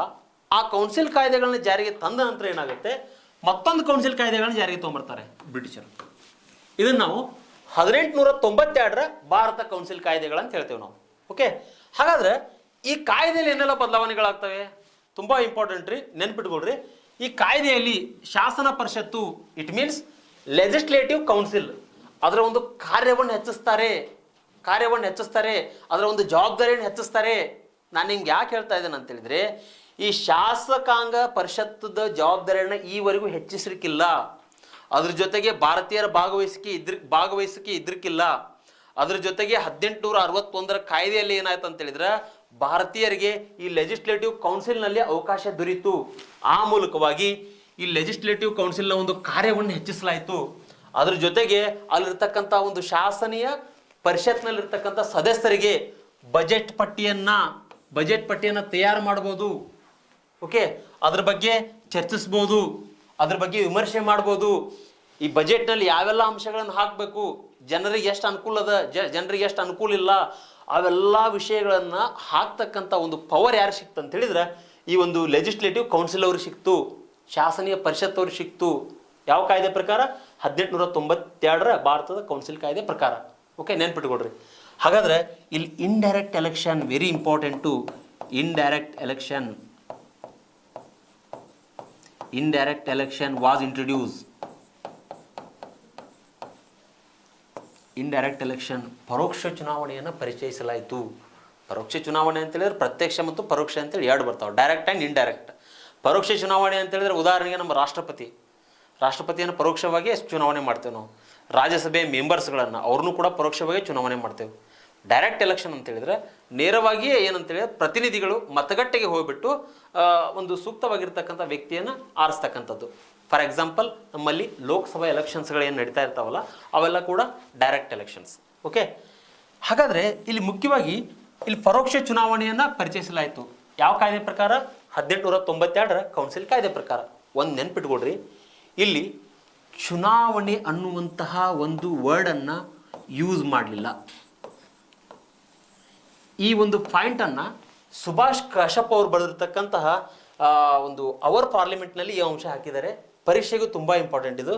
ಆ ಕೌನ್ಸಿಲ್ ಕಾಯ್ದೆಗಳನ್ನ ಜಾರಿಗೆ ತಂದ ನಂತರ ಏನಾಗುತ್ತೆ, ಮತ್ತೊಂದು ಕೌನ್ಸಿಲ್ ಕಾಯ್ದೆಗಳನ್ನ ಜಾರಿಗೆ ತೊಗೊಂಡ್ಬರ್ತಾರೆ ಬ್ರಿಟಿಷರು. ಇದನ್ನು ನಾವು 1892ರ ಭಾರತ ಕೌನ್ಸಿಲ್ ಕಾಯ್ದೆಗಳಂತ ಹೇಳ್ತೇವೆ ನಾವು. ಓಕೆ, ಹಾಗಾದ್ರೆ ಈ ಕಾಯ್ದೆಯಲ್ಲಿ ಏನೆಲ್ಲ ಬದಲಾವಣೆಗಳಾಗ್ತವೆ ತುಂಬಾ ಇಂಪಾರ್ಟೆಂಟ್ ರೀ, ನೆನ್ಪಿಟ್ಕೊಳ್ರಿ. ಈ ಕಾಯ್ದೆಯಲ್ಲಿ ಶಾಸನ ಪರಿಷತ್ತು, ಇಟ್ ಮೀನ್ಸ್ ಲೆಜಿಸ್ಲೇಟಿವ್ ಕೌನ್ಸಿಲ್, ಅದರ ಒಂದು ಕಾರ್ಯವನ್ನು ಹೆಚ್ಚಿಸ್ತಾರೆ, ಅದರ ಒಂದು ಜವಾಬ್ದಾರಿಯನ್ನು ಹೆಚ್ಚಿಸ್ತಾರೆ. ನಾನು ನಿಮ್ಗೆ ಯಾಕೆ ಹೇಳ್ತಾ ಇದ್ದೇನೆ ಅಂತ ಹೇಳಿದ್ರೆ, ಈ ಶಾಸಕಾಂಗ ಪರಿಷತ್ತದ ಜವಾಬ್ದಾರಿಯನ್ನು ಈವರೆಗೂ ಹೆಚ್ಚಿಸಲಿಕ್ಕಿಲ್ಲ. ಅದ್ರ ಜೊತೆಗೆ ಭಾರತೀಯರ ಭಾಗವಹಿಸಿಕೆ ಇದ್ರಕ್ಕಿಲ್ಲ. ಅದ್ರ ಜೊತೆಗೆ 1861ರ ಕಾಯ್ದೆಯಲ್ಲಿ ಏನಾಯ್ತು ಅಂತ ಹೇಳಿದ್ರೆ, ಭಾರತೀಯರಿಗೆ ಈ ಲೆಜಿಸ್ಲೇಟಿವ್ ಕೌನ್ಸಿಲ್ನಲ್ಲಿ ಅವಕಾಶ ದೊರೀತು. ಆ ಮೂಲಕವಾಗಿ ಈ ಲೆಜಿಸ್ಲೇಟಿವ್ ಕೌನ್ಸಿಲ್ನ ಒಂದು ಕಾರ್ಯವನ್ನು ಹೆಚ್ಚಿಸಲಾಯಿತು. ಅದ್ರ ಜೊತೆಗೆ ಅಲ್ಲಿರ್ತಕ್ಕಂಥ ಒಂದು ಶಾಸನೀಯ ಪರಿಷತ್ನಲ್ಲಿರ್ತಕ್ಕಂಥ ಸದಸ್ಯರಿಗೆ ಬಜೆಟ್ ಪಟ್ಟಿಯನ್ನು ತಯಾರು ಮಾಡ್ಬೋದು. ಓಕೆ, ಅದ್ರ ಬಗ್ಗೆ ಚರ್ಚಿಸ್ಬೋದು, ಅದ್ರ ಬಗ್ಗೆ ವಿಮರ್ಶೆ ಮಾಡ್ಬೋದು. ಈ ಬಜೆಟ್ನಲ್ಲಿ ಯಾವೆಲ್ಲ ಅಂಶಗಳನ್ನು ಹಾಕಬೇಕು, ಜನರಿಗೆ ಎಷ್ಟು ಅನುಕೂಲ ಅದ, ಜನರಿಗೆ ಎಷ್ಟು ಅನುಕೂಲ ಇಲ್ಲ, ಅವೆಲ್ಲ ವಿಷಯಗಳನ್ನು ಹಾಕ್ತಕ್ಕಂಥ ಒಂದು ಪವರ್ ಯಾರು ಸಿಕ್ತು ಅಂತ ಹೇಳಿದ್ರೆ, ಈ ಒಂದು ಲೆಜಿಸ್ಲೇಟಿವ್ ಕೌನ್ಸಿಲ್ ಅವ್ರಿಗೆ ಸಿಕ್ತು, ಶಾಸನೀಯ ಪರಿಷತ್ ಅವ್ರಿಗೆ ಸಿಕ್ತು. ಯಾವ ಕಾಯ್ದೆ ಪ್ರಕಾರ? 1892ರ ಭಾರತದ ಕೌನ್ಸಿಲ್ ಕಾಯ್ದೆ ಪ್ರಕಾರ. ಓಕೆ, ನೆನ್ಪಿಟ್ಕೊಡ್ರಿ. ಹಾಗಾದ್ರೆ ಇಲ್ಲಿ indirect election very important. Indirect election was introduce. Indirect election, ಪರೋಕ್ಷ ಚುನಾವಣೆಯನ್ನು ಪರಿಚಯಿಸಲಾಯಿತು. ಪರೋಕ್ಷ ಚುನಾವಣೆ ಅಂತ ಹೇಳಿದ್ರೆ ಪ್ರತ್ಯಕ್ಷ ಮತ್ತು ಪರೋಕ್ಷ ಅಂತೇಳಿ ಎರಡು ಬರ್ತಾವೆ, ಡೈರೆಕ್ಟ್ ಆ್ಯಂಡ್ ಇಂಡೈರೆಕ್ಟ್. ಪರೋಕ್ಷ ಚುನಾವಣೆ ಅಂತ ಹೇಳಿದ್ರೆ ಉದಾಹರಣೆಗೆ ನಮ್ಮ ರಾಷ್ಟ್ರಪತಿಯನ್ನು ಪರೋಕ್ಷವಾಗಿ ಚುನಾವಣೆ ಮಾಡ್ತೇವೆ ನಾವು. ರಾಜ್ಯಸಭೆ ಮೆಂಬರ್ಸ್ಗಳನ್ನು ಅವ್ರನ್ನೂ ಕೂಡ ಪರೋಕ್ಷವಾಗಿ ಚುನಾವಣೆ ಮಾಡ್ತೇವೆ. ಡೈರೆಕ್ಟ್ ಎಲೆಕ್ಷನ್ ಅಂತ ಹೇಳಿದ್ರೆ ನೇರವಾಗಿಯೇ ಏನಂತೇಳಿದ್ರೆ ಪ್ರತಿನಿಧಿಗಳು ಮತಗಟ್ಟೆಗೆ ಹೋಗ್ಬಿಟ್ಟು ಒಂದು ಸೂಕ್ತವಾಗಿರ್ತಕ್ಕಂಥ ವ್ಯಕ್ತಿಯನ್ನು ಆರಿಸ್ತಕ್ಕಂಥದ್ದು. ಫಾರ್ ಎಕ್ಸಾಂಪಲ್, ನಮ್ಮಲ್ಲಿ ಲೋಕಸಭಾ ಎಲೆಕ್ಷನ್ಸ್ಗಳು ಏನು ನಡೀತಾ ಇರ್ತಾವಲ್ಲ, ಅವೆಲ್ಲ ಕೂಡ ಡೈರೆಕ್ಟ್ ಎಲೆಕ್ಷನ್ಸ್. ಓಕೆ, ಹಾಗಾದರೆ ಇಲ್ಲಿ ಮುಖ್ಯವಾಗಿ ಇಲ್ಲಿ ಪರೋಕ್ಷ ಚುನಾವಣೆಯನ್ನು ಪರಿಚಯಿಸಲಾಯಿತು. ಯಾವ ಕಾಯ್ದೆ ಪ್ರಕಾರ? 1892ರ ಕೌನ್ಸಿಲ್ ಕಾಯ್ದೆ ಪ್ರಕಾರ. ಒಂದು ನೆನ್ಪಿಟ್ಕೊಡ್ರಿ, ಇಲ್ಲಿ ಚುನಾವಣೆ ಅನ್ನುವಂತಹ ಒಂದು ವರ್ಡನ್ನು ಯೂಸ್ ಮಾಡಲಿಲ್ಲ. ಈ ಒಂದು ಪಾಯಿಂಟನ್ನು ಸುಭಾಷ್ ಕಶ್ಯಪ್ ಅವರು ಬರೆದಿರ್ತಕ್ಕಂತಹ ಒಂದು ಅವರ್ ಪಾರ್ಲಿಮೆಂಟ್ನಲ್ಲಿ ಈ ಅಂಶ ಹಾಕಿದ್ದಾರೆ. ಪರೀಕ್ಷೆಗೂ ತುಂಬ ಇಂಪಾರ್ಟೆಂಟ್ ಇದು.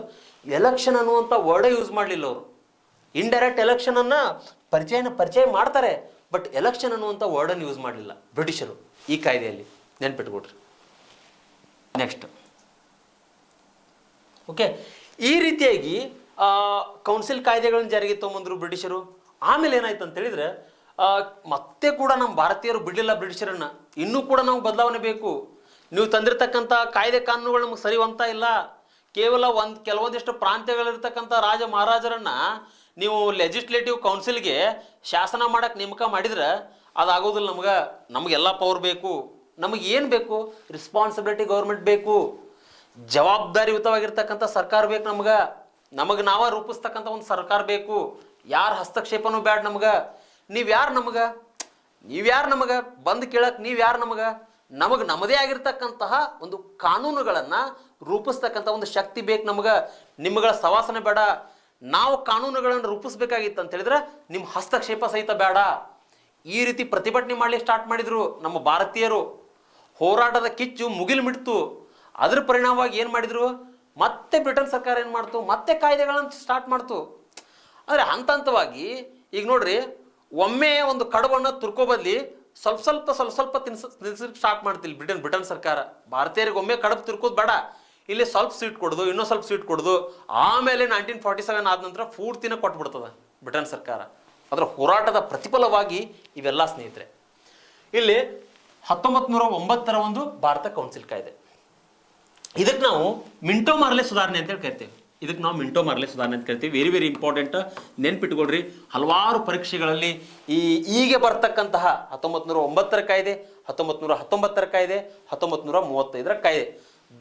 ಎಲೆಕ್ಷನ್ ಅನ್ನುವಂಥ ವರ್ಡೇ ಯೂಸ್ ಮಾಡಲಿಲ್ಲ ಅವರು. ಇಂಡೈರೆಕ್ಟ್ ಎಲೆಕ್ಷನನ್ನು ಪರಿಚಯ ಮಾಡ್ತಾರೆ, ಬಟ್ ಎಲೆಕ್ಷನ್ ಅನ್ನುವಂಥ ವರ್ಡನ್ನು ಯೂಸ್ ಮಾಡಲಿಲ್ಲ ಬ್ರಿಟಿಷರು ಈ ಕಾಯ್ದೆಯಲ್ಲಿ. ನೆನ್ಪಿಟ್ಕೊಡ್ರಿ. ನೆಕ್ಸ್ಟ್, ಓಕೆ, ಈ ರೀತಿಯಾಗಿ ಕೌನ್ಸಿಲ್ ಕಾಯ್ದೆಗಳನ್ನು ಜಾರಿಗೆ ತೊಗೊಂಬಂದ್ರು ಬ್ರಿಟಿಷರು. ಆಮೇಲೆ ಏನಾಯ್ತು ಅಂತ ಹೇಳಿದ್ರೆ, ಮತ್ತೆ ಕೂಡ ನಮ್ಮ ಭಾರತೀಯರು ಬಿಡಲಿಲ್ಲ ಬ್ರಿಟಿಷರನ್ನ. ಇನ್ನೂ ಕೂಡ ನಾವು ಬದಲಾವಣೆ ಬೇಕು. ನೀವು ತಂದಿರತಕ್ಕಂಥ ಕಾಯ್ದೆ ಕಾನೂನುಗಳು ನಮಗೆ ಸರಿ ಹೊಂದ್ತಾ ಇಲ್ಲ. ಕೇವಲ ಕೆಲವೊಂದಿಷ್ಟು ಪ್ರಾಂತ್ಯಗಳಿರ್ತಕ್ಕಂಥ ರಾಜ ಮಹಾರಾಜರನ್ನ ನೀವು ಲೆಜಿಸ್ಲೇಟಿವ್ ಕೌನ್ಸಿಲ್ಗೆ ಶಾಸನ ಮಾಡಕ್ಕೆ ನೇಮಕ ಮಾಡಿದ್ರೆ ಅದಾಗೋದಿಲ್ಲ. ನಮಗೆಲ್ಲ ಪವರ್ ಬೇಕು. ನಮಗೆ ಏನು ಬೇಕು? ರೆಸ್ಪಾನ್ಸಿಬಿಲಿಟಿ ಗೌರ್ಮೆಂಟ್ ಬೇಕು, ಜವಾಬ್ದಾರಿಯುತವಾಗಿರ್ತಕ್ಕಂಥ ಸರ್ಕಾರ ಬೇಕು. ನಮಗೆ ನಾವ ರೂಪಿಸ್ತಕ್ಕಂಥ ಒಂದು ಸರ್ಕಾರ ಬೇಕು. ಯಾರ ಹಸ್ತಕ್ಷೇಪನೂ ಬೇಡ ನಮ್ಗೆ. ನೀವ್ಯಾರು ನಮಗೆ ಬಂದು ಕೇಳಕ್ಕೆ? ನೀವ್ಯಾರು ನಮಗೆ ನಮ್ಮದೇ ಆಗಿರ್ತಕ್ಕಂತಹ ಒಂದು ಕಾನೂನುಗಳನ್ನು ರೂಪಿಸ್ತಕ್ಕಂಥ ಒಂದು ಶಕ್ತಿ ಬೇಕು ನಮ್ಗೆ. ನಿಮ್ಗಳ ಸವಾಸನೆ ಬೇಡ. ನಾವು ಕಾನೂನುಗಳನ್ನು ರೂಪಿಸ್ಬೇಕಾಗಿತ್ತು ಅಂತ ಹೇಳಿದ್ರೆ ನಿಮ್ಮ ಹಸ್ತಕ್ಷೇಪ ಸಹಿತ ಬೇಡ. ಈ ರೀತಿ ಪ್ರತಿಭಟನೆ ಮಾಡಲಿಕ್ಕೆ ಸ್ಟಾರ್ಟ್ ಮಾಡಿದ್ರು ನಮ್ಮ ಭಾರತೀಯರು. ಹೋರಾಟದ ಕಿಚ್ಚು ಮುಗಿಲು ಮಿಡ್ತು. ಅದ್ರ ಪರಿಣಾಮವಾಗಿ ಏನು ಮಾಡಿದ್ರು? ಮತ್ತೆ ಬ್ರಿಟನ್ ಸರ್ಕಾರ ಏನು ಮಾಡ್ತು? ಮತ್ತೆ ಕಾಯ್ದೆಗಳನ್ನು ಸ್ಟಾರ್ಟ್ ಮಾಡ್ತು. ಅಂದರೆ ಹಂತ ಹಂತವಾಗಿ ಈಗ ನೋಡ್ರಿ, ಒಮ್ಮೆ ಒಂದು ಕಡವನ್ನು ತುರ್ಕೋ ಬದಲಿ ಸ್ವಲ್ಪ ತಿನ್ಸಕ್ಕೆ ಸ್ಟಾರ್ಟ್ ಮಾಡ್ತಿಲ್ಲ ಬ್ರಿಟನ್ ಸರ್ಕಾರ. ಭಾರತೀಯರಿಗೆ ಒಮ್ಮೆ ಕಡಬು ತಿರ್ಕೋದು ಬೇಡ, ಇಲ್ಲಿ ಸ್ವಲ್ಪ ಸ್ವೀಟ್ ಕೊಡೋದು, ಇನ್ನೂ ಸ್ವಲ್ಪ ಸ್ವೀಟ್ ಕೊಡೋದು. ಆಮೇಲೆ 1947 ಆದ ನಂತರ ಪೂರ್ತಿನ ಕೊಟ್ಬಿಡ್ತದ ಬ್ರಿಟನ್ ಸರ್ಕಾರ. ಅದರ ಹೋರಾಟದ ಪ್ರತಿಫಲವಾಗಿ ಇವೆಲ್ಲ ಸ್ನೇಹಿತರೆ. ಇಲ್ಲಿ 1909ರ ಒಂದು ಭಾರತ ಕೌನ್ಸಿಲ್ ಕಾಯ್ದೆ, ಇದಕ್ಕೆ ನಾವು ಮಿಂಟೋ ಮಾರ್ಲೆ ಸುಧಾರಣೆ ಅಂತೇಳಿ ಕರಿತೇವೆ. ವೆರಿ ವೆರಿ ಇಂಪಾರ್ಟೆಂಟ್, ನೆನ್ಪಿಟ್ಕೊಳ್ರಿ. ಹಲವಾರು ಪರೀಕ್ಷೆಗಳಲ್ಲಿ ಈಗ ಬರ್ತಕ್ಕಂತಹ 1909ರ ಕಾಯ್ದೆ, 1919ರ ಕಾಯ್ದೆ, 1935ರ ಕಾಯ್ದೆ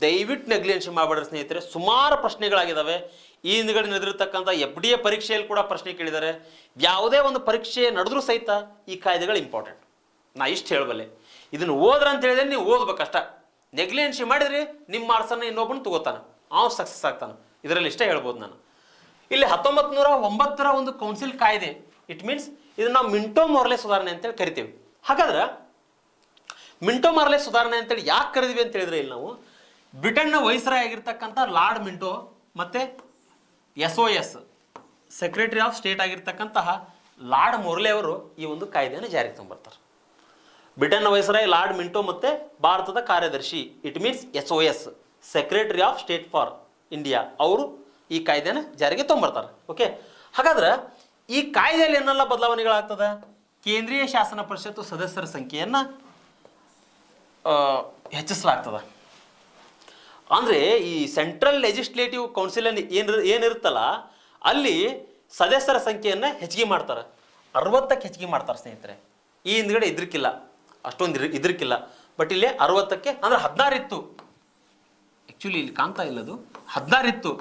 ದಯವಿಟ್ಟು ನೆಗ್ಲಿಜೆನ್ಸ್ ಮಾಡಬೇಡ್ರಿ ಸ್ನೇಹಿತರೆ. ಸುಮಾರು ಪ್ರಶ್ನೆಗಳಾಗಿದ್ದಾವೆ. ಈ ಹಿಂದ್ಗಡೆ ನಡೆದಿರ್ತಕ್ಕಂಥ FDA ಪರೀಕ್ಷೆಯಲ್ಲಿ ಕೂಡ ಪ್ರಶ್ನೆ ಕೇಳಿದ್ದಾರೆ. ಯಾವುದೇ ಒಂದು ಪರೀಕ್ಷೆ ನಡೆದ್ರೂ ಸಹಿತ ಈ ಕಾಯ್ದೆಗಳು ಇಂಪಾರ್ಟೆಂಟ್. ನಾ ಇಷ್ಟು ಹೇಳಬಲ್ಲೆ. ಇದನ್ನು ಓದ್ರ ಅಂತ ಹೇಳಿದ್ರೆ ನೀವು ಓದ್ಬೇಕಷ್ಟ. ನೆಗ್ಲಿಜೆನ್ಸ್ ಮಾಡಿದ್ರಿ ನಿಮ್ಮ ಮಾರ್ಕ್ಸನ್ನು ಇನ್ನೊಬ್ಬನು ತಗೋತಾನೆ, ಅವ್ನು ಸಕ್ಸಸ್ ಆಗ್ತಾನೆ. ಇದರಲ್ಲಿ ಇಷ್ಟೇ ಹೇಳ್ಬೋದು ನಾನು. ಇಲ್ಲಿ 1909ರ ಒಂದು ಕೌನ್ಸಿಲ್ ಕಾಯ್ದೆ, ಇಟ್ ಮೀನ್ಸ್ ಇದನ್ನ ನಾವು ಮಿಂಟೋ ಮಾರ್ಲೆ ಸುಧಾರಣೆ ಅಂತೇಳಿ ಕರಿತೀವಿ. ಹಾಗಾದ್ರೆ ಮಿಂಟೋ ಮಾರ್ಲೆ ಸುಧಾರಣೆ ಅಂತೇಳಿ ಯಾಕೆ ಕರೆದಿವಿ ಅಂತ ಹೇಳಿದ್ರೆ, ಇಲ್ಲಿ ನಾವು ಬ್ರಿಟನ್ನ ವೈಸ್ರಾಯ್ ಆಗಿರ್ತಕ್ಕಂಥ ಲಾರ್ಡ್ ಮಿಂಟೋ ಮತ್ತೆ SOS ಸೆಕ್ರೆಟರಿ ಆಫ್ ಸ್ಟೇಟ್ ಆಗಿರ್ತಕ್ಕಂತಹ ಲಾರ್ಡ್ ಮೊರ್ಲೆ ಅವರು ಈ ಒಂದು ಕಾಯ್ದೆಯನ್ನು ಜಾರಿಗೆ ತಂಬರ್ತಾರೆ. ಬ್ರಿಟನ್ನ ವೈಸರಾಯ್ ಲಾರ್ಡ್ ಮಿಂಟೋ ಮತ್ತೆ ಭಾರತದ ಕಾರ್ಯದರ್ಶಿ, it means SOS, secretary of state for India, ಅವರು ಈ ಕಾಯ್ದೆನ ಜಾರಿಗೆ ತೊಗೊಂಬರ್ತಾರೆ. ಓಕೆ, ಹಾಗಾದ್ರೆ ಈ ಕಾಯ್ದೆಯಲ್ಲಿ ಏನೆಲ್ಲ ಬದಲಾವಣೆಗಳಾಗ್ತದೆ? ಕೇಂದ್ರೀಯ ಶಾಸನ ಪರಿಷತ್ತು ಸದಸ್ಯರ ಸಂಖ್ಯೆಯನ್ನು ಹೆಚ್ಚಿಸಲಾಗ್ತದೆ. ಅಂದರೆ ಈ ಸೆಂಟ್ರಲ್ ಲೆಜಿಸ್ಲೇಟಿವ್ ಕೌನ್ಸಿಲ್ ಏನಿರುತ್ತಲ್ಲ, ಅಲ್ಲಿ ಸದಸ್ಯರ ಸಂಖ್ಯೆಯನ್ನು ಹೆಚ್ಚಿಗೆ ಮಾಡ್ತಾರೆ. 60ಕ್ಕೆ ಹೆಚ್ಚಿಗೆ ಮಾಡ್ತಾರೆ ಸ್ನೇಹಿತರೆ. ಈ ಹಿಂದ್ಗಡೆ ಇದ್ರಕ್ಕಿಲ್ಲ, ಅಷ್ಟೊಂದು ಇದ್ರಕ್ಕಿಲ್ಲ. ಬಟ್ ಇಲ್ಲಿ 60ಕ್ಕೆ, ಅಂದರೆ 16 ಇತ್ತು. ಆ್ಯಕ್ಚುಲಿ ಇಲ್ಲಿ ಕಾಣ್ತಾ ಇಲ್ಲದು, 16 ಇತ್ತು.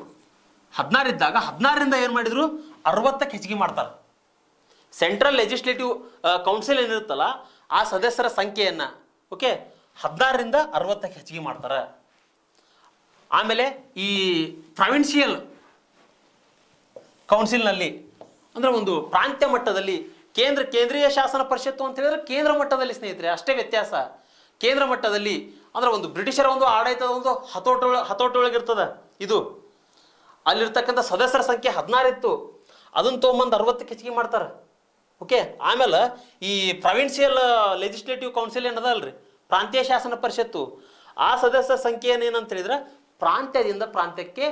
16 ಇದ್ದಾಗ 16ರಿಂದ ಏನು ಮಾಡಿದ್ರು, 60ಕ್ಕೆ ಹೆಚ್ಚಿಗೆ ಮಾಡ್ತಾರೆ. ಸೆಂಟ್ರಲ್ ಲೆಜಿಸ್ಲೇಟಿವ್ ಕೌನ್ಸಿಲ್ ಏನಿರುತ್ತಲ್ಲ, ಆ ಸದಸ್ಯರ ಸಂಖ್ಯೆಯನ್ನು ಓಕೆ 16ರಿಂದ 60ಕ್ಕೆ ಹೆಚ್ಚಿಗೆ ಮಾಡ್ತಾರೆ. ಆಮೇಲೆ ಈ ಪ್ರಾವಿನ್ಷಿಯಲ್ ಕೌನ್ಸಿಲ್ನಲ್ಲಿ, ಅಂದರೆ ಒಂದು ಪ್ರಾಂತ್ಯ ಮಟ್ಟದಲ್ಲಿ, ಕೇಂದ್ರೀಯ ಶಾಸನ ಪರಿಷತ್ತು ಅಂತ ಹೇಳಿದ್ರೆ ಕೇಂದ್ರ ಮಟ್ಟದಲ್ಲಿ ಸ್ನೇಹಿತರೆ, ಅಷ್ಟೇ ವ್ಯತ್ಯಾಸ. ಕೇಂದ್ರ ಮಟ್ಟದಲ್ಲಿ ಅಂದ್ರೆ ಒಂದು ಬ್ರಿಟಿಷರ ಒಂದು ಆಡಳಿತದ ಒಂದು ಹತೋಟೊಳಗಿರ್ತದೆ ಇದು. ಅಲ್ಲಿರ್ತಕ್ಕಂಥ ಸದಸ್ಯರ ಸಂಖ್ಯೆ 16 ಇತ್ತು, ಅದನ್ನು ತೊಗೊಂಬಂದು 60ಕ್ಕೆ ಹೆಚ್ಚಿಗೆ ಮಾಡ್ತಾರೆ. ಓಕೆ, ಆಮೇಲೆ ಈ ಪ್ರಾವಿನ್ಷಿಯಲ್ ಲೆಜಿಸ್ಲೇಟಿವ್ ಕೌನ್ಸಿಲ್ ಏನದ ಅಲ್ರಿ, ಪ್ರಾಂತೀಯ ಶಾಸನ ಪರಿಷತ್ತು, ಆ ಸದಸ್ಯರ ಸಂಖ್ಯೆಯನ್ನು ಏನಂತ ಹೇಳಿದ್ರೆ ಪ್ರಾಂತ್ಯದಿಂದ ಪ್ರಾಂತ್ಯಕ್ಕೆ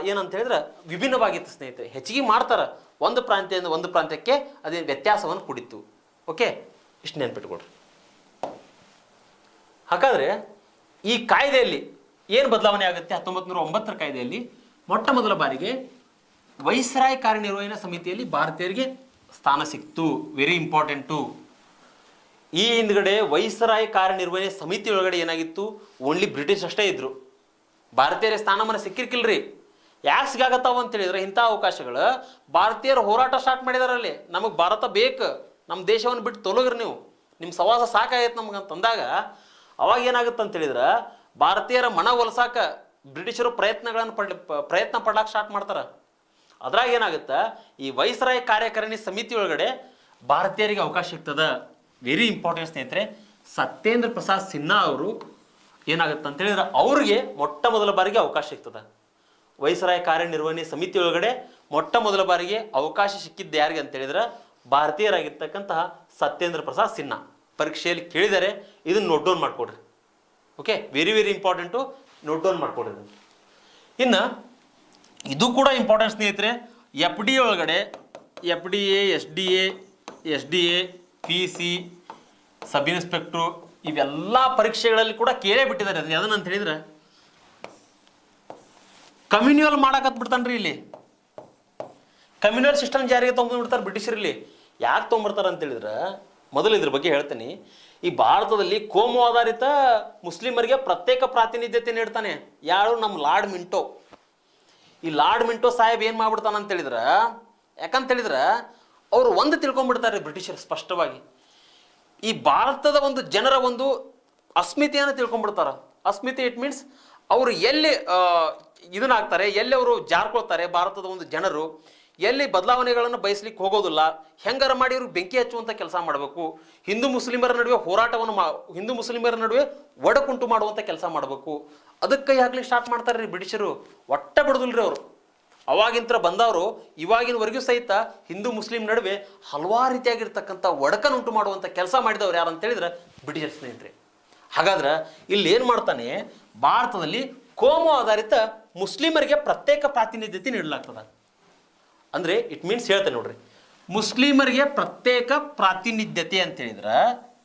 ಏನಂತ ಹೇಳಿದ್ರೆ ವಿಭಿನ್ನವಾಗಿತ್ತು ಸ್ನೇಹಿತರೆ. ಹೆಚ್ಚಿಗೆ ಮಾಡ್ತಾರೆ, ಒಂದು ಪ್ರಾಂತ್ಯದಿಂದ ಒಂದು ಪ್ರಾಂತ್ಯಕ್ಕೆ ಅದೇ ವ್ಯತ್ಯಾಸವನ್ನು ಕುಡಿತು. ಓಕೆ, ಇಷ್ಟು ನೆನ್ಪಿಟ್ಕೊಡ್ರಿ. ಹಾಗಾದ್ರೆ ಈ ಕಾಯ್ದೆಯಲ್ಲಿ ಏನು ಬದಲಾವಣೆ ಆಗುತ್ತೆ? 1909 ಕಾಯ್ದೆಯಲ್ಲಿ ಮೊಟ್ಟ ಮೊದಲ ಬಾರಿಗೆ ವೈಸ್ರಾಯ್ ಕಾರ್ಯನಿರ್ವಹಣಾ ಸಮಿತಿಯಲ್ಲಿ ಭಾರತೀಯರಿಗೆ ಸ್ಥಾನ ಸಿಕ್ತು. Very important. ಈ ಹಿಂದ್ಗಡೆ ವೈಸ್ರಾಯ್ ಕಾರ್ಯನಿರ್ವಹಣೆ ಸಮಿತಿ ಒಳಗಡೆ ಏನಾಗಿತ್ತು, ಓನ್ಲಿ ಬ್ರಿಟಿಷ್ ಅಷ್ಟೇ ಇದ್ರು. ಭಾರತೀಯರ ಸ್ಥಾನಮಾನ ಸಿಕ್ಕಿರ್ಕಿಲ್ರಿ. ಯಾಕೆ ಸಿಗಾಗತ್ತಾವ ಅಂತ ಹೇಳಿದ್ರೆ, ಇಂಥ ಅವಕಾಶಗಳು ಭಾರತೀಯರು ಹೋರಾಟ ಸ್ಟಾರ್ಟ್ ಮಾಡಿದಾರಲ್ಲಿ, ನಮಗೆ ಭಾರತ ಬೇಕು, ನಮ್ಮ ದೇಶವನ್ನು ಬಿಟ್ಟು ತೊಲಗ್ರಿ ನೀವು, ನಿಮ್ಮ ಸವಾಸ ಸಾಕಾಗೈತೆ ನಮ್ಗಂತಂದಾಗ ಅವಾಗ ಏನಾಗುತ್ತೆ ಅಂತ ಹೇಳಿದ್ರೆ, ಭಾರತೀಯರ ಮನ ಒಲಸಾಕ ಬ್ರಿಟಿಷರು ಪ್ರಯತ್ನ ಪಡ್ಲಾಕ ಸ್ಟಾರ್ಟ್ ಮಾಡ್ತಾರೆ. ಅದ್ರಾಗ ಏನಾಗುತ್ತೆ, ಈ ವೈಸ್ರಾಯ್ ಕಾರ್ಯಕಾರಿಣಿ ಸಮಿತಿ ಒಳಗಡೆ ಭಾರತೀಯರಿಗೆ ಅವಕಾಶ ಸಿಗ್ತದೆ. ವೆರಿ ಇಂಪಾರ್ಟೆಂಟ್ ಸ್ನೇಹಿತರೆ. ಸತ್ಯೇಂದ್ರ ಪ್ರಸಾದ್ ಸಿನ್ಹಾ ಅವರು ಏನಾಗುತ್ತೆ ಅಂತ ಹೇಳಿದ್ರೆ ಅವ್ರಿಗೆ ಮೊಟ್ಟ ಮೊದಲ ಬಾರಿಗೆ ಅವಕಾಶ ಸಿಗ್ತದೆ. ವೈಸ್ರಾಯ್ ಕಾರ್ಯನಿರ್ವಹಣೆ ಸಮಿತಿ ಒಳಗಡೆ ಮೊಟ್ಟ ಮೊದಲ ಬಾರಿಗೆ ಅವಕಾಶ ಸಿಕ್ಕಿದ್ದು ಯಾರಿಗೆ ಅಂತ ಹೇಳಿದ್ರೆ ಭಾರತೀಯರಾಗಿರ್ತಕ್ಕಂತಹ ಸತ್ಯೇಂದ್ರ ಪ್ರಸಾದ್ ಸಿನ್ಹಾ. ಪರೀಕ್ಷೆಯಲ್ಲಿ ಕೇಳಿದರೆ ಇದನ್ನು ನೋಟ್ ಡೌನ್ ಮಾಡ್ಕೊಡ್ರಿ. Okay, very very important, note down ಮಾಡ್ಕೊಡ್ರಿ. ಇನ್ನು ಇದು ಕೂಡ ಇಂಪಾರ್ಟೆಂಟ್ ಸ್ನೇಹಿತರೆ. FD ಒಳಗಡೆ FDA, SDA, PC, sub inspector, ಇವೆಲ್ಲ ಪರೀಕ್ಷೆಗಳಲ್ಲಿ ಕೂಡ ಕೇಳೇ ಬಿಟ್ಟಿದ್ದಾರೆ. ಅದು ಅದನ್ನಂತ ಹೇಳಿದ್ರೆ ಕಮ್ಯುನಿಯಲ್ ಮಾಡಾಕತ್ಬಿಡ್ತಾನ್ರಿ. ಇಲ್ಲಿ ಕಮ್ಯುನಿಯಲ್ ಸಿಸ್ಟಮ್ ಜಾರಿಗೆ ತೊಗೊಂಡ್ಬಿಡ್ತಾರೆ ಬ್ರಿಟಿಷರಲ್ಲಿ. ಯಾಕೆ ತೊಗೊಂಡ್ಬಿಡ್ತಾರೆ ಅಂತ ಹೇಳಿದ್ರೆ, ಮೊದಲು ಇದ್ರ ಬಗ್ಗೆ ಹೇಳ್ತೀನಿ. ಈ ಭಾರತದಲ್ಲಿ ಕೋಮು ಆಧಾರಿತ ಮುಸ್ಲಿಮರಿಗೆ ಪ್ರತ್ಯೇಕ ಪ್ರಾತಿನಿಧ್ಯತೆ ನೀಡ್ತಾನೆ ಯಾರು? ನಮ್ಮ ಲಾರ್ಡ್ ಮಿಂಟೋ. ಈ ಲಾರ್ಡ್ ಮಿಂಟೋ ಸಾಹೇಬ್ ಏನು ಮಾಡ್ಬಿಡ್ತಾನೆ ಅಂತ ಹೇಳಿದ್ರೆ, ಯಾಕಂತ ಹೇಳಿದ್ರೆ ಅವರು ಒಂದು ತಿಳ್ಕೊಂಡ್ಬಿಡ್ತಾರೆ ಬ್ರಿಟಿಷರು ಸ್ಪಷ್ಟವಾಗಿ. ಈ ಭಾರತದ ಒಂದು ಜನರ ಒಂದು ಅಸ್ಮಿತೆಯನ್ನು ತಿಳ್ಕೊಂಡ್ಬಿಡ್ತಾರೆ. ಅಸ್ಮಿತೆ ಇಟ್ ಮೀನ್ಸ್ ಅವರು ಎಲ್ಲಿ ಇದನ್ನಾಗ್ತಾರೆ, ಎಲ್ಲಿ ಅವರು ಜಾರ್ಕೊಳ್ತಾರೆ, ಭಾರತದ ಒಂದು ಜನರು ಎಲ್ಲಿ ಬದಲಾವಣೆಗಳನ್ನು ಬಯಸ್ಲಿಕ್ಕೆ ಹೋಗೋದಿಲ್ಲ, ಹೆಂಗಾರ ಮಾಡಿ ಇವ್ರು ಬೆಂಕಿ ಹಚ್ಚುವಂಥ ಕೆಲಸ ಮಾಡಬೇಕು, ಹಿಂದೂ ಮುಸ್ಲಿಮರ ನಡುವೆ ಹೋರಾಟವನ್ನು ಹಿಂದೂ ಮುಸ್ಲಿಮರ ನಡುವೆ ಒಡಕುಂಟು ಮಾಡುವಂಥ ಕೆಲಸ ಮಾಡಬೇಕು. ಅದಕ್ಕೆ ಕೈ ಹಾಕ್ಲಿಕ್ಕೆ ಸ್ಟಾರ್ಟ್ ಮಾಡ್ತಾರೆ ರೀ ಬ್ರಿಟಿಷರು. ಒಟ್ಟ ಬಿಡೋದಿಲ್ರಿ ಅವರು. ಅವಾಗಿಂತ ಬಂದವರು ಇವಾಗಿನವರೆಗೂ ಸಹಿತ ಹಿಂದೂ ಮುಸ್ಲಿಂ ನಡುವೆ ಹಲವಾರು ರೀತಿಯಾಗಿರ್ತಕ್ಕಂಥ ಒಡಕನುಂಟು ಮಾಡುವಂಥ ಕೆಲಸ ಮಾಡಿದವ್ರು ಯಾರು ಅಂತ ಹೇಳಿದ್ರೆ ಬ್ರಿಟಿಷರ್ ಸ್ನೇಹಿತರೆ. ಹಾಗಾದ್ರೆ ಇಲ್ಲಿ ಏನು ಮಾಡ್ತಾನೆ, ಭಾರತದಲ್ಲಿ ಕೋಮು ಆಧಾರಿತ ಮುಸ್ಲಿಮರಿಗೆ ಪ್ರತ್ಯೇಕ ಪ್ರಾತಿನಿಧ್ಯತೆ ನೀಡಲಾಗ್ತದೆ. ಅಂದರೆ ಇಟ್ ಮೀನ್ಸ್ ಹೇಳ್ತೇನೆ ನೋಡ್ರಿ, ಮುಸ್ಲಿಮರಿಗೆ ಪ್ರತ್ಯೇಕ ಪ್ರಾತಿನಿಧ್ಯತೆ ಅಂತ ಹೇಳಿದ್ರೆ,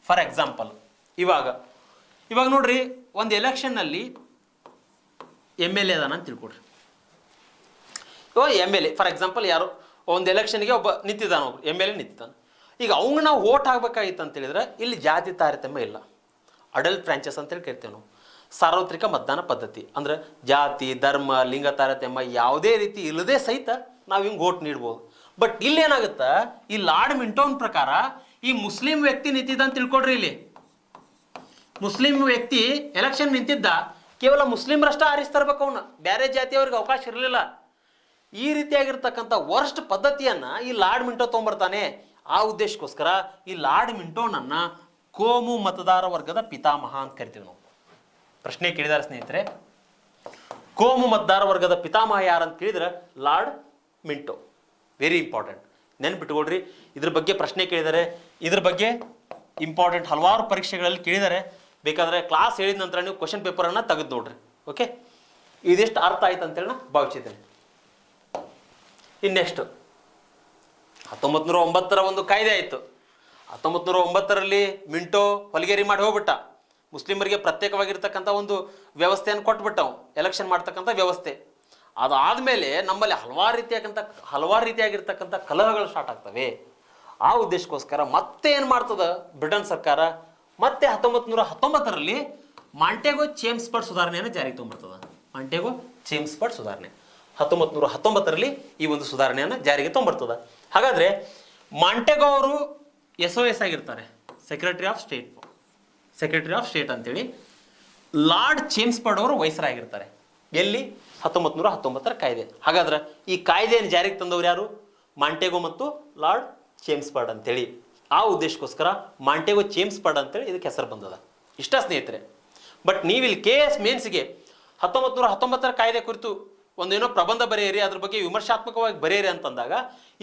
ಫಾರ್ ಎಕ್ಸಾಂಪಲ್ ಇವಾಗ ನೋಡ್ರಿ, ಒಂದು ಎಲೆಕ್ಷನ್ನಲ್ಲಿ MLA ಅದಾನ ಅಂತ ತಿಳ್ಕೊಡ್ರಿ. ಇವಾಗ MLA ಫಾರ್ ಎಕ್ಸಾಂಪಲ್ ಯಾರು ಒಂದು ಎಲೆಕ್ಷನ್ಗೆ ಒಬ್ಬ ನಿಂತಿದ್ದಾನ, ಒಬ್ರು MLA ನಿಂತಿದ್ದಾನೆ. ಈಗ ಅವ್ನ ನಾವು ವೋಟ್ ಹಾಕ್ಬೇಕಾಗಿತ್ತು ಅಂತ ಹೇಳಿದ್ರೆ ಇಲ್ಲಿ ಜಾತಿ ತಾರತಮ್ಯ ಇಲ್ಲ. ಅಡಲ್ಟ್ ಫ್ರಾಂಚೈಸ್ ಅಂತೇಳಿ ಕರಿತೇವೆ ನಾವು. ಸಾರ್ವತ್ರಿಕ ಮತದಾನ ಪದ್ಧತಿ ಅಂದ್ರೆ ಜಾತಿ, ಧರ್ಮ, ಲಿಂಗ ತಾರತಮ್ಯ ಯಾವುದೇ ರೀತಿ ಇಲ್ಲದೆ ಸಹಿತ ನಾವು ಹಿಂಗೆ ವೋಟ್ ನೀಡ್ಬೋದು. ಬಟ್ ಇಲ್ಲಿ ಏನಾಗುತ್ತಾ, ಈ ಲಾರ್ಡ್ ಮಿಂಟೋನ್ ಪ್ರಕಾರ ಈ ಮುಸ್ಲಿಂ ವ್ಯಕ್ತಿ ನಿಂತಿದ್ದ ಅಂತ ತಿಳ್ಕೊಡ್ರಿ. ಇಲ್ಲಿ ಮುಸ್ಲಿಂ ವ್ಯಕ್ತಿ ಎಲೆಕ್ಷನ್ ನಿಂತಿದ್ದ, ಕೇವಲ ಮುಸ್ಲಿಮರಷ್ಟ ಆರಿಸ್ತಿರ್ಬೇಕು ಅವನ್ನ, ಬೇರೆ ಜಾತಿಯವ್ರಿಗೆ ಅವಕಾಶ ಇರಲಿಲ್ಲ. ಈ ರೀತಿಯಾಗಿರ್ತಕ್ಕಂಥ ವರ್ಸ್ಟ್ ಪದ್ಧತಿಯನ್ನ ಈ ಲಾರ್ಡ್ ಮಿಂಟೋ ತೊಗೊಂಡ್ಬರ್ತಾನೆ. ಆ ಉದ್ದೇಶಕ್ಕೋಸ್ಕರ ಈ ಲಾರ್ಡ್ ಮಿಂಟೋನನ್ನ ಕೋಮು ಮತದಾರ ವರ್ಗದ ಪಿತಾಮಹ ಅಂತ ಕರಿತೀವಿ ನಾವು. ಪ್ರಶ್ನೆ ಕೇಳಿದಾರೆ ಸ್ನೇಹಿತರೆ, ಕೋಮು ಮತದಾರ ವರ್ಗದ ಪಿತಾಮಹ ಯಾರಂತ ಕೇಳಿದ್ರೆ ಲಾರ್ಡ್ ಮಿಂಟೋ. ವೆರಿ ಇಂಪಾರ್ಟೆಂಟ್, ನೆನ್ಪಿಟ್ಕೊಳ್ರಿ. ಇದ್ರ ಬಗ್ಗೆ ಪ್ರಶ್ನೆ ಕೇಳಿದ್ದಾರೆ, ಇದ್ರ ಬಗ್ಗೆ ಇಂಪಾರ್ಟೆಂಟ್ ಹಲವಾರು ಪರೀಕ್ಷೆಗಳಲ್ಲಿ ಕೇಳಿದ್ದಾರೆ. ಬೇಕಾದ್ರೆ ಕ್ಲಾಸ್ ಹೇಳಿದ ನಂತರ ನೀವು ಕ್ವಶನ್ ಪೇಪರನ್ನು ತೆಗೆದು ನೋಡ್ರಿ. ಓಕೆ, ಇದಿಷ್ಟು ಅರ್ಥ ಆಯ್ತು ಅಂತೇಳಿ ನಾ ಭಾವಿಸಿದ್ದೇನೆ. ಇನ್ನು ನೆಕ್ಸ್ಟ್ 1909 ಒಂದು ಕಾಯ್ದೆ ಆಯಿತು. 1909ರಲ್ಲಿ ಮಿಂಟೋ ಹೊಲಿಗೇರಿ ಮಾಡಿ ಹೋಗ್ಬಿಟ್ಟ. ಮುಸ್ಲಿಮರಿಗೆ ಪ್ರತ್ಯೇಕವಾಗಿರ್ತಕ್ಕಂಥ ಒಂದು ವ್ಯವಸ್ಥೆಯನ್ನು ಕೊಟ್ಬಿಟ್ಟವು, ಎಲೆಕ್ಷನ್ ಮಾಡ್ತಕ್ಕಂಥ ವ್ಯವಸ್ಥೆ. ಅದಾದಮೇಲೆ ನಮ್ಮಲ್ಲಿ ಹಲವಾರು ರೀತಿಯಾಗಿರ್ತಕ್ಕಂಥ ಕಲಹಗಳು ಸ್ಟಾರ್ಟ್ ಆಗ್ತವೆ. ಆ ಉದ್ದೇಶಕ್ಕೋಸ್ಕರ ಮತ್ತೆ ಏನು ಮಾಡ್ತದ ಬ್ರಿಟನ್ ಸರ್ಕಾರ, ಮತ್ತೆ 1919ರಲ್ಲಿ ಮಾಂಟೆಗೋ ಚೇಮ್ಸ್ಬರ್ಡ್ ಸುಧಾರಣೆಯನ್ನು ಜಾರಿಗೆ ತೊಗೊಂಬರ್ತದ. ಮಾಂಟೆಗೋ ಚೇಮ್ಸ್ಬರ್ಡ್ ಸುಧಾರಣೆ 1919ರಲ್ಲಿ ಈ ಒಂದು ಸುಧಾರಣೆಯನ್ನು ಜಾರಿಗೆ ತೊಗೊಂಬರ್ತದ. ಹಾಗಾದ್ರೆ ಮಾಂಟೆಗೋ ಅವರು SOS ಆಗಿರ್ತಾರೆ, ಸೆಕ್ರೆಟರಿ ಆಫ್ ಸ್ಟೇಟ್ ಅಂತೇಳಿ. ಲಾರ್ಡ್ ಚೇಮ್ಸ್ಬರ್ಡ್ ಅವರು ವೈಸ್ರಾಯ್ ಆಗಿರ್ತಾರೆ. ಎಲ್ಲಿ? 1919ರ ಕಾಯ್ದೆ. ಹಾಗಾದ್ರೆ ಈ ಕಾಯ್ದೆಯನ್ನು ಜಾರಿಗೆ ತಂದವರು ಯಾರು? ಮಾಂಟೆಗೋ ಮತ್ತು ಲಾರ್ಡ್ ಚೇಮ್ಸ್ಬರ್ಡ್ ಅಂತೇಳಿ. ಆ ಉದ್ದೇಶಕ್ಕೋಸ್ಕರ ಮಾಂಟೆಗೋ ಚೇಮ್ಸ್ಬರ್ಡ್ ಅಂತೇಳಿ ಇದಕ್ಕೆ ಹೆಸರು ಬಂದದ. ಇಷ್ಟ ಸ್ನೇಹಿತರೆ. ಬಟ್ ನೀವಿಲ್ಲಿ KS ಮೇನ್ಸ್ಗೆ 1919ರ ಕಾಯ್ದೆ ಕುರಿತು ಒಂದೇನೋ ಪ್ರಬಂಧ ಬರೆಯಿರಿ, ಅದ್ರ ಬಗ್ಗೆ ವಿಮರ್ಶಾತ್ಮಕವಾಗಿ ಬರೆಯಿರಿ ಅಂತಂದಾಗ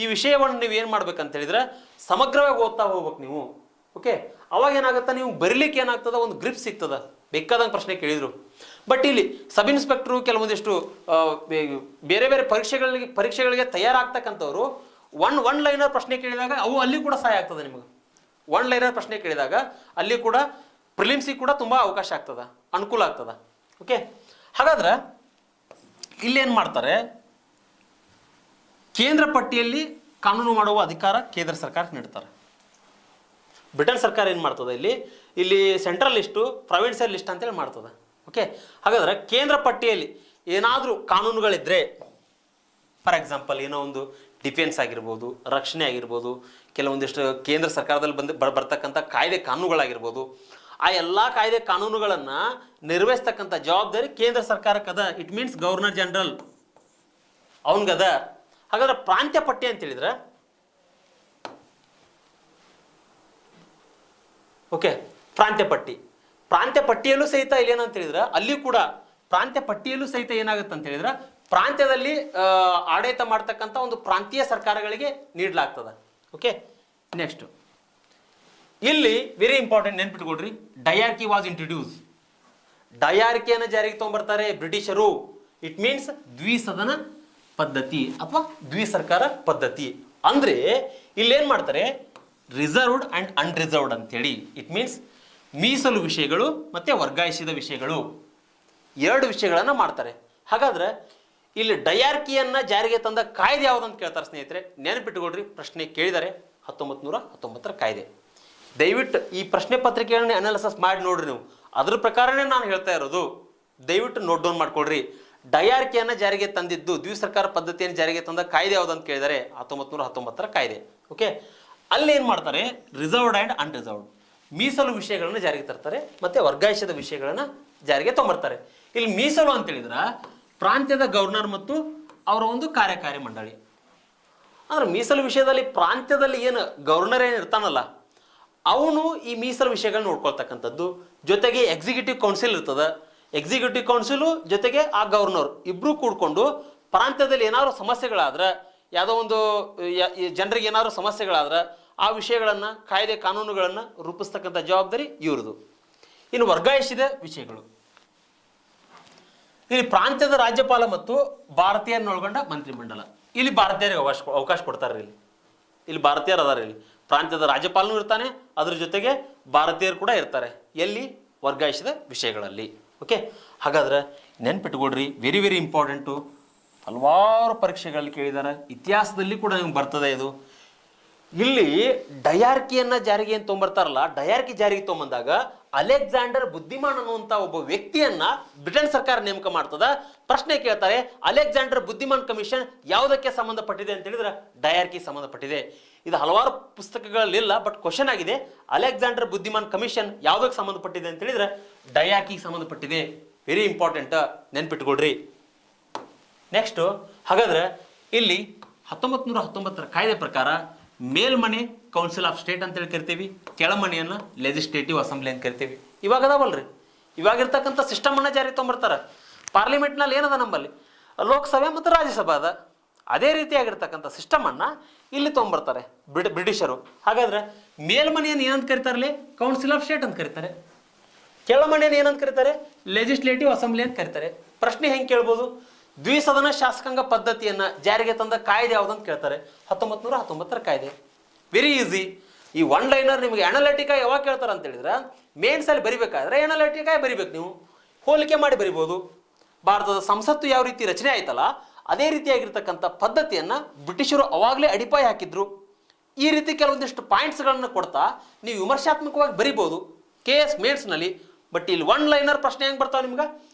ಈ ವಿಷಯವನ್ನು ನೀವು ಏನು ಮಾಡ್ಬೇಕಂತ ಹೇಳಿದ್ರೆ ಸಮಗ್ರವಾಗಿ ಓದ್ತಾ ಹೋಗ್ಬೇಕು ನೀವು. ಓಕೆ, ಅವಾಗ ಏನಾಗುತ್ತಾ, ನೀವು ಬರೀಲಿಕ್ಕೆ ಏನಾಗ್ತದ, ಒಂದು ಗ್ರಿಪ್ ಸಿಗ್ತದ, ಬೇಕಾದಂಗೆ ಪ್ರಶ್ನೆ ಕೇಳಿದ್ರು. ಬಟ್ ಇಲ್ಲಿ ಸಬ್ ಇನ್ಸ್ಪೆಕ್ಟ್ರು ಕೆಲವೊಂದಿಷ್ಟು ಬೇರೆ ಬೇರೆ ಪರೀಕ್ಷೆಗಳಿಗೆ ತಯಾರಾಗ್ತಕ್ಕಂಥವ್ರು ಒನ್ ಲೈನರ್ ಪ್ರಶ್ನೆ ಕೇಳಿದಾಗ ಅವು ಅಲ್ಲಿ ಕೂಡ ಸಹಾಯ ಆಗ್ತದೆ ನಿಮಗೆ. ಒನ್ ಲೈನರ್ ಪ್ರಶ್ನೆ ಕೇಳಿದಾಗ ಅಲ್ಲಿ ಕೂಡ ಪ್ರಿಲಿಮ್ಸಿಗೆ ಕೂಡ ತುಂಬ ಅವಕಾಶ ಆಗ್ತದ, ಅನುಕೂಲ ಆಗ್ತದ. ಓಕೆ, ಹಾಗಾದ್ರೆ ಇಲ್ಲೇನು ಮಾಡ್ತಾರೆ, ಕೇಂದ್ರ ಪಟ್ಟಿಯಲ್ಲಿ ಕಾನೂನು ಮಾಡುವ ಅಧಿಕಾರ ಕೇಂದ್ರ ಸರ್ಕಾರಕ್ಕೆ ನೀಡ್ತಾರೆ. ಬ್ರಿಟನ್ ಸರ್ಕಾರ ಏನು ಮಾಡ್ತದೆ, ಇಲ್ಲಿ ಸೆಂಟ್ರಲ್ ಲಿಸ್ಟು, ಪ್ರಾವಿನ್ಸಿಯಲ್ ಲಿಸ್ಟ್ ಅಂತೇಳಿ ಮಾಡ್ತದೆ. ಓಕೆ, ಹಾಗಾದ್ರೆ ಕೇಂದ್ರ ಪಟ್ಟಿಯಲ್ಲಿ ಏನಾದರೂ ಕಾನೂನುಗಳಿದ್ರೆ, ಫಾರ್ ಎಕ್ಸಾಂಪಲ್ ಏನೋ ಒಂದು ಡಿಫೆನ್ಸ್ ಆಗಿರ್ಬೋದು, ರಕ್ಷಣೆ ಆಗಿರ್ಬೋದು, ಕೆಲವೊಂದಿಷ್ಟು ಕೇಂದ್ರ ಸರ್ಕಾರದಲ್ಲಿ ಬರ್ತಕ್ಕಂಥ ಕಾಯ್ದೆ ಕಾನೂನುಗಳಾಗಿರ್ಬೋದು, ಆ ಎಲ್ಲ ಕಾಯ್ದೆ ಕಾನೂನುಗಳನ್ನು ನಿರ್ವಹಿಸ್ತಕ್ಕಂಥ ಜವಾಬ್ದಾರಿ ಕೇಂದ್ರ ಸರ್ಕಾರಕ್ಕದ. ಇಟ್ ಮೀನ್ಸ್ ಗವರ್ನರ್ ಜನರಲ್ ಅವನ್ಗದ. ಹಾಗಾದ್ರೆ ಪ್ರಾಂತ್ಯ ಪಟ್ಟಿ ಅಂತ ಹೇಳಿದ್ರೆ, ಓಕೆ, ಪ್ರಾಂತ್ಯ ಪಟ್ಟಿಯಲ್ಲೂ ಸಹಿತ ಇಲ್ಲೇನಂತ ಹೇಳಿದ್ರೆ, ಅಲ್ಲಿ ಕೂಡ ಪ್ರಾಂತ್ಯ ಪಟ್ಟಿಯಲ್ಲೂ ಸಹಿತ ಏನಾಗುತ್ತೆ ಅಂತ ಹೇಳಿದ್ರೆ, ಪ್ರಾಂತ್ಯದಲ್ಲಿ ಆಡಳಿತ ಮಾಡ್ತಕ್ಕಂಥ ಒಂದು ಪ್ರಾಂತೀಯ ಸರ್ಕಾರಗಳಿಗೆ ನೀಡಲಾಗ್ತದೆ. ಓಕೆ, ನೆಕ್ಸ್ಟ್ ಇಲ್ಲಿ ವೆರಿ ಇಂಪಾರ್ಟೆಂಟ್, ನೆನ್ಪಿಟ್ಕೊಡ್ರಿ, ಡಯಾರ್ಕಿ ವಾಸ್ ಇಂಟ್ರೊಡ್ಯೂಸ್. ಡಯಾರ್ಕಿಯನ್ನು ಜಾರಿಗೆ ತಗೊಂಡ್ಬರ್ತಾರೆ ಬ್ರಿಟಿಷರು. ಇಟ್ ಮೀನ್ಸ್ ದ್ವಿಸದನ ಪದ್ಧತಿ ಅಥವಾ ದ್ವಿಸರ್ಕಾರ ಪದ್ಧತಿ. ಅಂದ್ರೆ ಇಲ್ಲೇನ್ ಮಾಡ್ತಾರೆ, ರಿಸರ್ವ್ಡ್ ಅಂಡ್ ಅನ್ರಿಸರ್ವ್ಡ್ ಅಂತೇಳಿ. ಇಟ್ ಮೀನ್ಸ್ ಮೀಸಲು ವಿಷಯಗಳು ಮತ್ತೆ ವರ್ಗಾಯಿಸಿದ ವಿಷಯಗಳು, ಎರಡು ವಿಷಯಗಳನ್ನ ಮಾಡ್ತಾರೆ. ಹಾಗಾದ್ರೆ ಇಲ್ಲಿ ಡಯಾರ್ಕಿಯನ್ನ ಜಾರಿಗೆ ತಂದ ಕಾಯ್ದೆ ಯಾವುದಂತ ಕೇಳ್ತಾರೆ ಸ್ನೇಹಿತರೆ. ನೆನಪಿಟ್ಟುಕೊಳ್ರಿ, ಪ್ರಶ್ನೆ ಕೇಳಿದರೆ 1919ರ ಕಾಯ್ದೆ. ದಯವಿಟ್ಟು ಈ ಪ್ರಶ್ನೆ ಪತ್ರಿಕೆಗಳನ್ನ ಅನಾಲಿಸಿಸ್ ಮಾಡಿ ನೋಡ್ರಿ ನೀವು, ಅದ್ರ ಪ್ರಕಾರನೇ ನಾನು ಹೇಳ್ತಾ ಇರೋದು. ದಯವಿಟ್ಟು ನೋಟ್ ಡೌನ್ ಮಾಡ್ಕೊಳ್ರಿ. ಡಯಾರ್ಕಿಯನ್ನ ಜಾರಿಗೆ ತಂದಿದ್ದು, ದ್ವಿಸರ್ಕಾರ ಪದ್ಧತಿಯನ್ನು ಜಾರಿಗೆ ತಂದ ಕಾಯ್ದೆ ಯಾವುದಂತ ಕೇಳಿದರೆ 1919ರ ಕಾಯ್ದೆ. ಓಕೆ, ಅಲ್ಲಿ ಏನು ಮಾಡ್ತಾರೆ, ರಿಸರ್ವ್ಡ್ ಆ್ಯಂಡ್ ಅನ್ರಿಸರ್ವ್ಡ್ ಮೀಸಲು ವಿಷಯಗಳನ್ನ ಜಾರಿಗೆ ತರ್ತಾರೆ, ಮತ್ತೆ ವರ್ಗಾಯಿಸಿದ ವಿಷಯಗಳನ್ನ ಜಾರಿಗೆ ತೊಂಬರ್ತಾರೆ. ಇಲ್ಲಿ ಮೀಸಲು ಅಂತ ಹೇಳಿದ್ರೆ ಪ್ರಾಂತ್ಯದ ಗವರ್ನರ್ ಮತ್ತು ಅವರ ಒಂದು ಕಾರ್ಯಕಾರಿ ಮಂಡಳಿ. ಅಂದ್ರೆ ಮೀಸಲು ವಿಷಯದಲ್ಲಿ ಪ್ರಾಂತ್ಯದಲ್ಲಿ ಏನು ಗವರ್ನರ್ ಏನು ಇರ್ತಾನಲ್ಲ, ಅವನು ಈ ಮೀಸಲು ವಿಷಯಗಳನ್ನ ನೋಡ್ಕೊಳ್ತಕ್ಕಂಥದ್ದು. ಜೊತೆಗೆ ಎಕ್ಸಿಕ್ಯೂಟಿವ್ ಕೌನ್ಸಿಲ್ ಇರ್ತದೆ. ಎಕ್ಸಿಕ್ಯೂಟಿವ್ ಕೌನ್ಸಿಲು ಜೊತೆಗೆ ಆ ಗವರ್ನರ್ ಇಬ್ಬರು ಕೂಡ್ಕೊಂಡು ಪ್ರಾಂತ್ಯದಲ್ಲಿ ಏನಾದ್ರು ಸಮಸ್ಯೆಗಳಾದ್ರೆ, ಯಾವುದೋ ಒಂದು ಜನರಿಗೆ ಏನಾದ್ರು ಸಮಸ್ಯೆಗಳಾದ್ರೆ ಆ ವಿಷಯಗಳನ್ನು, ಕಾಯ್ದೆ ಕಾನೂನುಗಳನ್ನು ರೂಪಿಸ್ತಕ್ಕಂಥ ಜವಾಬ್ದಾರಿ ಇವ್ರದು. ಇನ್ನು ವರ್ಗಾಯಿಸಿದ ವಿಷಯಗಳು, ಇಲ್ಲಿ ಪ್ರಾಂತ್ಯದ ರಾಜ್ಯಪಾಲ ಮತ್ತು ಭಾರತೀಯರನ್ನೊಳಗೊಂಡ ಮಂತ್ರಿಮಂಡಲ. ಇಲ್ಲಿ ಭಾರತೀಯರಿಗೆ ಅವಕಾಶ ಕೊಡ್ತಾರೆ. ಇಲ್ಲಿ ಭಾರತೀಯರು ಅದಾರ. ಇಲ್ಲಿ ಪ್ರಾಂತ್ಯದ ರಾಜ್ಯಪಾಲನೂ ಇರ್ತಾನೆ, ಅದ್ರ ಜೊತೆಗೆ ಭಾರತೀಯರು ಕೂಡ ಇರ್ತಾರೆ. ಎಲ್ಲಿ? ವರ್ಗಾಯಿಸಿದ ವಿಷಯಗಳಲ್ಲಿ. ಓಕೆ, ಹಾಗಾದ್ರೆ ನೆನ್ಪಿಟ್ಕೊಡ್ರಿ, ವೆರಿ ವೆರಿ ಇಂಪಾರ್ಟೆಂಟು. ಹಲವಾರು ಪರೀಕ್ಷೆಗಳಲ್ಲಿ ಕೇಳಿದ್ದಾರೆ, ಇತಿಹಾಸದಲ್ಲಿ ಕೂಡ ನಿಮ್ಗೆ ಬರ್ತದೆ ಇದು. ಇಲ್ಲಿ ಡಯಾರ್ಕಿಯನ್ನ ಜಾರಿಗೆ ಏನು ತೊಗೊಂಬರ್ತಾರಲ್ಲ, ಡಯಾರ್ಕಿ ಜಾರಿಗೆ ತೊಗೊಂಬಂದಾಗ ಅಲೆಕ್ಸಾಂಡರ್ ಬುದ್ಧಿಮಾನ್ ಅನ್ನುವಂಥ ಒಬ್ಬ ವ್ಯಕ್ತಿಯನ್ನ ಬ್ರಿಟನ್ ಸರ್ಕಾರ ನೇಮಕ ಮಾಡ್ತದ. ಪ್ರಶ್ನೆ ಕೇಳ್ತಾರೆ, ಅಲೆಕ್ಸಾಂಡರ್ ಬುದ್ಧಿಮಾನ್ ಕಮಿಷನ್ ಯಾವುದಕ್ಕೆ ಸಂಬಂಧಪಟ್ಟಿದೆ ಅಂತ ಹೇಳಿದ್ರೆ ಡಯಾರ್ಕಿ ಸಂಬಂಧಪಟ್ಟಿದೆ. ಇದು ಹಲವಾರು ಪುಸ್ತಕಗಳಲ್ಲಿಲ್ಲ, ಬಟ್ ಕ್ವಶನ್ ಆಗಿದೆ. ಅಲೆಕ್ಸಾಂಡರ್ ಬುದ್ಧಿಮಾನ್ ಕಮಿಷನ್ ಯಾವುದಕ್ಕೆ ಸಂಬಂಧಪಟ್ಟಿದೆ ಅಂತ ಹೇಳಿದ್ರೆ ಡಯಾರ್ಕಿಗೆ ಸಂಬಂಧಪಟ್ಟಿದೆ. Very important, ನೆನ್ಪಿಟ್ಕೊಡ್ರಿ. ನೆಕ್ಸ್ಟ್, ಹಾಗಾದ್ರೆ ಇಲ್ಲಿ 1919ರ ಕಾಯ್ದೆ ಪ್ರಕಾರ ಮೇಲ್ಮನೆ ಕೌನ್ಸಿಲ್ ಆಫ್ ಸ್ಟೇಟ್ ಅಂತೇಳಿ ಕರಿತೀವಿ, ಕೆಳಮನೆಯನ್ನ ಲೆಜಿಸ್ಲೇಟಿವ್ ಅಸೆಂಬ್ಲಿ ಅಂತ ಕರಿತೀವಿ. ಇವಾಗ ಅದಾವಲ್ರಿ, ಇವಾಗಿರ್ತಕ್ಕಂಥ ಸಿಸ್ಟಮ್ ಅನ್ನ ಜಾರಿ ತೊಗೊಂಬರ್ತಾರೆ. ಪಾರ್ಲಿಮೆಂಟ್ನಲ್ಲಿ ಏನದ, ನಮ್ಮಲ್ಲಿ ಲೋಕಸಭೆ ಮತ್ತು ರಾಜ್ಯಸಭಾ ಅದ. ಅದೇ ರೀತಿಯಾಗಿರ್ತಕ್ಕಂಥ ಸಿಸ್ಟಮನ್ನು ಇಲ್ಲಿ ತೊಗೊಂಬರ್ತಾರೆ ಬ್ರಿಟಿಷರು. ಹಾಗಾದ್ರೆ ಮೇಲ್ಮನೆಯನ್ನು ಏನಂತ ಕರೀತಾರಲ್ಲಿ? ಕೌನ್ಸಿಲ್ ಆಫ್ ಸ್ಟೇಟ್ ಅಂತ ಕರೀತಾರೆ. ಕೆಳಮನೆಯನ್ನು ಏನಂತ ಕರೀತಾರೆ? ಲೆಜಿಸ್ಲೇಟಿವ್ ಅಸೆಂಬ್ಲಿ ಅಂತ ಕರೀತಾರೆ. ಪ್ರಶ್ನೆ ಹೆಂಗೆ ಕೇಳ್ಬೋದು? ದ್ವಿಸದನ ಶಾಸಕಾಂಗ ಪದ್ಧತಿಯನ್ನು ಜಾರಿಗೆ ತಂದ ಕಾಯ್ದೆ ಯಾವುದಂತ ಕೇಳ್ತಾರೆ? 1919ರ ಕಾಯ್ದೆ. Very easy. ಈ ಒನ್ ಲೈನರ್ ನಿಮಗೆ ಅನಾಲಿಟಿಕಾ ಯಾವಾಗ ಕೇಳ್ತಾರೆ ಅಂತ ಹೇಳಿದ್ರೆ ಮೇನ್ಸಲ್ಲಿ ಬರಿಬೇಕಾದ್ರೆ ಅನಾಲಿಟಿಕಾ ಬರಿಬೇಕು. ನೀವು ಹೋಲಿಕೆ ಮಾಡಿ ಬರಿಬೋದು. ಭಾರತದ ಸಂಸತ್ತು ಯಾವ ರೀತಿ ರಚನೆ ಆಯ್ತಲ್ಲ ಅದೇ ರೀತಿಯಾಗಿರ್ತಕ್ಕಂಥ ಪದ್ಧತಿಯನ್ನು ಬ್ರಿಟಿಷರು ಅವಾಗಲೇ ಅಡಿಪಾಯ ಹಾಕಿದ್ರು. ಈ ರೀತಿ ಕೆಲವೊಂದಿಷ್ಟು ಪಾಯಿಂಟ್ಸ್ಗಳನ್ನು ಕೊಡ್ತಾ ನೀವು ವಿಮರ್ಶಾತ್ಮಕವಾಗಿ ಬರಿಬೋದು KS ಮೇನ್ಸ್ನಲ್ಲಿ. ಬಟ್ ಇಲ್ಲಿ ಒನ್ ಲೈನರ್ ಪ್ರಶ್ನೆ ಹೆಂಗೆ ಬರ್ತಾವೆ ನಿಮ್ಗೆ?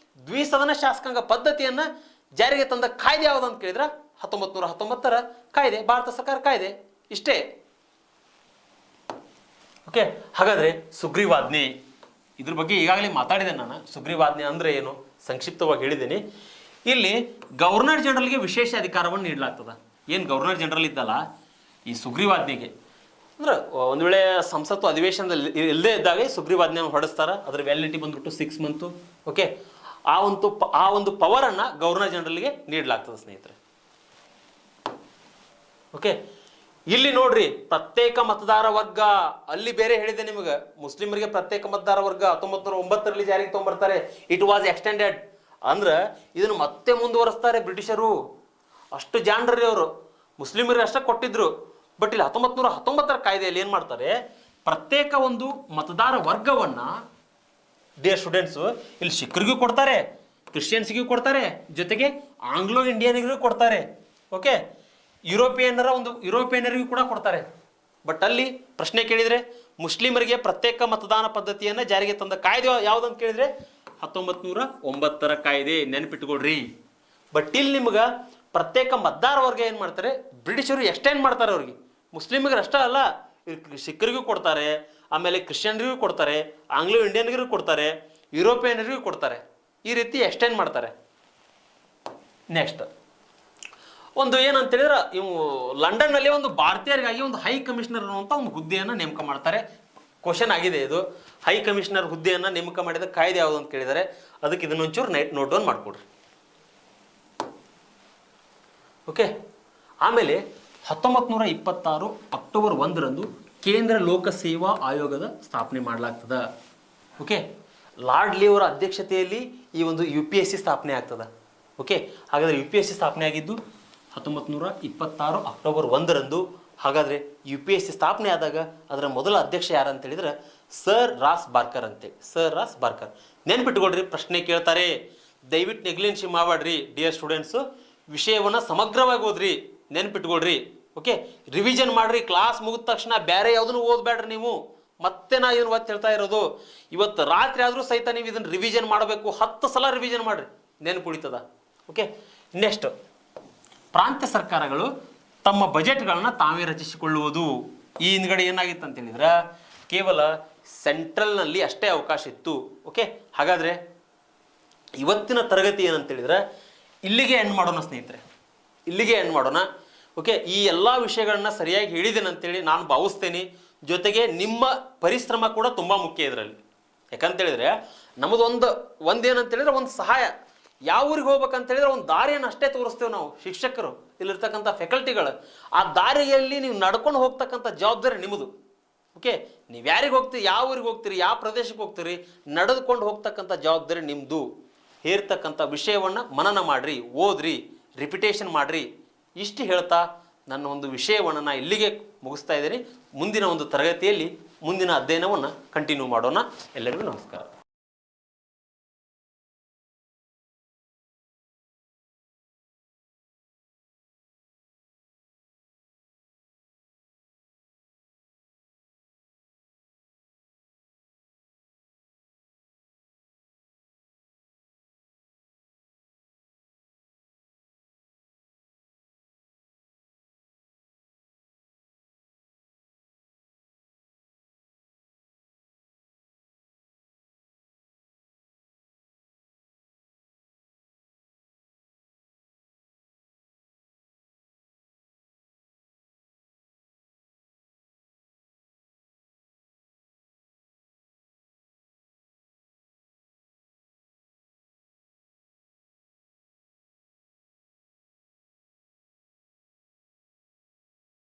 ದ್ವಿಸದನ ಶಾಸಕಾಂಗ ಪದ್ಧತಿಯನ್ನು ಜಾರಿಗೆ ತಂದ ಕಾಯ್ದೆ ಯಾವುದು ಅಂತ ಕೇಳಿದ್ರೆ 1919ರ ಕಾಯ್ದೆ, ಭಾರತ ಸರ್ಕಾರ ಕಾಯ್ದೆ. ಇಷ್ಟೇ. ಓಕೆ. ಹಾಗಾದರೆ ಸುಗ್ರೀವಾಜ್ಞೆ ಇದ್ರ ಬಗ್ಗೆ ಈಗಾಗಲೇ ಮಾತಾಡಿದೆ ನಾನು. ಸುಗ್ರೀವಾಜ್ಞೆ ಅಂದರೆ ಏನು ಸಂಕ್ಷಿಪ್ತವಾಗಿ ಹೇಳಿದ್ದೀನಿ. ಇಲ್ಲಿ ಗವರ್ನರ್ ಜನರಲ್ಗೆ ವಿಶೇಷ ಅಧಿಕಾರವನ್ನು ನೀಡಲಾಗ್ತದೆ. ಏನು ಗವರ್ನರ್ ಜನರಲ್ ಇದ್ದಲ್ಲ ಈ ಸುಗ್ರೀವಾಜ್ಞೆಗೆ ಅಂದ್ರೆ ಒಂದು ವೇಳೆ ಸಂಸತ್ತು ಅಧಿವೇಶನದಲ್ಲಿ ಇಲ್ಲದೇ ಇದ್ದಾಗ ಸುಗ್ರೀವಾಜ್ಞೆಯನ್ನು ಹೊರಡಿಸ್ತಾರೆ. ಅದರ ವ್ಯಾಲಿಡಿಟಿ ಬಂದ್ಬಿಟ್ಟು 6 ಮಂತು. ಓಕೆ. ಆ ಒಂದು ಪವರನ್ನು ಗವರ್ನರ್ ಜನರಲ್ಗೆ ನೀಡಲಾಗ್ತದೆ ಸ್ನೇಹಿತರೆ. ಓಕೆ. ಇಲ್ಲಿ ನೋಡ್ರಿ ಪ್ರತ್ಯೇಕ ಮತದಾರ ವರ್ಗ, ಅಲ್ಲಿ ಬೇರೆ ಹೇಳಿದೆ ನಿಮಗೆ, ಮುಸ್ಲಿಮರಿಗೆ ಪ್ರತ್ಯೇಕ ಮತದಾರ ವರ್ಗ 1909ರಲ್ಲಿ ಜಾರಿಗೆ ತಗೊಂಡ್ಬರ್ತಾರೆ. It was extended. ಅಂದ್ರೆ ಇದನ್ನು ಮತ್ತೆ ಮುಂದುವರಿಸ್ತಾರೆ ಬ್ರಿಟಿಷರು. ಅಷ್ಟು ಜಾಣರಿ ಅವರು. ಮುಸ್ಲಿಮರಿಗೆ ಅಷ್ಟೇ ಕೊಟ್ಟಿದ್ರು. ಬಟ್ ಇಲ್ಲಿ 1919ರ ಕಾಯ್ದೆಯಲ್ಲಿ ಏನು ಮಾಡ್ತಾರೆ? ಪ್ರತ್ಯೇಕ ಒಂದು ಮತದಾರ ವರ್ಗವನ್ನು ಡಿಯರ್ ಸ್ಟೂಡೆಂಟ್ಸು ಇಲ್ಲಿ ಸಿಖ್ರಿಗೂ ಕೊಡ್ತಾರೆ, ಕ್ರಿಶ್ಚಿಯನ್ಸ್ಗೂ ಕೊಡ್ತಾರೆ, ಜೊತೆಗೆ ಆಂಗ್ಲೋ ಇಂಡಿಯನ್ಗೂ ಕೊಡ್ತಾರೆ. ಓಕೆ. ಯುರೋಪಿಯನ್ನರಿಗೂ ಕೂಡ ಕೊಡ್ತಾರೆ. ಬಟ್ ಅಲ್ಲಿ ಪ್ರಶ್ನೆ ಕೇಳಿದರೆ ಮುಸ್ಲಿಮರಿಗೆ ಪ್ರತ್ಯೇಕ ಮತದಾನ ಪದ್ಧತಿಯನ್ನು ಜಾರಿಗೆ ತಂದ ಕಾಯ್ದೆ ಯಾವುದಂತ ಕೇಳಿದರೆ 1909ರ ಕಾಯ್ದೆ. ನೆನಪಿಟ್ಕೊಳ್ರಿ. ಬಟ್ ಇಲ್ಲಿ ನಿಮ್ಗೆ ಪ್ರತ್ಯೇಕ ಮತದಾರ ವರ್ಗ ಏನು ಮಾಡ್ತಾರೆ? ಬ್ರಿಟಿಷರು ಎಕ್ಸ್ಟೆಂಡ್ ಮಾಡ್ತಾರೆ ಅವ್ರಿಗೆ. ಮುಸ್ಲಿಮರಿಗೆ ಅಷ್ಟೇ ಅಲ್ಲ, ಸಿಖ್ರಿಗೂ ಕೊಡ್ತಾರೆ, ಆಮೇಲೆ ಕ್ರಿಶ್ಚಿಯನ್ರಿಗೂ ಕೊಡ್ತಾರೆ, ಆಂಗ್ಲೋ ಇಂಡಿಯನ್ರಿಗೂ ಕೊಡ್ತಾರೆ, ಯುರೋಪಿಯನ್ರಿಗೂ ಕೊಡ್ತಾರೆ. ಈ ರೀತಿ ಎಕ್ಸ್ಟೆಂಡ್ ಮಾಡ್ತಾರೆ. ನೆಕ್ಸ್ಟ್ ಒಂದು ಏನಂತೇಳಿದ್ರೆ ಇವು ಲಂಡನ್ನಲ್ಲಿ ಒಂದು ಭಾರತೀಯರಿಗಾಗಿ ಒಂದು ಹೈ ಕಮಿಷನರ್ ಅನ್ನುವಂಥ ಒಂದು ಹುದ್ದೆಯನ್ನು ನೇಮಕ ಮಾಡ್ತಾರೆ. ಕ್ವಶನ್ ಆಗಿದೆ ಇದು. ಹೈ ಕಮಿಷನರ್ ಹುದ್ದೆಯನ್ನು ನೇಮಕ ಮಾಡಿದ ಕಾಯ್ದೆ ಯಾವುದು ಅಂತ ಕೇಳಿದರೆ ಅದಕ್ಕೆ ಇದನ್ನೊಂಚೂರು ನೋಟ್ ಡೌನ್ ಮಾಡಿಕೊಡ್ರಿ. ಓಕೆ. ಆಮೇಲೆ 1926 ಅಕ್ಟೋಬರ್ 1ರಂದು ಕೇಂದ್ರ ಲೋಕಸೇವಾ ಆಯೋಗದ ಸ್ಥಾಪನೆ ಮಾಡಲಾಗ್ತದೆ. ಓಕೆ. ಲಾರ್ಡ್ ಲೀ ಅವರ ಅಧ್ಯಕ್ಷತೆಯಲ್ಲಿ ಈ ಒಂದು UPSC ಸ್ಥಾಪನೆ ಆಗ್ತದೆ. ಓಕೆ. ಹಾಗಾದರೆ UPSC ಸ್ಥಾಪನೆ ಆಗಿದ್ದು 1926 ಅಕ್ಟೋಬರ್ 1ರಂದು. ಹಾಗಾದರೆ UPSC ಸ್ಥಾಪನೆ ಆದಾಗ ಅದರ ಮೊದಲ ಅಧ್ಯಕ್ಷ ಯಾರು ಅಂತ ಹೇಳಿದ್ರೆ ಸರ್ ರಾಸ್ ಬಾರ್ಕರ್ ಅಂತೇಳಿ. Sir Ross Barker. ನೆನ್ಪಿಟ್ಕೊಳ್ರಿ, ಪ್ರಶ್ನೆ ಕೇಳ್ತಾರೆ. ದಯವಿಟ್ಟು ನೆಗ್ಲೆನ್ಸಿ ಮಾಡಬೇಡ್ರಿ ಡಿಯರ್ ಸ್ಟೂಡೆಂಟ್ಸು. ವಿಷಯವನ್ನು ಸಮಗ್ರವಾಗಿ ಓದ್ರಿ, ನೆನ್ಪಿಟ್ಕೊಳ್ರಿ. ಓಕೆ. ರಿವಿಷನ್ ಮಾಡ್ರಿ. ಕ್ಲಾಸ್ ಮುಗಿದ ತಕ್ಷಣ ಬೇರೆ ಯಾವುದನ್ನು ಓದಬೇಡ್ರಿ ನೀವು. ಮತ್ತೆ ನಾ ಏನು ಒತ್ತು ಹೇಳ್ತಾ ಇರೋದು, ಇವತ್ತು ರಾತ್ರಿ ಆದರೂ ಸಹಿತ ನೀವು ಇದನ್ನು ರಿವಿಷನ್ ಮಾಡಬೇಕು. 10 ಸಲ ರಿವಿಷನ್ ಮಾಡ್ರಿ, ನೆನಪುಳಿತದ. ಓಕೆ. ನೆಕ್ಸ್ಟ್, ಪ್ರಾಂತ್ಯ ಸರ್ಕಾರಗಳು ತಮ್ಮ ಬಜೆಟ್ಗಳನ್ನು ತಾವೇ ರಚಿಸಿಕೊಳ್ಳುವುದು. ಈ ಹಿಂದ್ಗಡೆ ಏನಾಗಿತ್ತು ಅಂತ ಹೇಳಿದ್ರೆ ಕೇವಲ ಸೆಂಟ್ರಲ್ನಲ್ಲಿ ಅಷ್ಟೇ ಅವಕಾಶ ಇತ್ತು. ಓಕೆ. ಹಾಗಾದರೆ ಇವತ್ತಿನ ತರಗತಿ ಏನಂತ ಹೇಳಿದ್ರೆ ಇಲ್ಲಿಗೆ ಎಂಡ್ ಮಾಡೋಣ ಸ್ನೇಹಿತರೆ, ಇಲ್ಲಿಗೆ ಎಂಡ್ ಮಾಡೋಣ. ಓಕೆ. ಈ ಎಲ್ಲ ವಿಷಯಗಳನ್ನ ಸರಿಯಾಗಿ ಹೇಳಿದ್ದೇನೆ ಅಂತೇಳಿ ನಾನು ಭಾವಿಸ್ತೇನೆ. ಜೊತೆಗೆ ನಿಮ್ಮ ಪರಿಶ್ರಮ ಕೂಡ ತುಂಬ ಮುಖ್ಯ ಇದರಲ್ಲಿ. ಯಾಕಂತೇಳಿದ್ರೆ ನಮ್ಮದು ಒಂದೇನಂತೇಳಿದ್ರೆ ಒಂದು ಸಹಾಯ. ಯಾವ ಊರಿಗೆ ಹೋಗ್ಬೇಕಂತೇಳಿದ್ರೆ ಒಂದು ದಾರಿಯನ್ನು ಅಷ್ಟೇ ತೋರಿಸ್ತೇವೆ ನಾವು ಶಿಕ್ಷಕರು, ಇಲ್ಲಿರ್ತಕ್ಕಂಥ ಫ್ಯಾಕಲ್ಟಿಗಳು. ಆ ದಾರಿಯಲ್ಲಿ ನೀವು ನಡ್ಕೊಂಡು ಹೋಗ್ತಕ್ಕಂಥ ಜವಾಬ್ದಾರಿ ನಿಮ್ಮದು. ಓಕೆ. ನೀವು ಯಾರಿಗೆ ಹೋಗ್ತೀರಿ, ಯಾವ ಊರಿಗೆ ಹೋಗ್ತೀರಿ, ಯಾವ ಪ್ರದೇಶಕ್ಕೆ ಹೋಗ್ತೀರಿ, ನಡೆದುಕೊಂಡು ಹೋಗ್ತಕ್ಕಂಥ ಜವಾಬ್ದಾರಿ ನಿಮ್ಮದು. ಹೇರ್ತಕ್ಕಂಥ ವಿಷಯವನ್ನು ಮನನ ಮಾಡಿರಿ, ಓದ್ರಿ, ರಿಪಿಟೇಷನ್ ಮಾಡಿರಿ. ಇಷ್ಟು ಹೇಳ್ತಾ ನನ್ನ ಒಂದು ವಿಷಯವನ್ನು ನಾನು ಇಲ್ಲಿಗೆ ಮುಗಿಸ್ತಾ ಇದ್ದೀನಿ. ಮುಂದಿನ ಒಂದು ತರಗತಿಯಲ್ಲಿ ಮುಂದಿನ ಅಧ್ಯಯನವನ್ನು ಕಂಟಿನ್ಯೂ ಮಾಡೋಣ. ಎಲ್ಲರಿಗೂ ನಮಸ್ಕಾರ.